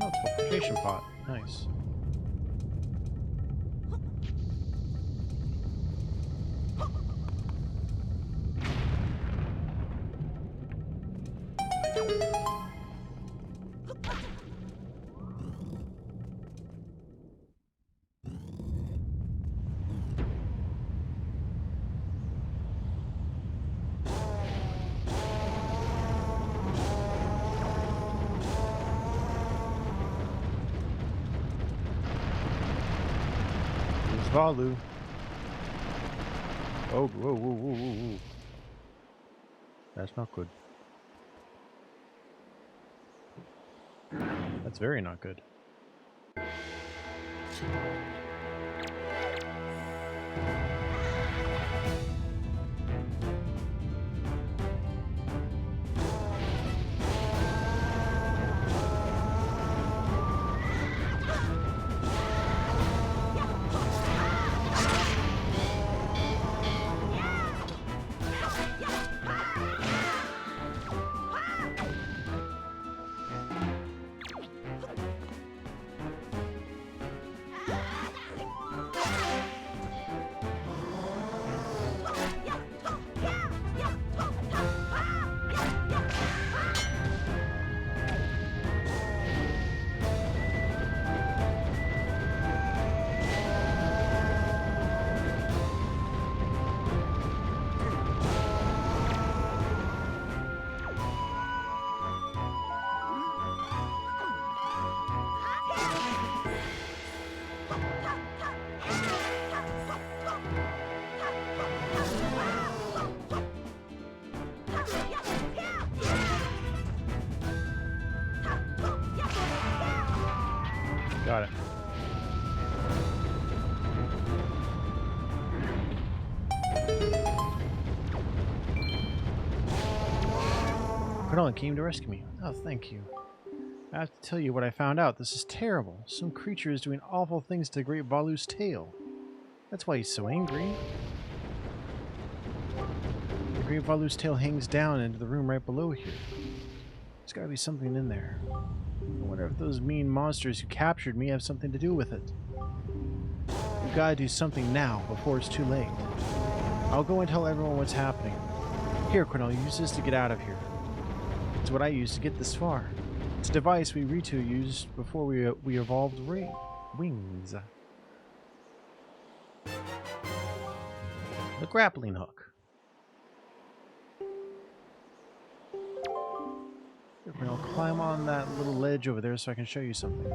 Oh, it's a fortification pot. Nice. Valu. Oh, whoa, whoa, whoa, whoa, whoa. That's not good. That's very not good. Got it. Cronulla came to rescue me. Oh, thank you. I have to tell you what I found out. This is terrible. Some creature is doing awful things to Great Valu's tail. That's why he's so angry. The Great Valu's tail hangs down into the room right below here. There's gotta be something in there. I wonder if those mean monsters who captured me have something to do with it. We've gotta do something now, before it's too late. I'll go and tell everyone what's happening. Here, Cronulla, use this to get out of here. It's what I used to get this far. It's a device we Ritu used before we evolved wings. The grappling hook. I'll climb on that little ledge over there so I can show you something.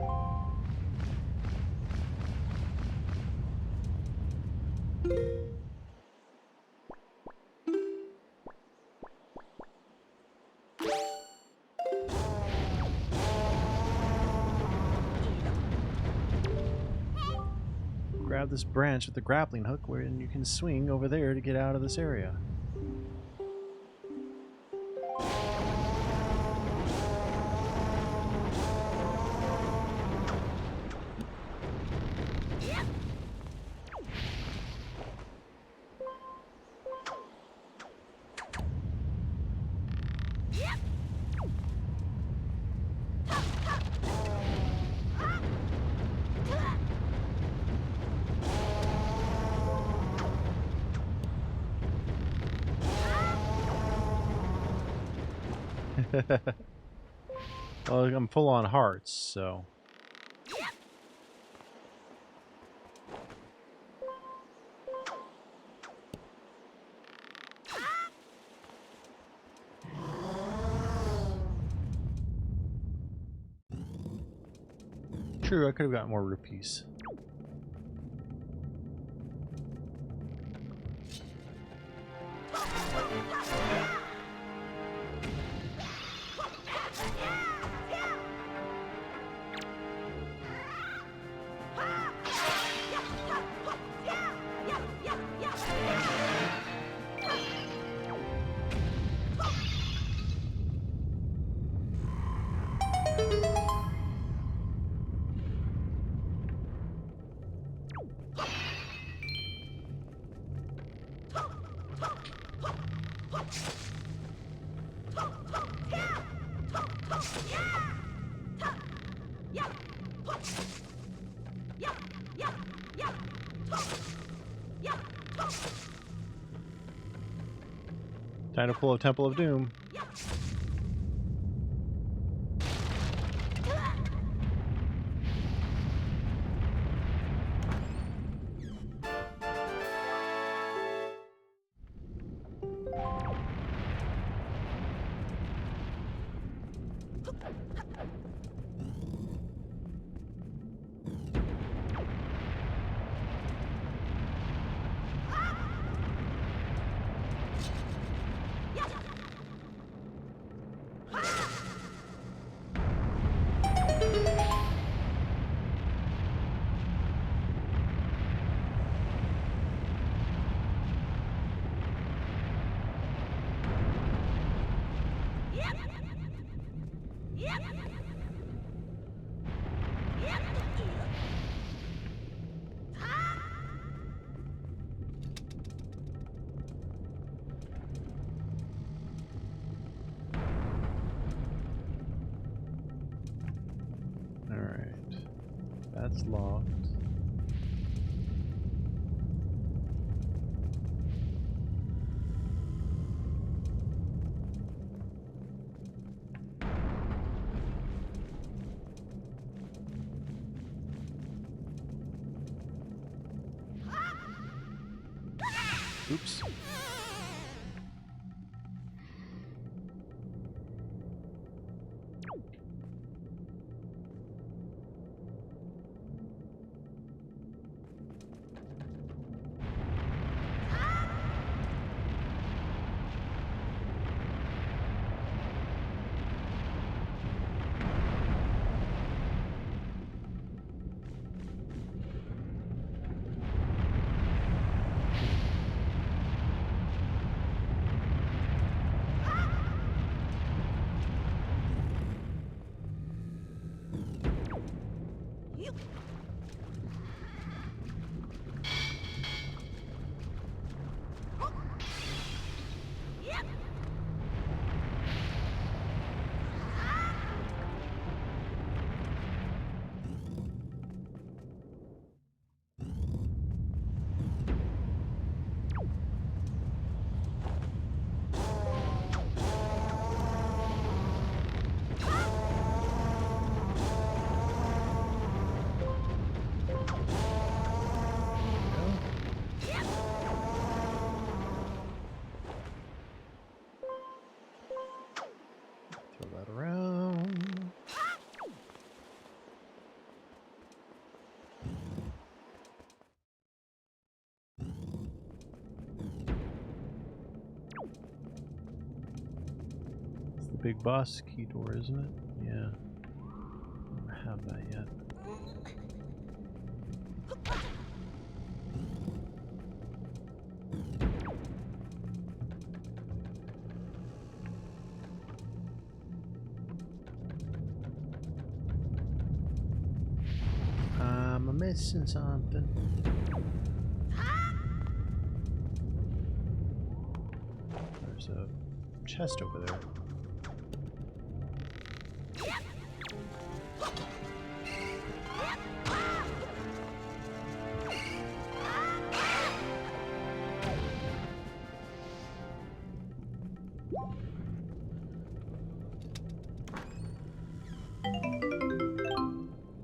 Grab this branch with the grappling hook where you can swing over there to get out of this area. Well, I'm full on hearts, so. True, I could have gotten more rupees. Time to pull a Temple of Doom. Alright. That's locked. Oops. Throw that around. It's the big boss key door, isn't it? Yeah. I don't have that yet. I'm missing something. There's a chest over there.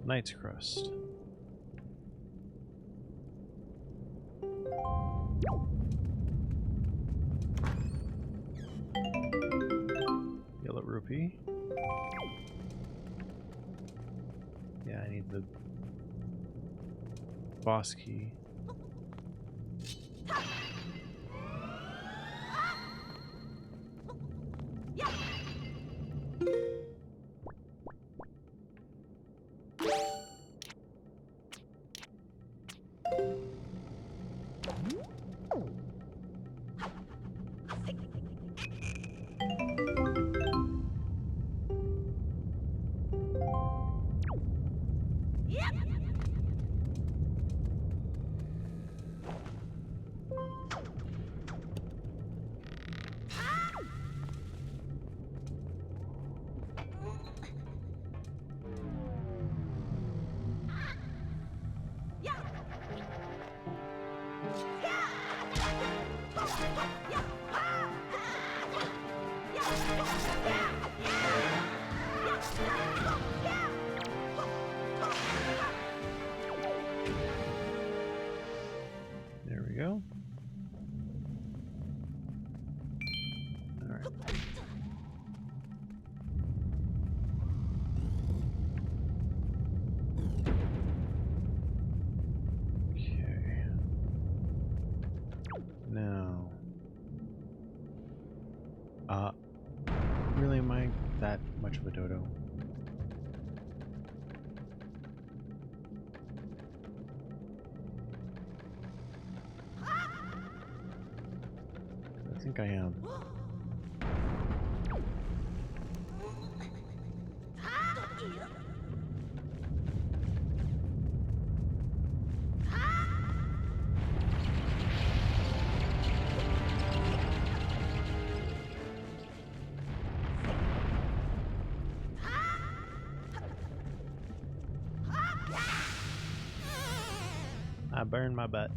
Knight's Crust. Yellow rupee. Yeah, I need the boss key. There we go. All right. Okay. Now, really am I that much of a dodo? I think I am. I burned my butt.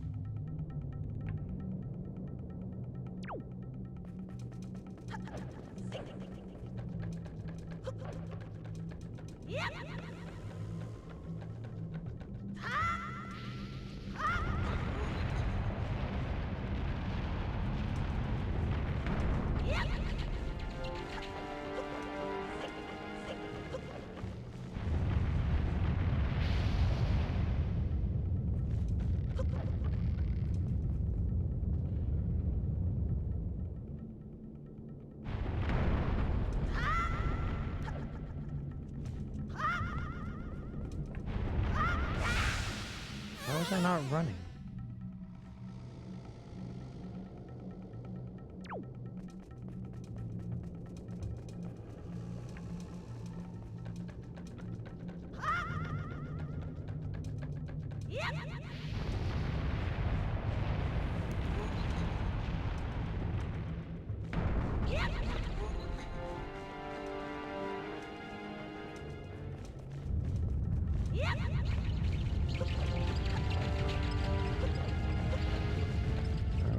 Why was I not running?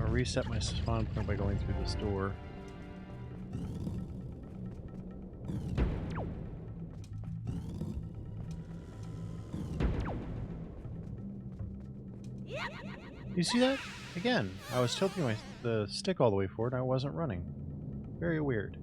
I'll reset my spawn point by going through this door. You see that? Again, I was tilting the stick all the way forward and I wasn't running. Very weird.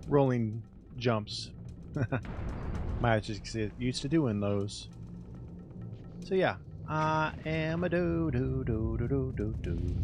Rolling jumps. My eyes just get used to doing those. So yeah, I am a do do do do do do do.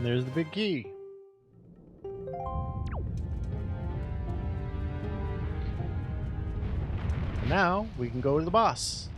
And there's the big key. And now we can go to the boss.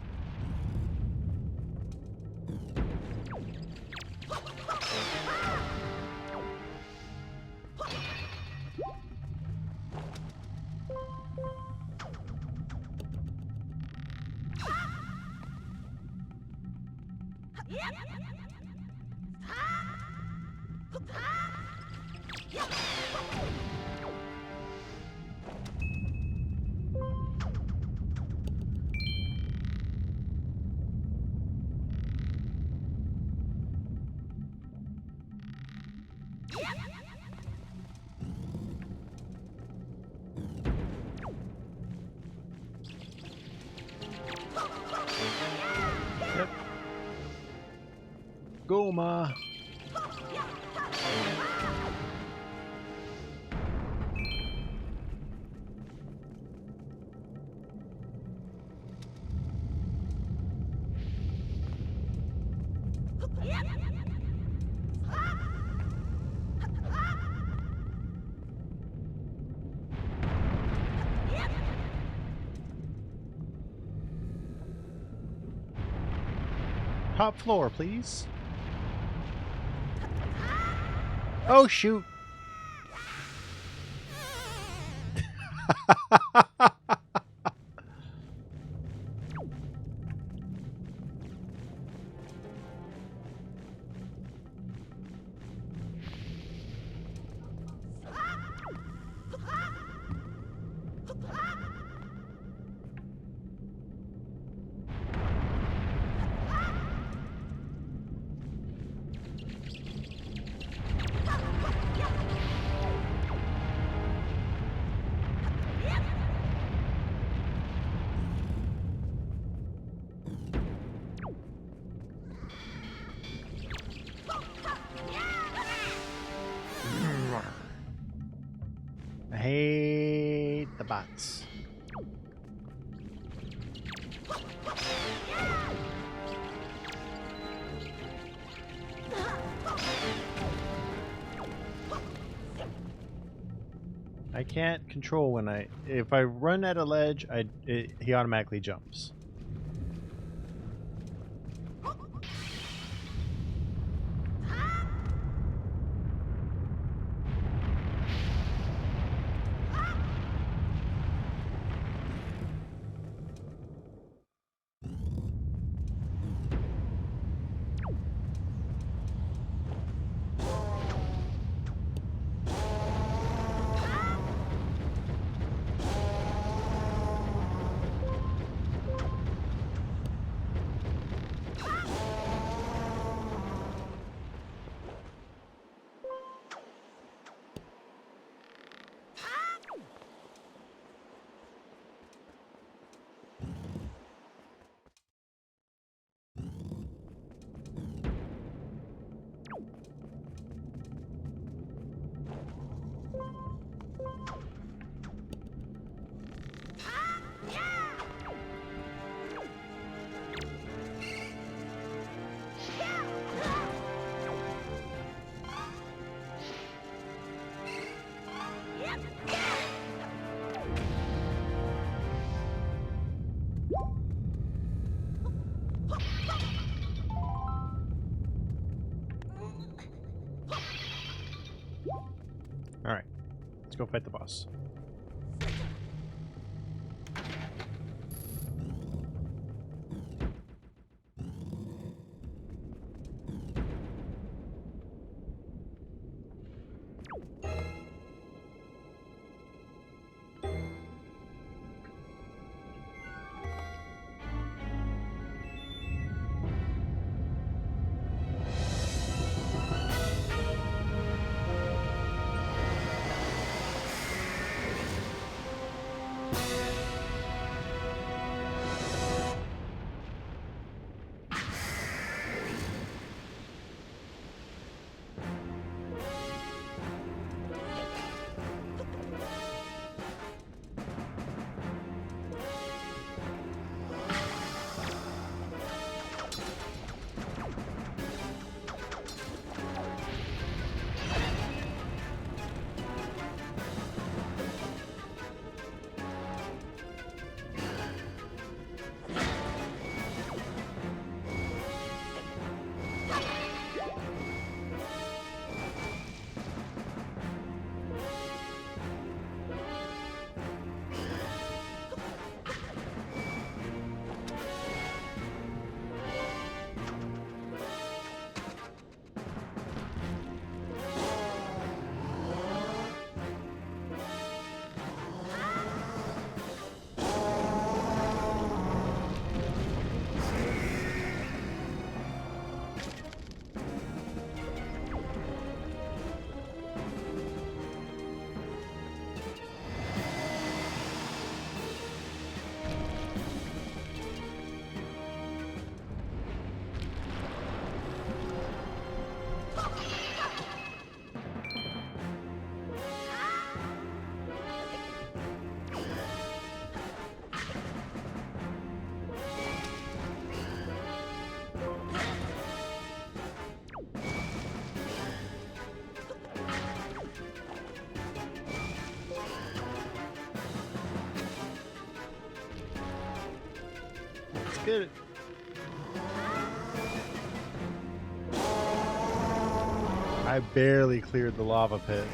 Yep. Goma. Top floor, please. Oh, shoot. I hate the bots. I can't control when if I run at a ledge, he automatically jumps. Alright, let's go fight the boss. get it. I barely cleared the lava pit.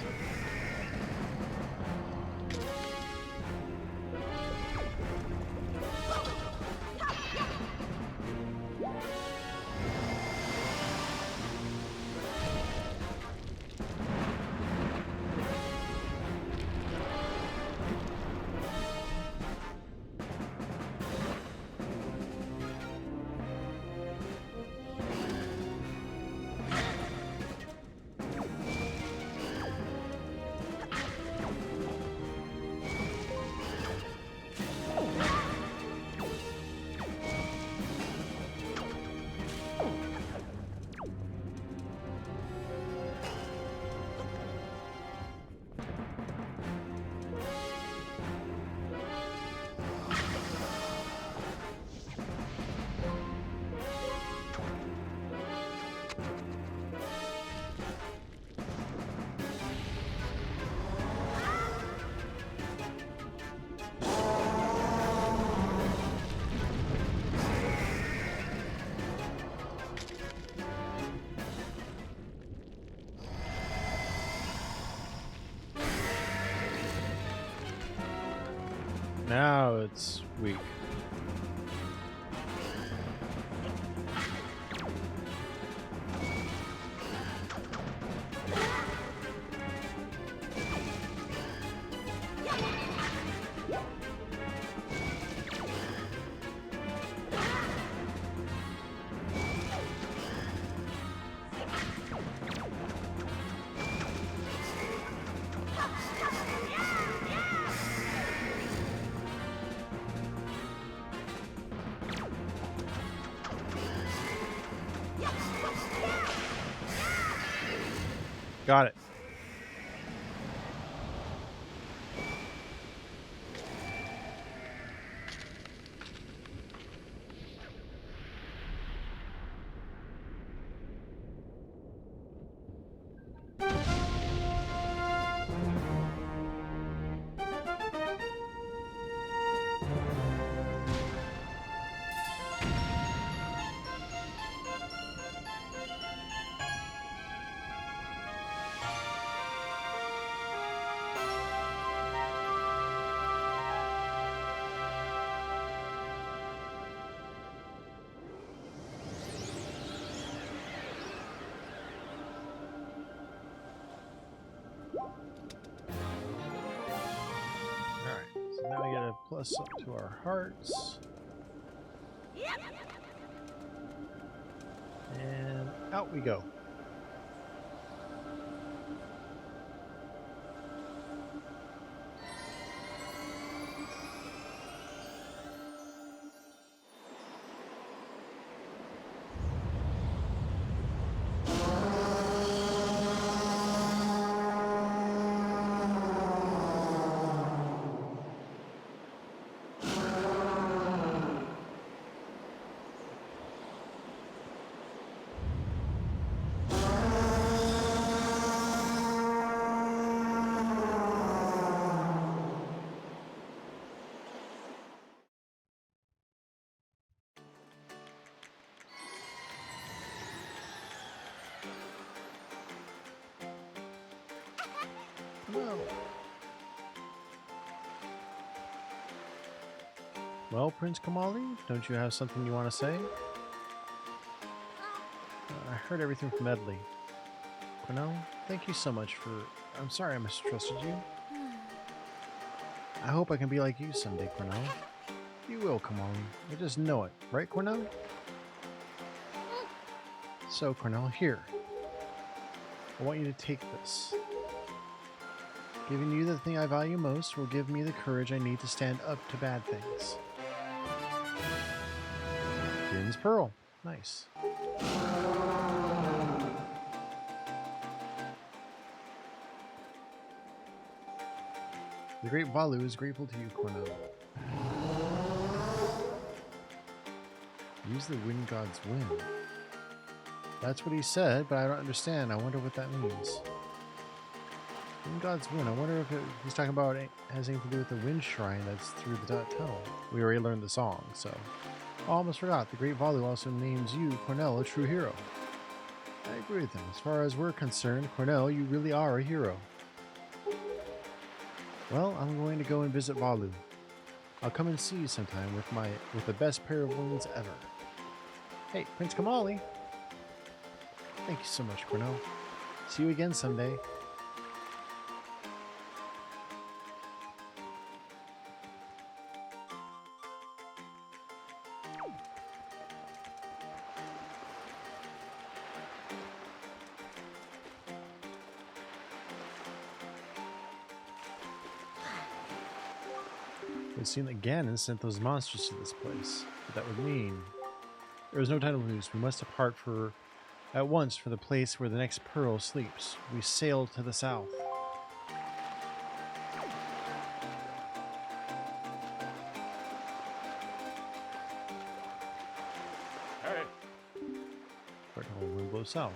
Now it's weak. Got it. So now we get a plus up to our hearts. And out we go. No. Well, Prince Komali, don't you have something you want to say? I heard everything from Edley. Quenelle, thank you so much for... I'm sorry I mistrusted you. I hope I can be like you someday, Quenelle. You will, Komali. I just know it. Right, Quenelle? So, Quenelle, here. I want you to take this. Giving you the thing I value most will give me the courage I need to stand up to bad things. Din's Pearl. Nice. The great Valu is grateful to you, Quenelle. Use the wind god's wind. That's what he said, but I don't understand. I wonder what that means. Wind god's wind. I wonder if he's talking about it has anything to do with the wind shrine that's through the tunnel. We already learned the song, so I almost forgot, the Great Valu also names you, Cornell, a true hero. I agree with him. As far as we're concerned, Cornell, you really are a hero. Well, I'm going to go and visit Valu. I'll come and see you sometime with the best pair of wings ever. Hey, Prince Kamali! Thank you so much, Cornell. See you again someday. It seemed that Ganon sent those monsters to this place. But that would mean there was no time to lose. We must depart at once for the place where the next pearl sleeps. We sailed to the south. Hey. Right now, wind blows south.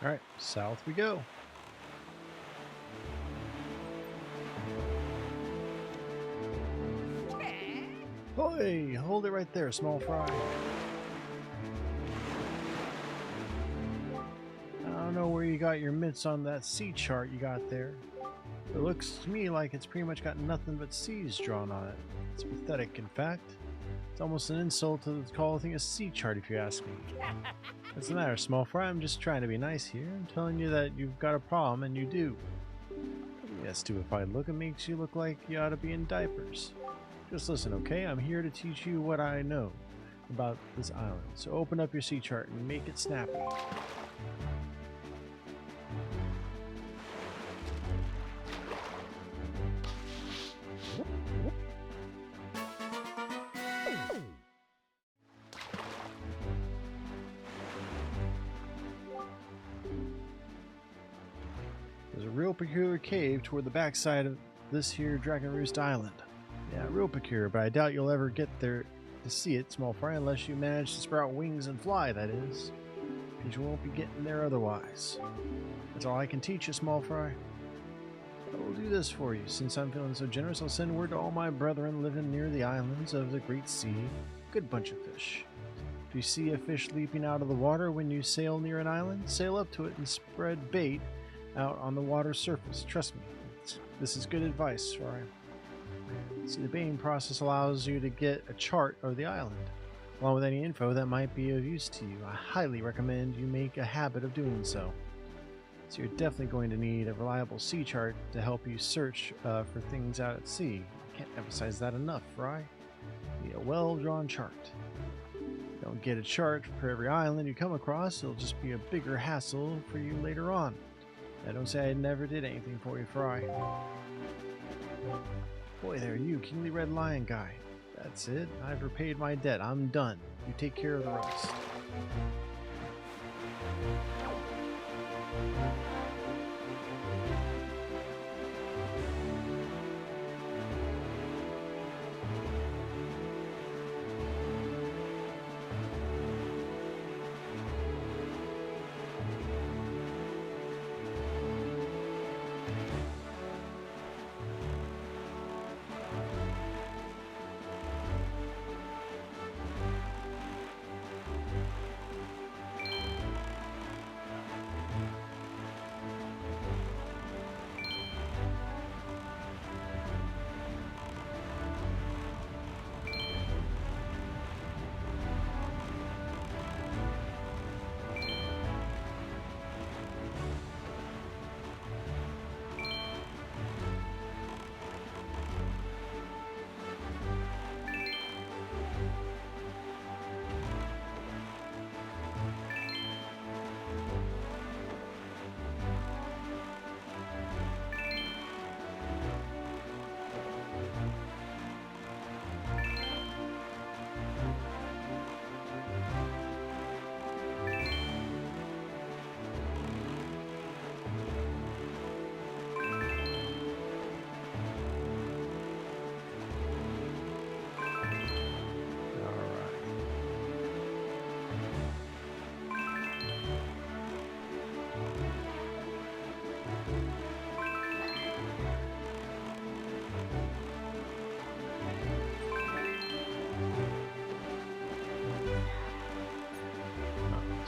Alright, south we go. Hoy! Hold it right there, small fry. I don't know where you got your mitts on that sea chart you got there. It looks to me like it's pretty much got nothing but seas drawn on it. It's pathetic, in fact. It's almost an insult to call a thing a sea chart if you ask me. What's the matter, small fry? I'm just trying to be nice here. I'm telling you that you've got a problem, and you do. That stupefied look, it makes you look like you ought to be in diapers. Just listen, okay? I'm here to teach you what I know about this island. So open up your sea chart and make it snappy. There's a real peculiar cave toward the backside of this here Dragon Roost Island. Yeah, real peculiar, but I doubt you'll ever get there to see it, small fry, unless you manage to sprout wings and fly, that is. Because you won't be getting there otherwise. That's all I can teach you, small fry. I will do this for you. Since I'm feeling so generous, I'll send word to all my brethren living near the islands of the Great Sea. Good bunch of fish. If you see a fish leaping out of the water when you sail near an island, sail up to it and spread bait out on the water's surface. Trust me, this is good advice, fry. See, the baiting process allows you to get a chart of the island, along with any info that might be of use to you. I highly recommend you make a habit of doing so. So you're definitely going to need a reliable sea chart to help you search for things out at sea. I can't emphasize that enough, Fry. You need a well-drawn chart. If you don't get a chart for every island you come across, it'll just be a bigger hassle for you later on. Now don't say I never did anything for you, Fry. Boy, there you, Kingly Red Lion guy. That's it. I've repaid my debt. I'm done. You take care of the rest.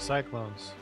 Cyclones.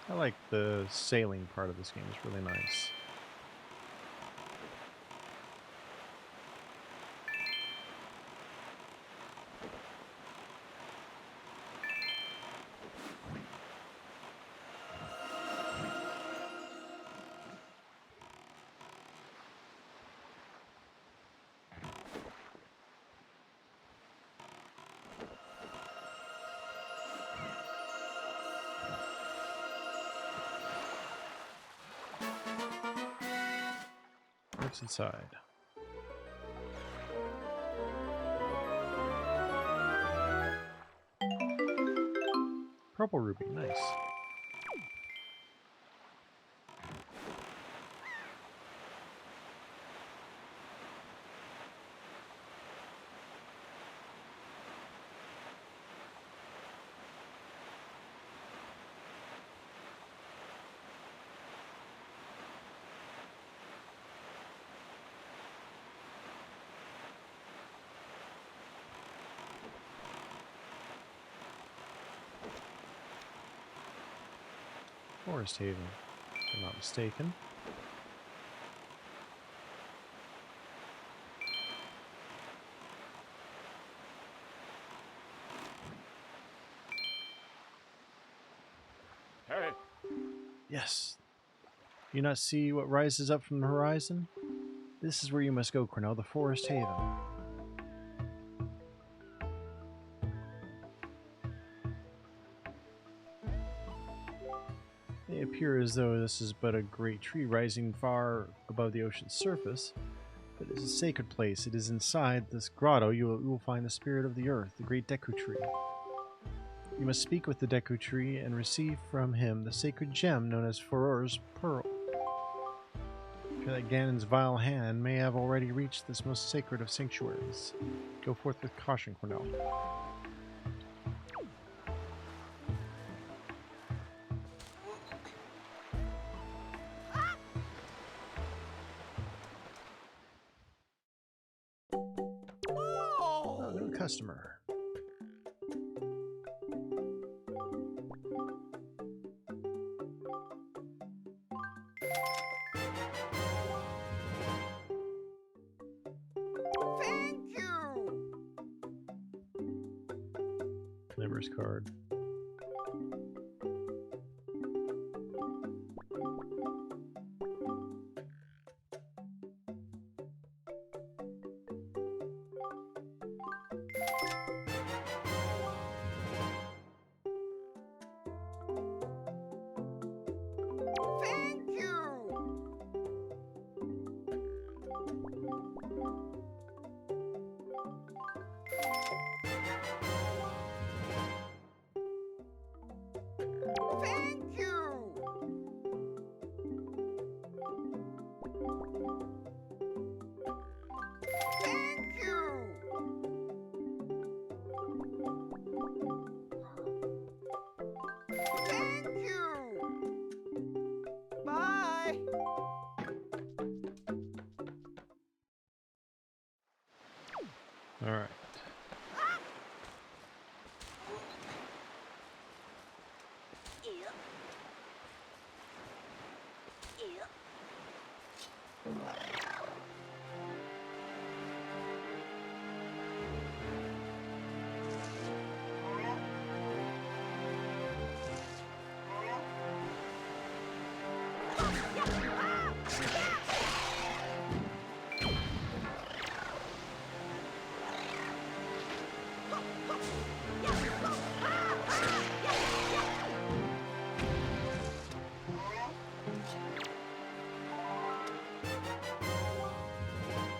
I like the sailing part of this game. It's really nice. What's inside? Purple ruby, nice. Forest Haven, if I'm not mistaken. Hey. Yes. Do you not see what rises up from the horizon? This is where you must go, Cornell, the Forest Haven. It appears as though this is but a great tree rising far above the ocean's surface, but it is a sacred place. It is inside this grotto you will find the spirit of the earth, the great Deku Tree. You must speak with the Deku Tree and receive from him the sacred gem known as Furor's Pearl. Fear that Ganon's vile hand may have already reached this most sacred of sanctuaries. Go forth with caution, Cornell. Oh, new customer. Thank you. Members card. Thank you. Thank you. Thank you. Thank you. Bye. Alright.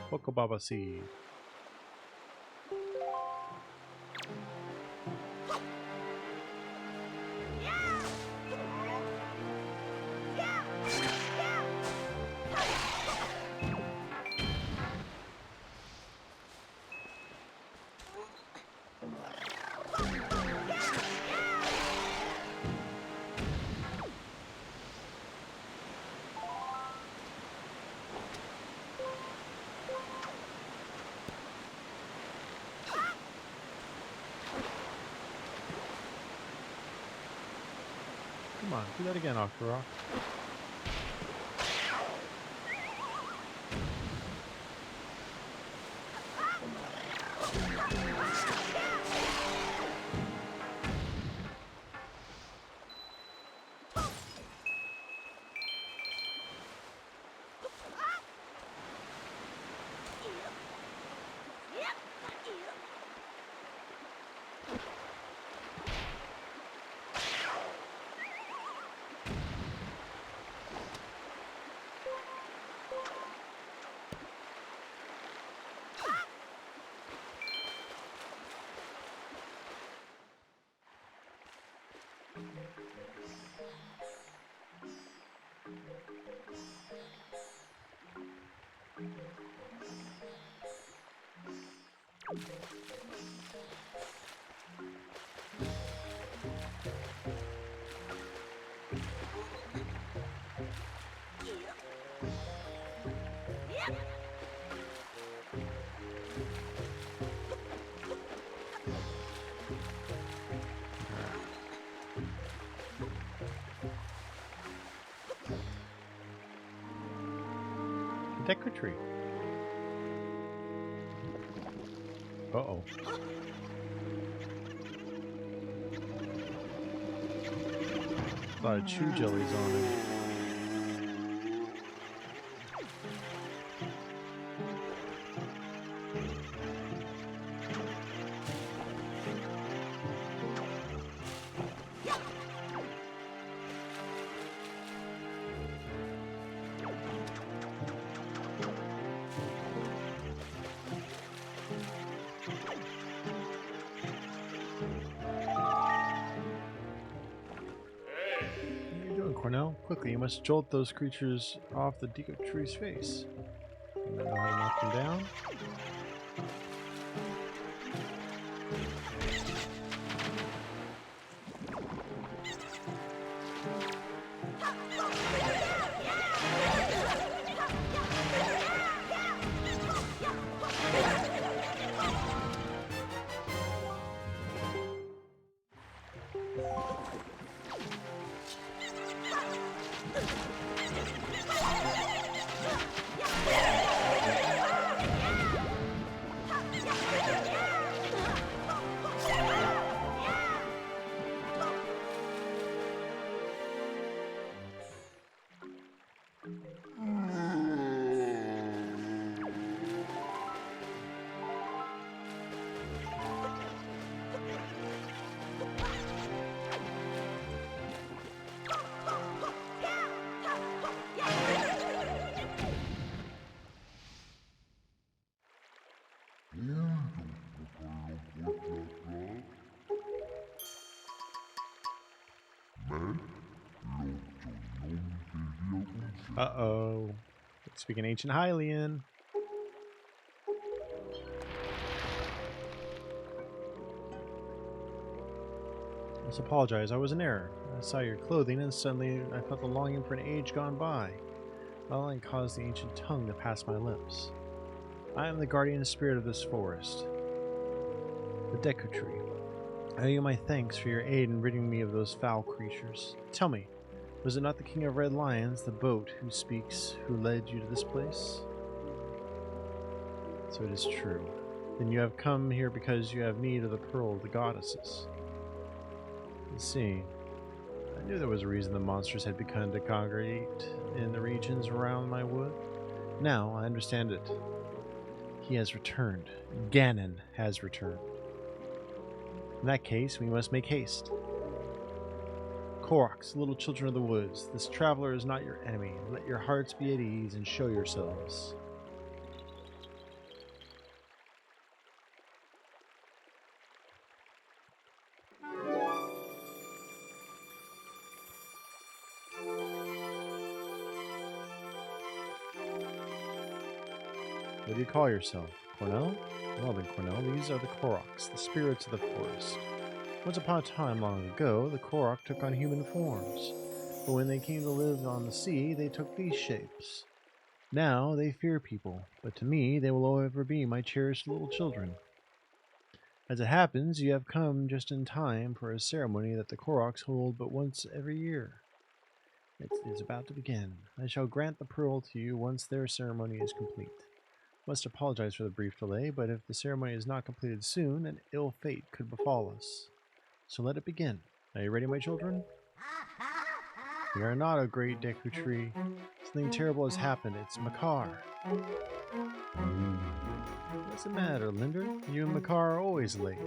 Bokobaba seed. Come on, do that again, Octorok. Deku tree. Uh-oh. A lot of chew jellies on it. Cornell, quickly, you must jolt those creatures off the Deku tree's face. You know how to knock them down? Uh-oh. Speaking ancient Hylian. I must apologize, I was in error. I saw your clothing and suddenly I felt the longing for an age gone by. Longing caused the ancient tongue to pass my lips. I am the guardian spirit of this forest. The Deku Tree. I owe you my thanks for your aid in ridding me of those foul creatures. Tell me, Was it not the King of Red Lions, the boat, who speaks, who led you to this place? So it is true. Then you have come here because you have need of the pearl of the goddesses. Let's see. I knew there was a reason the monsters had begun to congregate in the regions around my wood. Now I understand it. He has returned. Ganon has returned. In that case, we must make haste. Koroks, little children of the woods, this traveler is not your enemy. Let your hearts be at ease and show yourselves. What do you call yourself? Cornell? Well then, Cornell, these are the Koroks, the spirits of the forest. Once upon a time long ago, the Korok took on human forms, but when they came to live on the sea, they took these shapes. Now they fear people, but to me they will ever be my cherished little children. As it happens, you have come just in time for a ceremony that the Koroks hold but once every year. It is about to begin. I shall grant the pearl to you once their ceremony is complete. Must apologize for the brief delay, but if the ceremony is not completed soon, an ill fate could befall us. So let it begin. Are you ready, my children? We are not a great Deku Tree. Something terrible has happened. It's Makar. What's the matter, Linder? You and Makar are always late.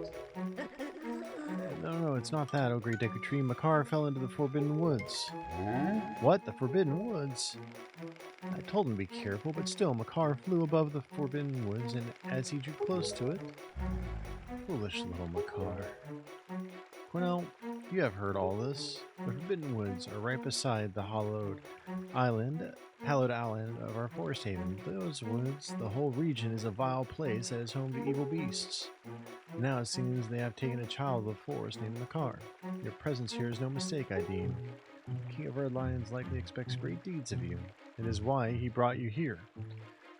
No, it's not that, oh great Deku Tree. Makar fell into the Forbidden Woods. What? The Forbidden Woods? I told him to be careful, but still, Makar flew above the Forbidden Woods, and as he drew close to it... Foolish little Makar. Cornell, you have heard all this. The Forbidden Woods are right beside the hallowed island of our forest haven. Those woods, the whole region, is a vile place that is home to evil beasts. Now it seems they have taken a child of the forest named Makar. Your presence here is no mistake, I deem. The King of Red Lions likely expects great deeds of you. It is why he brought you here.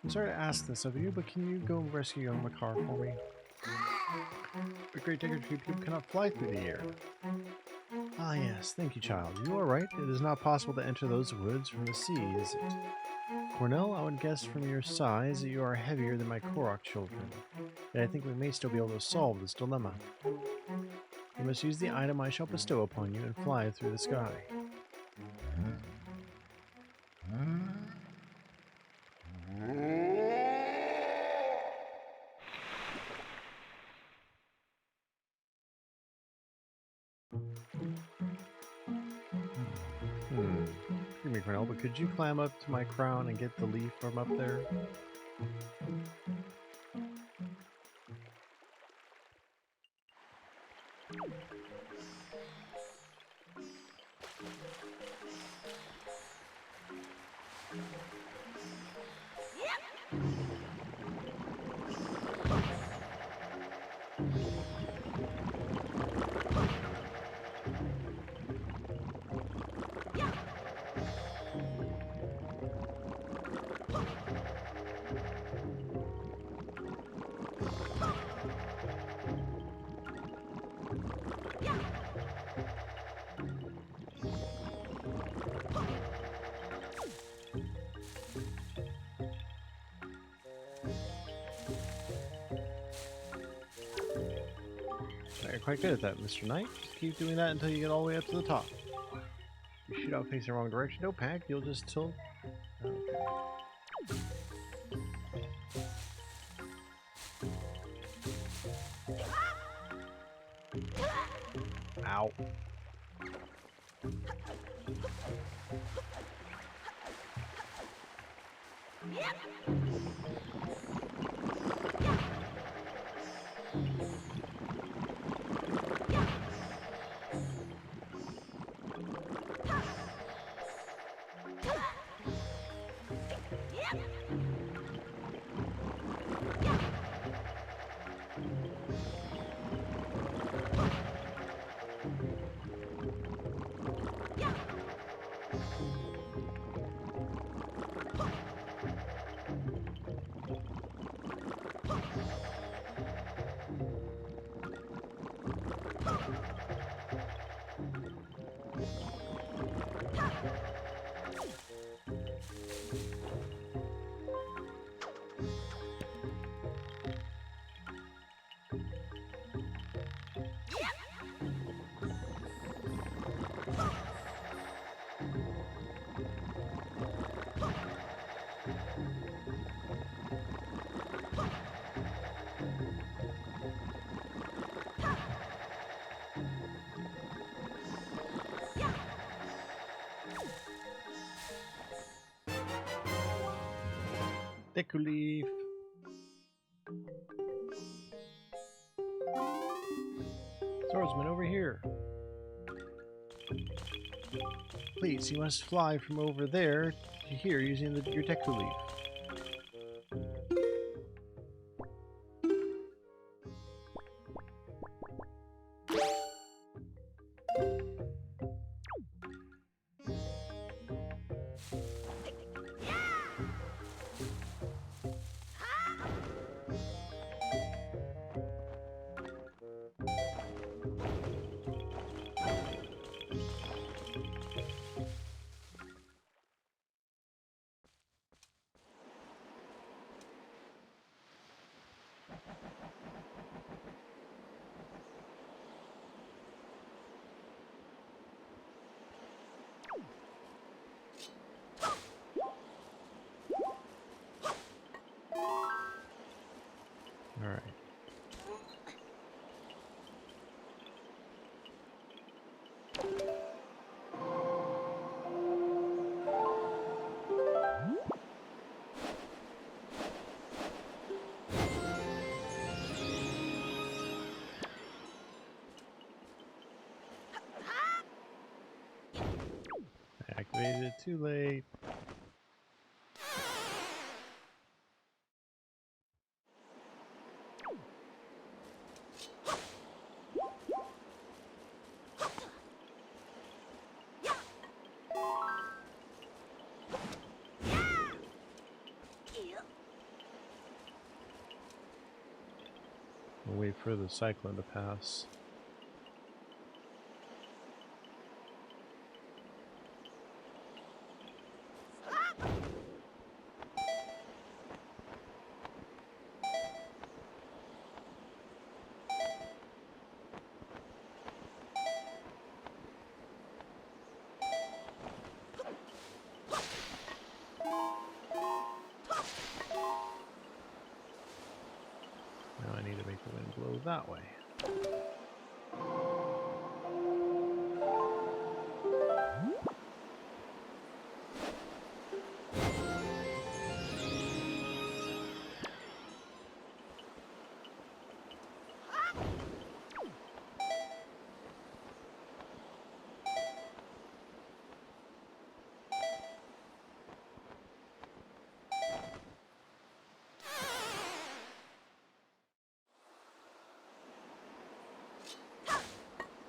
I'm sorry to ask this of you, but can you go rescue young Makar for me? But great Deku Tree people cannot fly through the air. Ah yes, thank you, child. You are right. It is not possible to enter those woods from the sea, is it? Cornell, I would guess from your size that you are heavier than my Korok children. Yet I think we may still be able to solve this dilemma. You must use the item I shall bestow upon you and fly through the sky. Forgive me, Cornell, but could you climb up to my crown and get the leaf from up there? You're quite good at that, Mr. Knight. Just keep doing that until you get all the way up to the top. If you shoot out facing the wrong direction, don't panic, you'll just tilt. Ow. Deku Leaf. Swordsman, over here. Please, you must fly from over there to here using your Deku Leaf. Alright. I activated it too late. We'll wait for the cyclone to pass. Now I need to make the wind blow that way.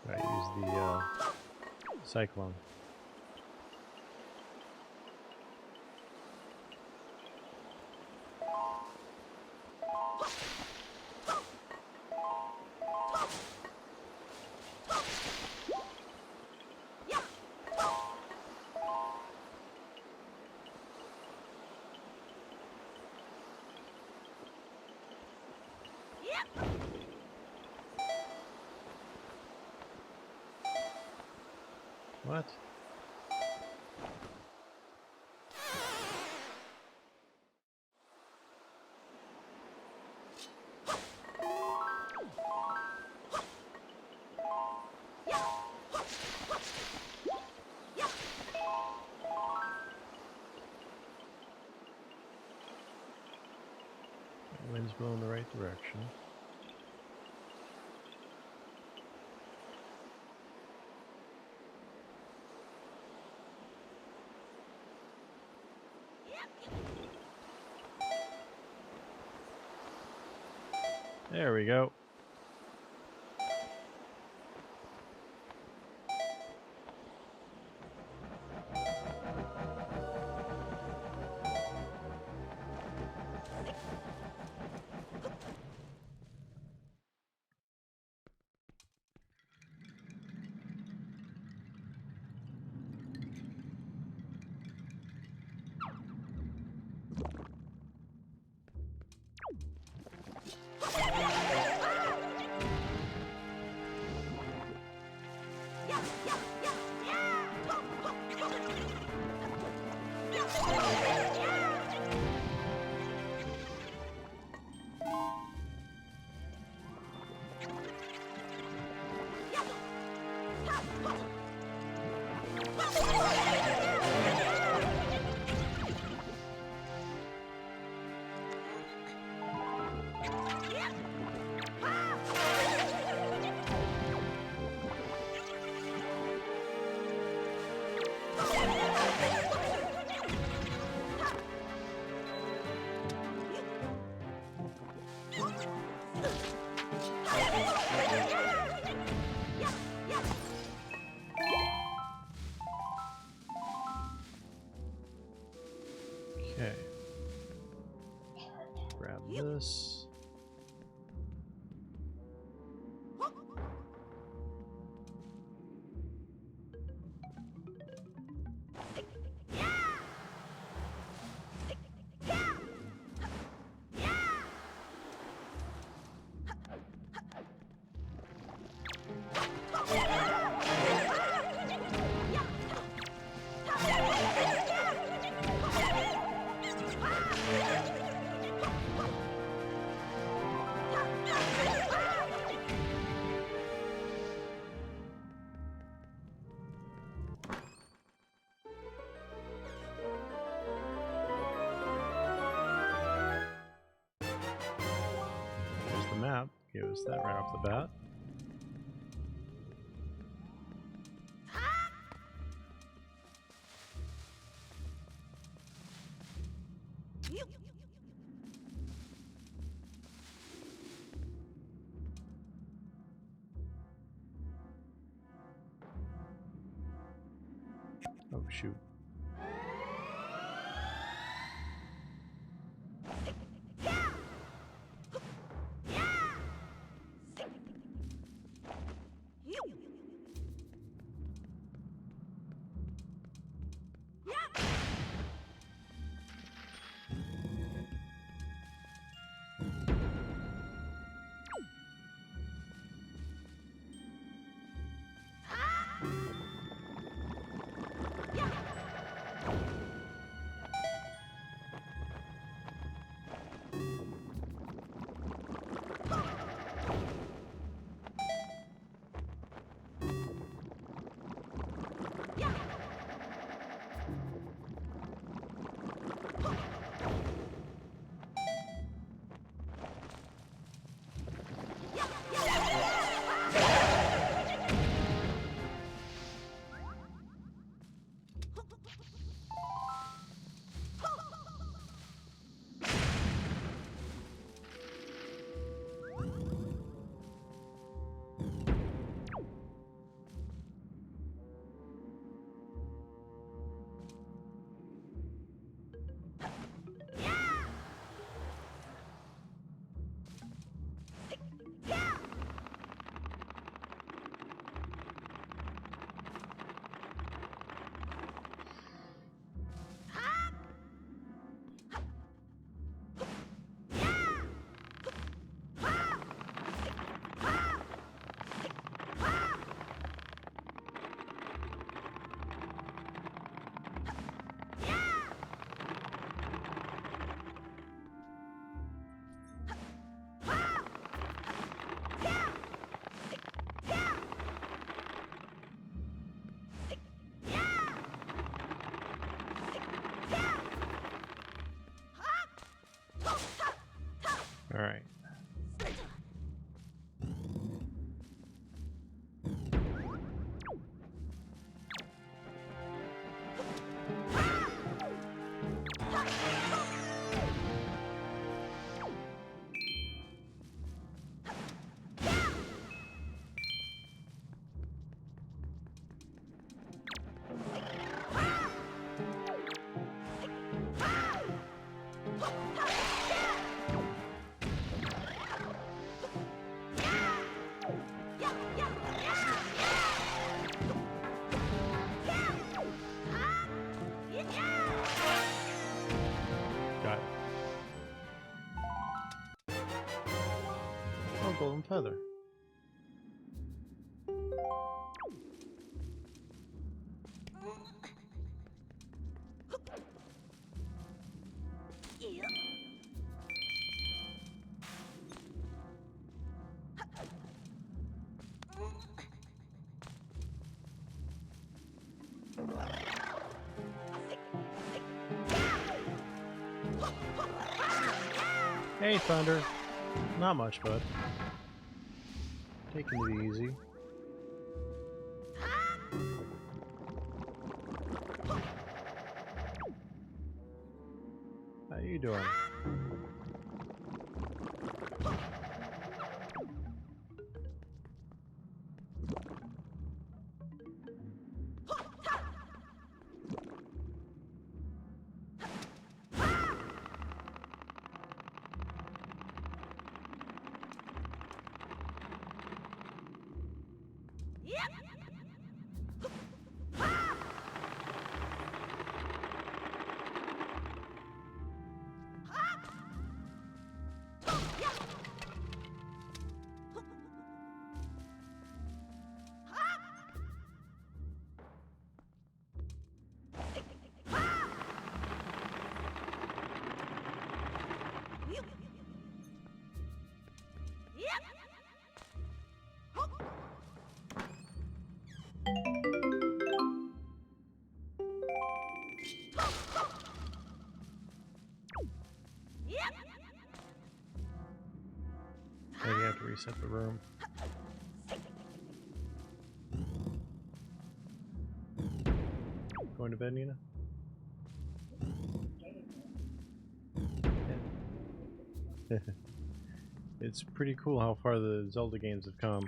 I use the cyclone. What? The wind's blowing the right direction. There we go. Okay. Grab this. There's the map. Give us that right off the bat. Oh shoot. All right. Got it. Oh, golden feather. Hey, Thunder. Not much, bud. Taking it easy. How you doing? Maybe I have to reset the room. Going to bed, Nina? Yeah. It's pretty cool how far the Zelda games have come.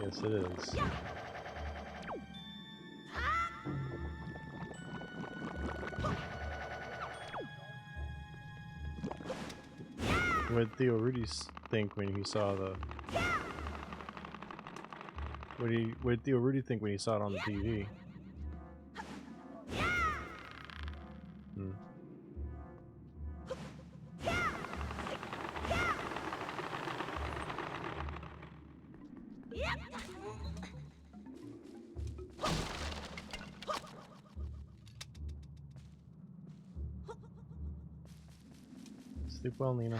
Yes, it is. What did Theo Rudy think when he saw the? What did Theo Rudy think when he saw it on the TV? Hmm. Sleep well, Nina.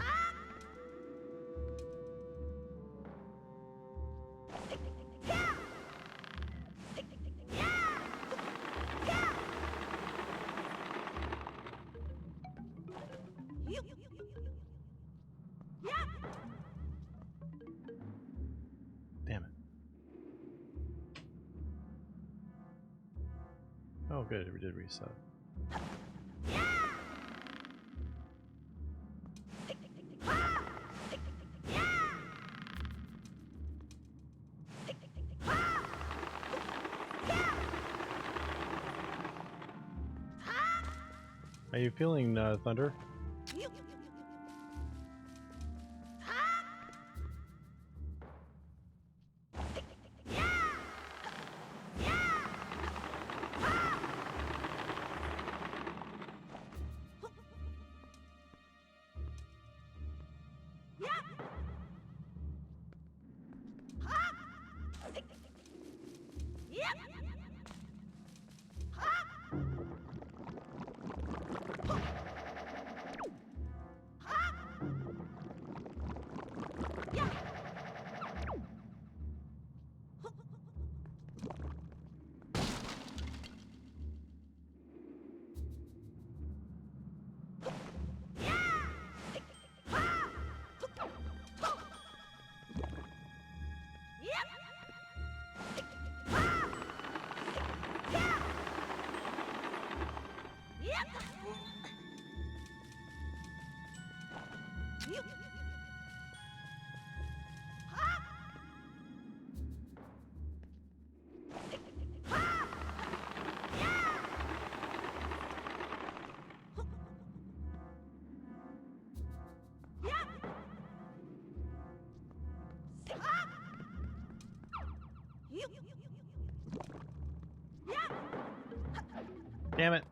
Damn it. Oh, good. We did reset. How you feeling, Thunder? Damn it.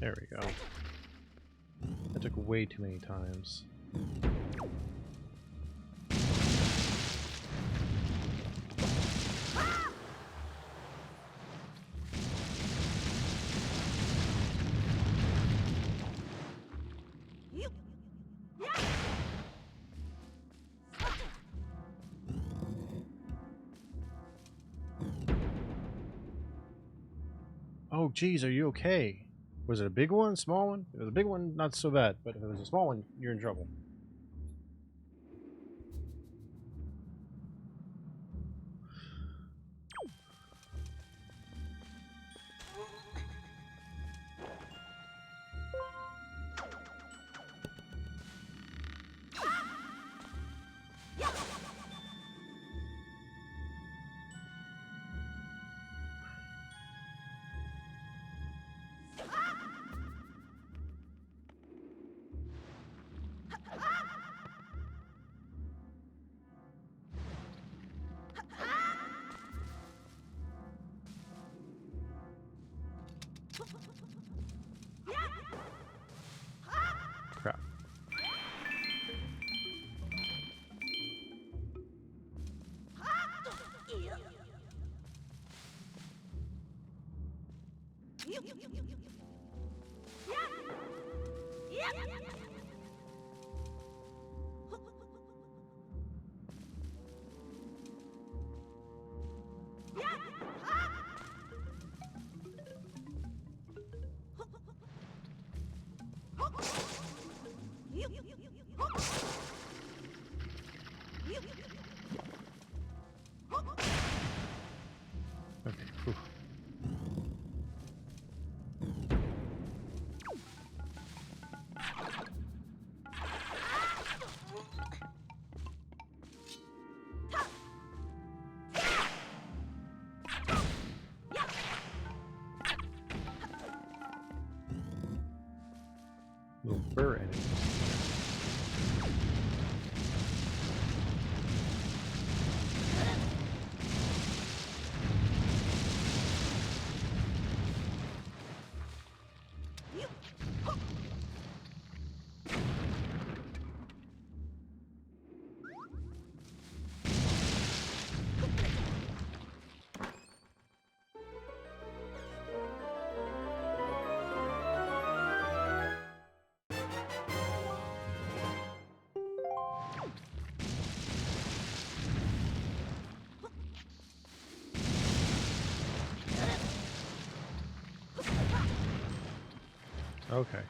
There we go. That took way too many times. Oh, geez, are you okay? Was it a big one, small one? If it was a big one, not so bad, but if it was a small one, you're in trouble. Crap. Okay, whew. Little burr enemies. Okay.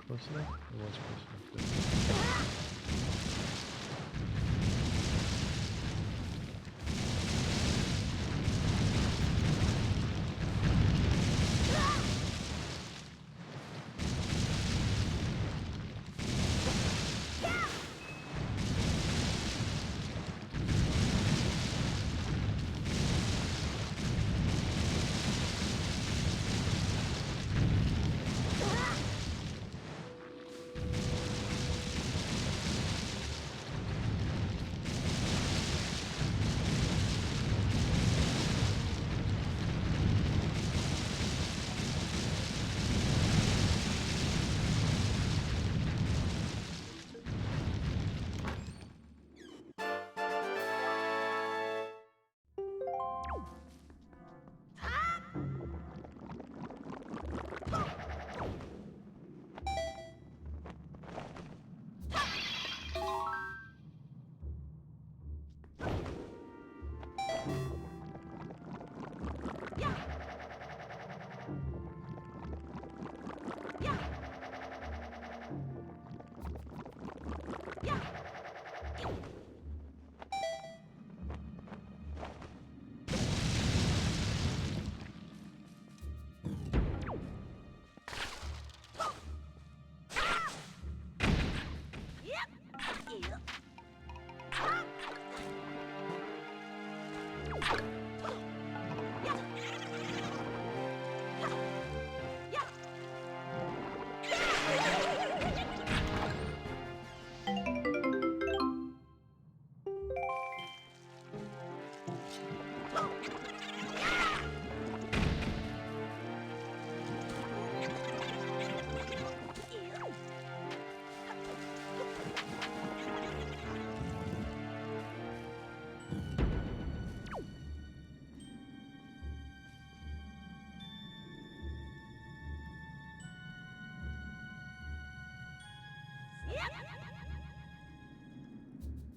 Close enough? It was close enough.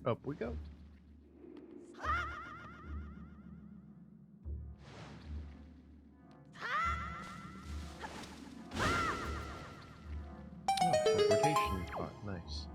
Up we go. Oh, teleportation pot. Nice.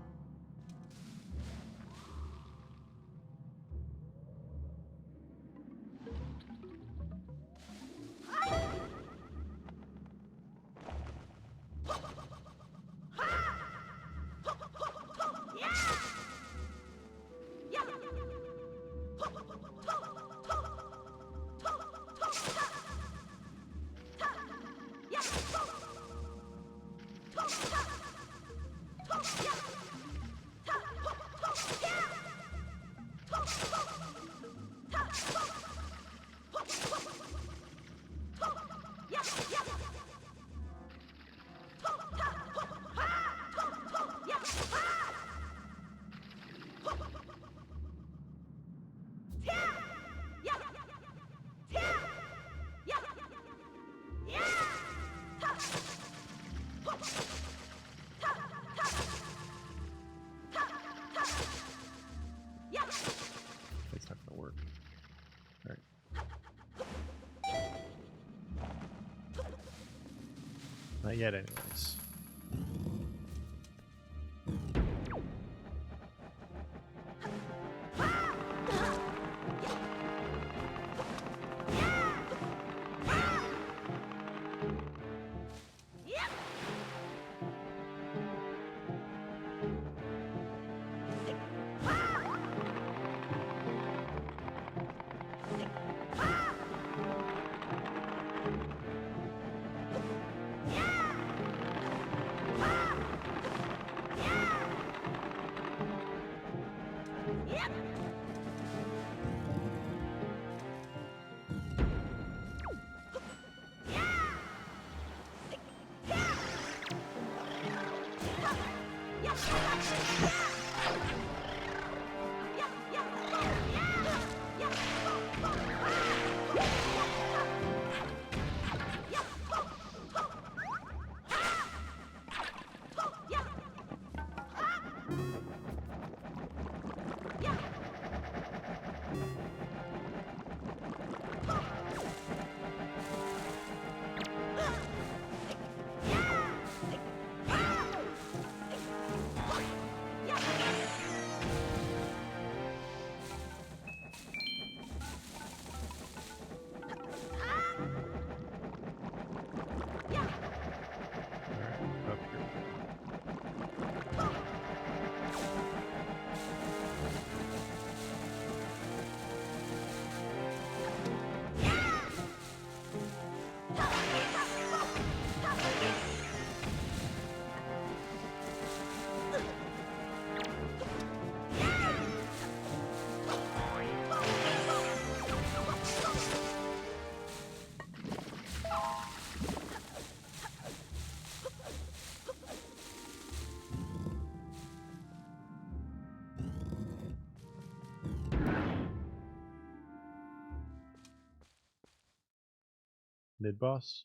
It's not gonna work. Alright. Not yet, anyways. Mid boss.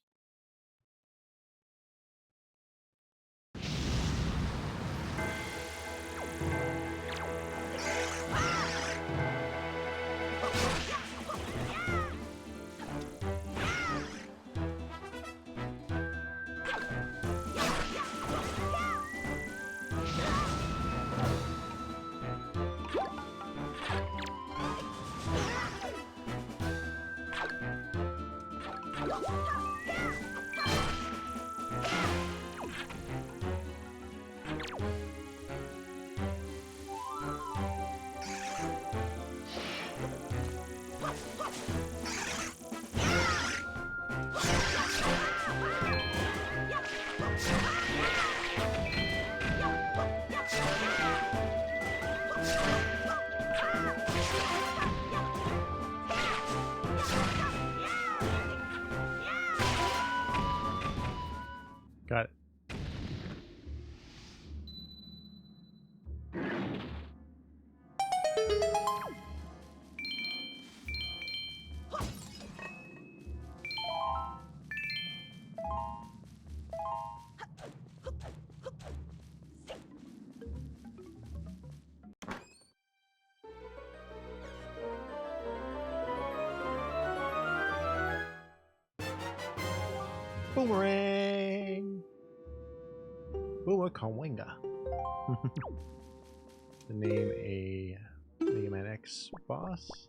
Boomerang! Boomer Kawanga. To name a Mega Man X boss.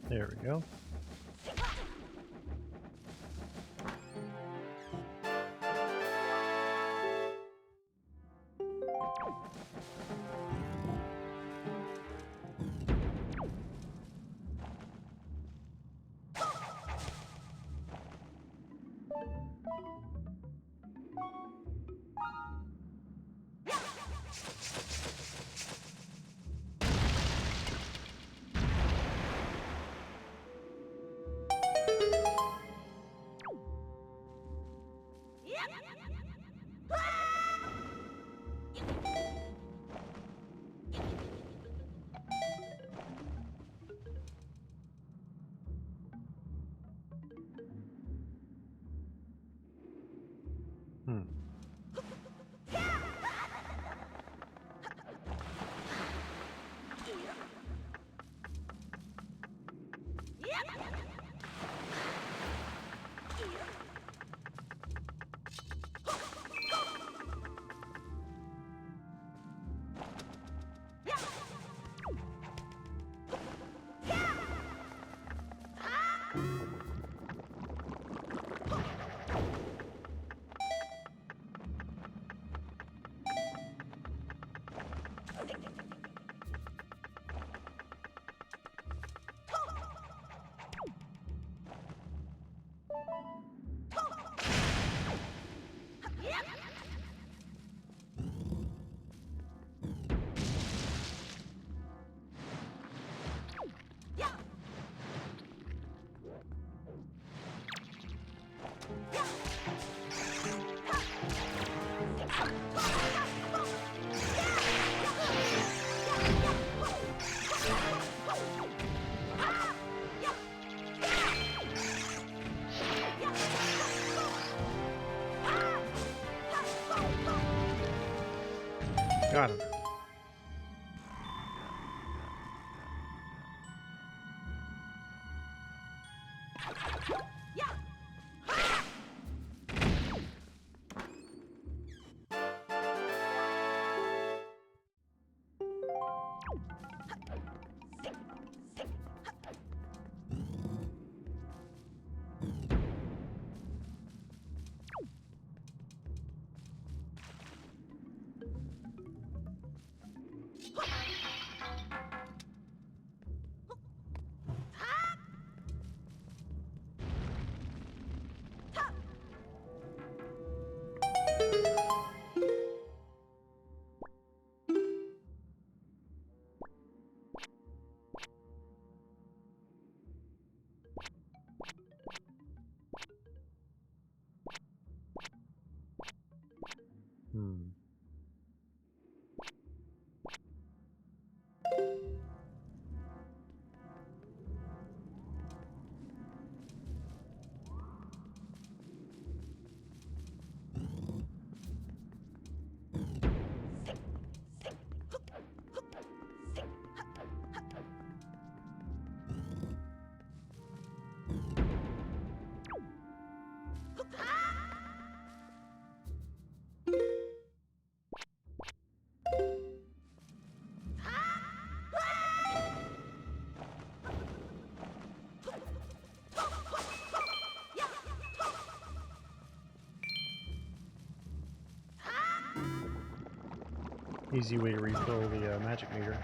There we go. Got him. Hmm. Easy way to refill the magic meter.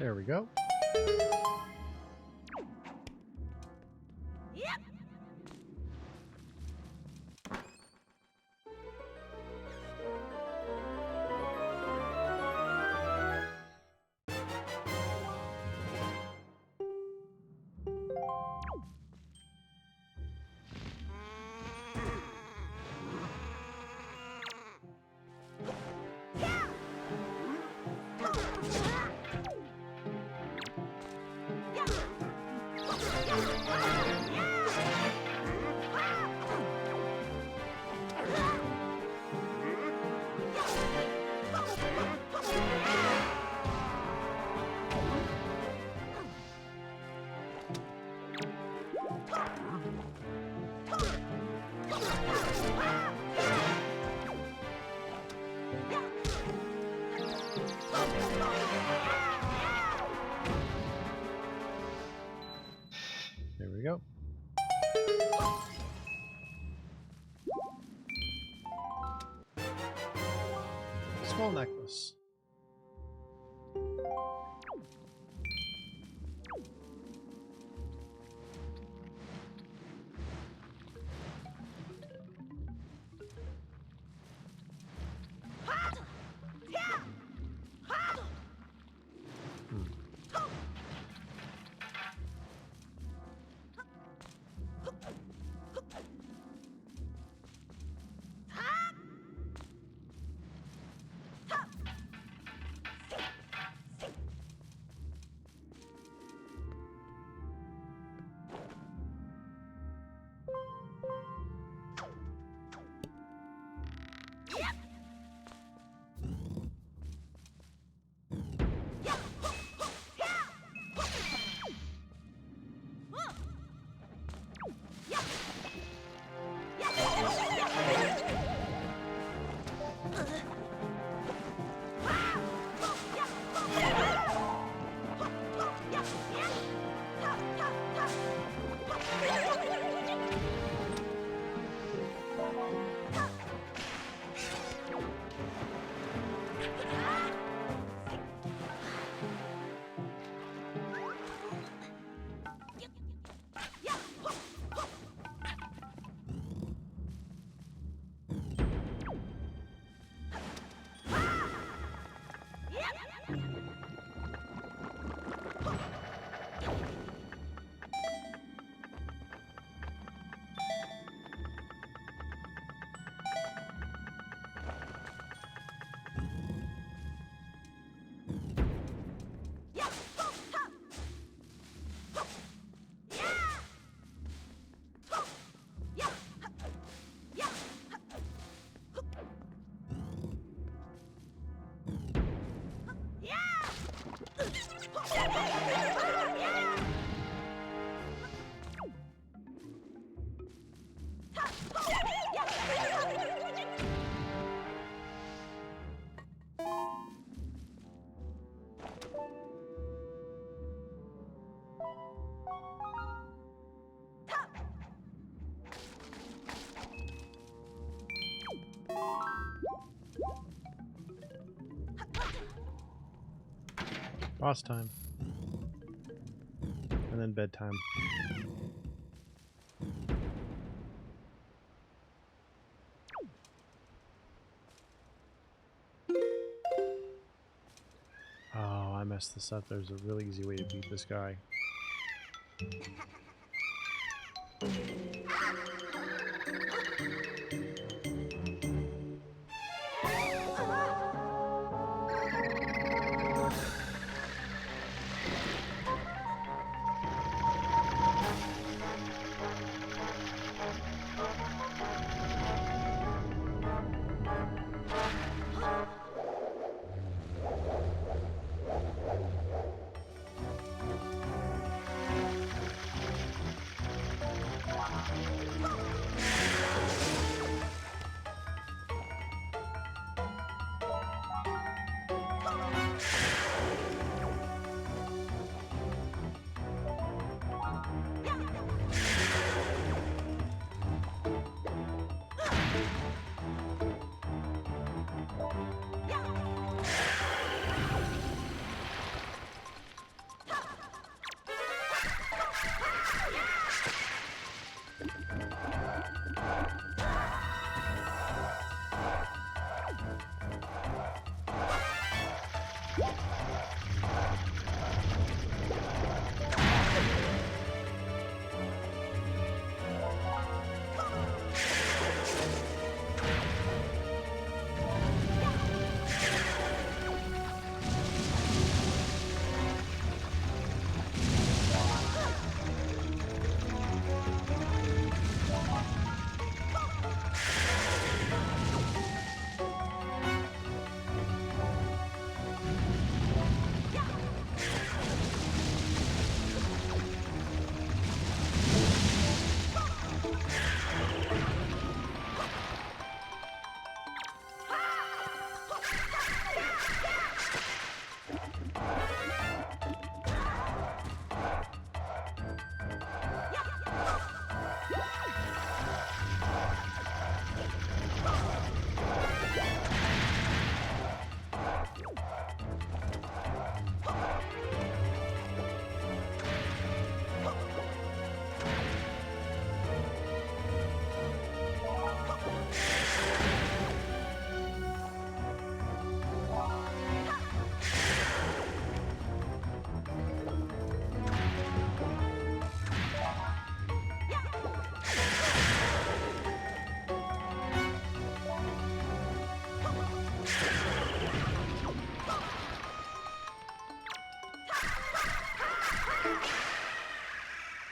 There we go. There we go. Small necklace. Boss time. And then bedtime. Oh, I messed this up. There's a really easy way to beat this guy.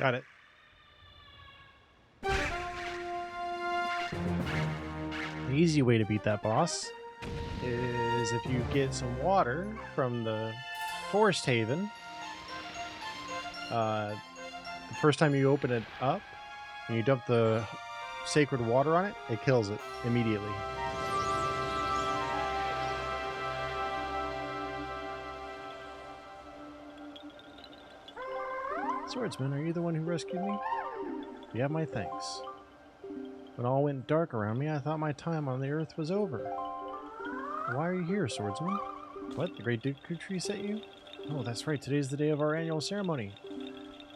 Got it. The easy way to beat that boss is if you get some water from the Forest Haven. The first time you open it up and you dump the sacred water on it, it kills it immediately. Swordsman, are you the one who rescued me? You have my thanks. When all went dark around me, I thought my time on the earth was over. Why are you here, Swordsman? What, the Great Deku Tree sent you? Oh, that's right, today's the day of our annual ceremony.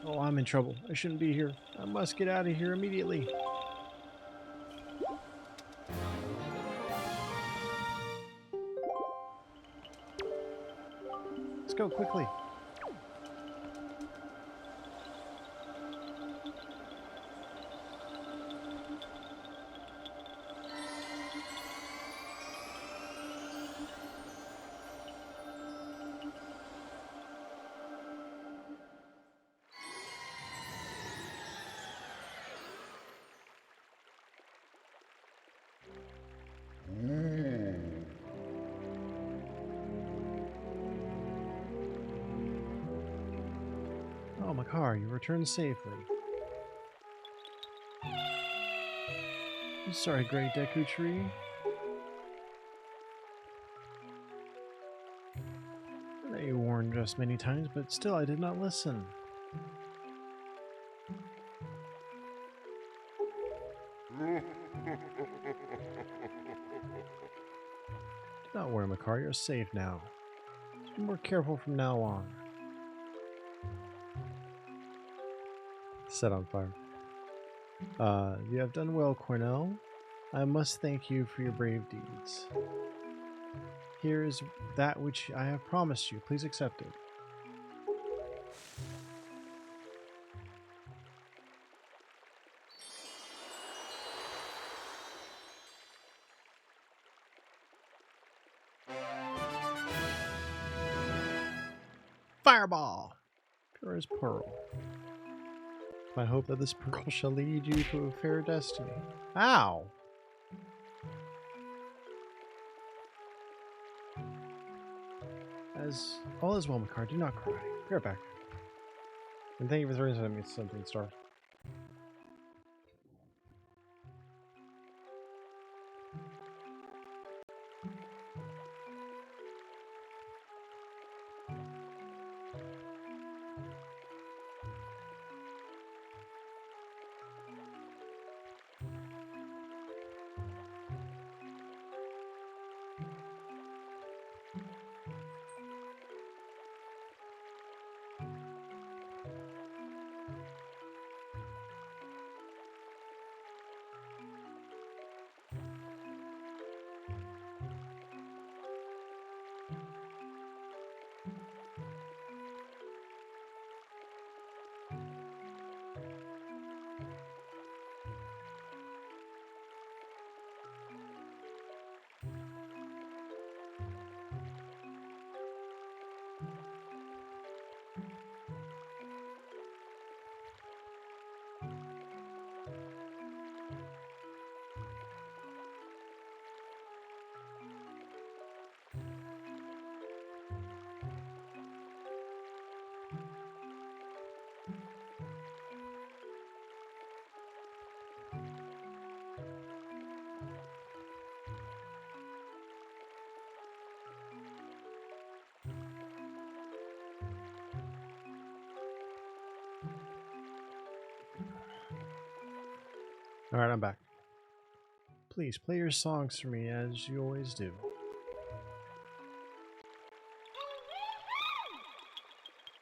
Oh, I'm in trouble. I shouldn't be here. I must get out of here immediately. Let's go quickly. Oh, Makar, you returned safely. I'm sorry, Great Deku Tree. I know you warned us many times, but still I did not listen. Do not worry, Makar, you're safe now. Just be more careful from now on. Set on fire. You have done well, Cornell. I must thank you for your brave deeds. Here is that which I have promised you. Please accept it. Fireball! Pure as pearl. I hope that this pearl shall lead you to a fair destiny. Ow! As all is well, Makar, do not cry. Be right back. And thank you for throwing me something, Star. Alright, I'm back. Please play your songs for me as you always do.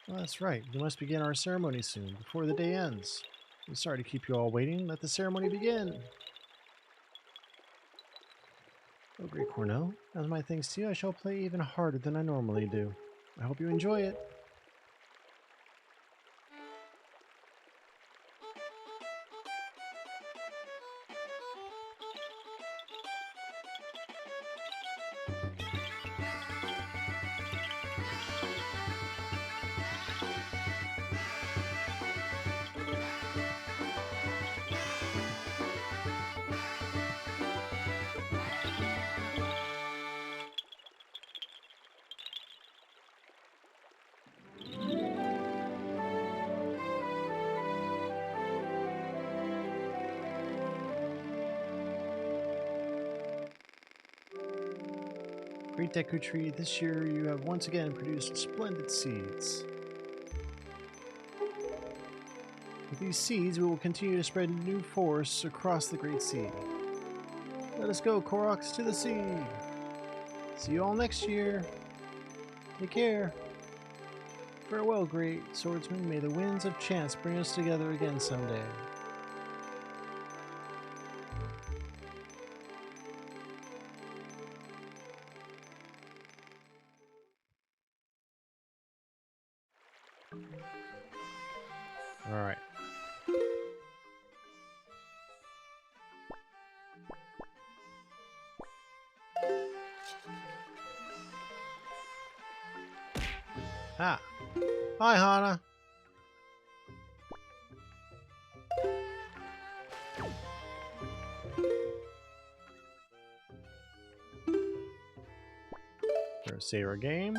Oh, that's right. We must begin our ceremony soon, before the day ends. I'm sorry to keep you all waiting. Let the ceremony begin. Oh, great Cornell. As my thanks to you, I shall play even harder than I normally do. I hope you enjoy it. Great Deku Tree, this year you have once again produced splendid seeds. With these seeds, we will continue to spread new forests across the Great Sea. Let us go, Koroks, to the sea! See you all next year! Take care! Farewell, great swordsman. May the winds of chance bring us together again someday. Alright. Ah! Hi, Hana! Gonna save our game.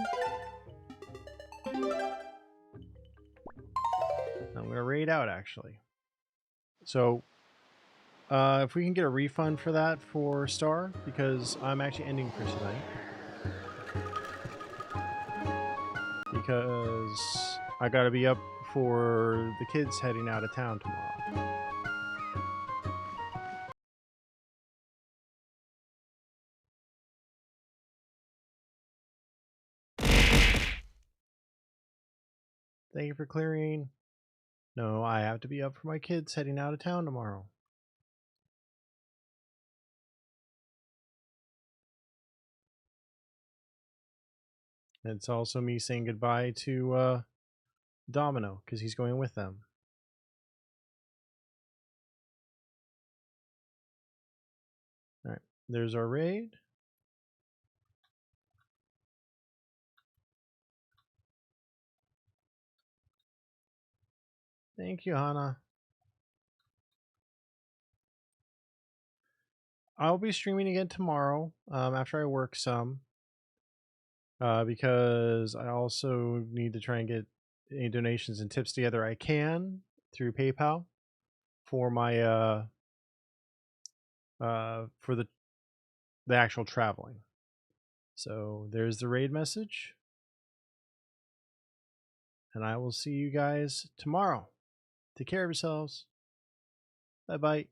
I'm gonna raid out, actually. So, if we can get a refund for that for Star, because I'm actually ending for tonight. Because I gotta be up for the kids heading out of town tomorrow. Thank you for clearing. No, I have to be up for my kids heading out of town tomorrow. It's also me saying goodbye to Domino, because he's going with them. Alright, there's our raid. Thank you, Hana. I'll be streaming again tomorrow after I work some. Because I also need to try and get any donations and tips together I can through PayPal for my for the actual traveling. So there's the raid message. And I will see you guys tomorrow. Take care of yourselves. Bye bye.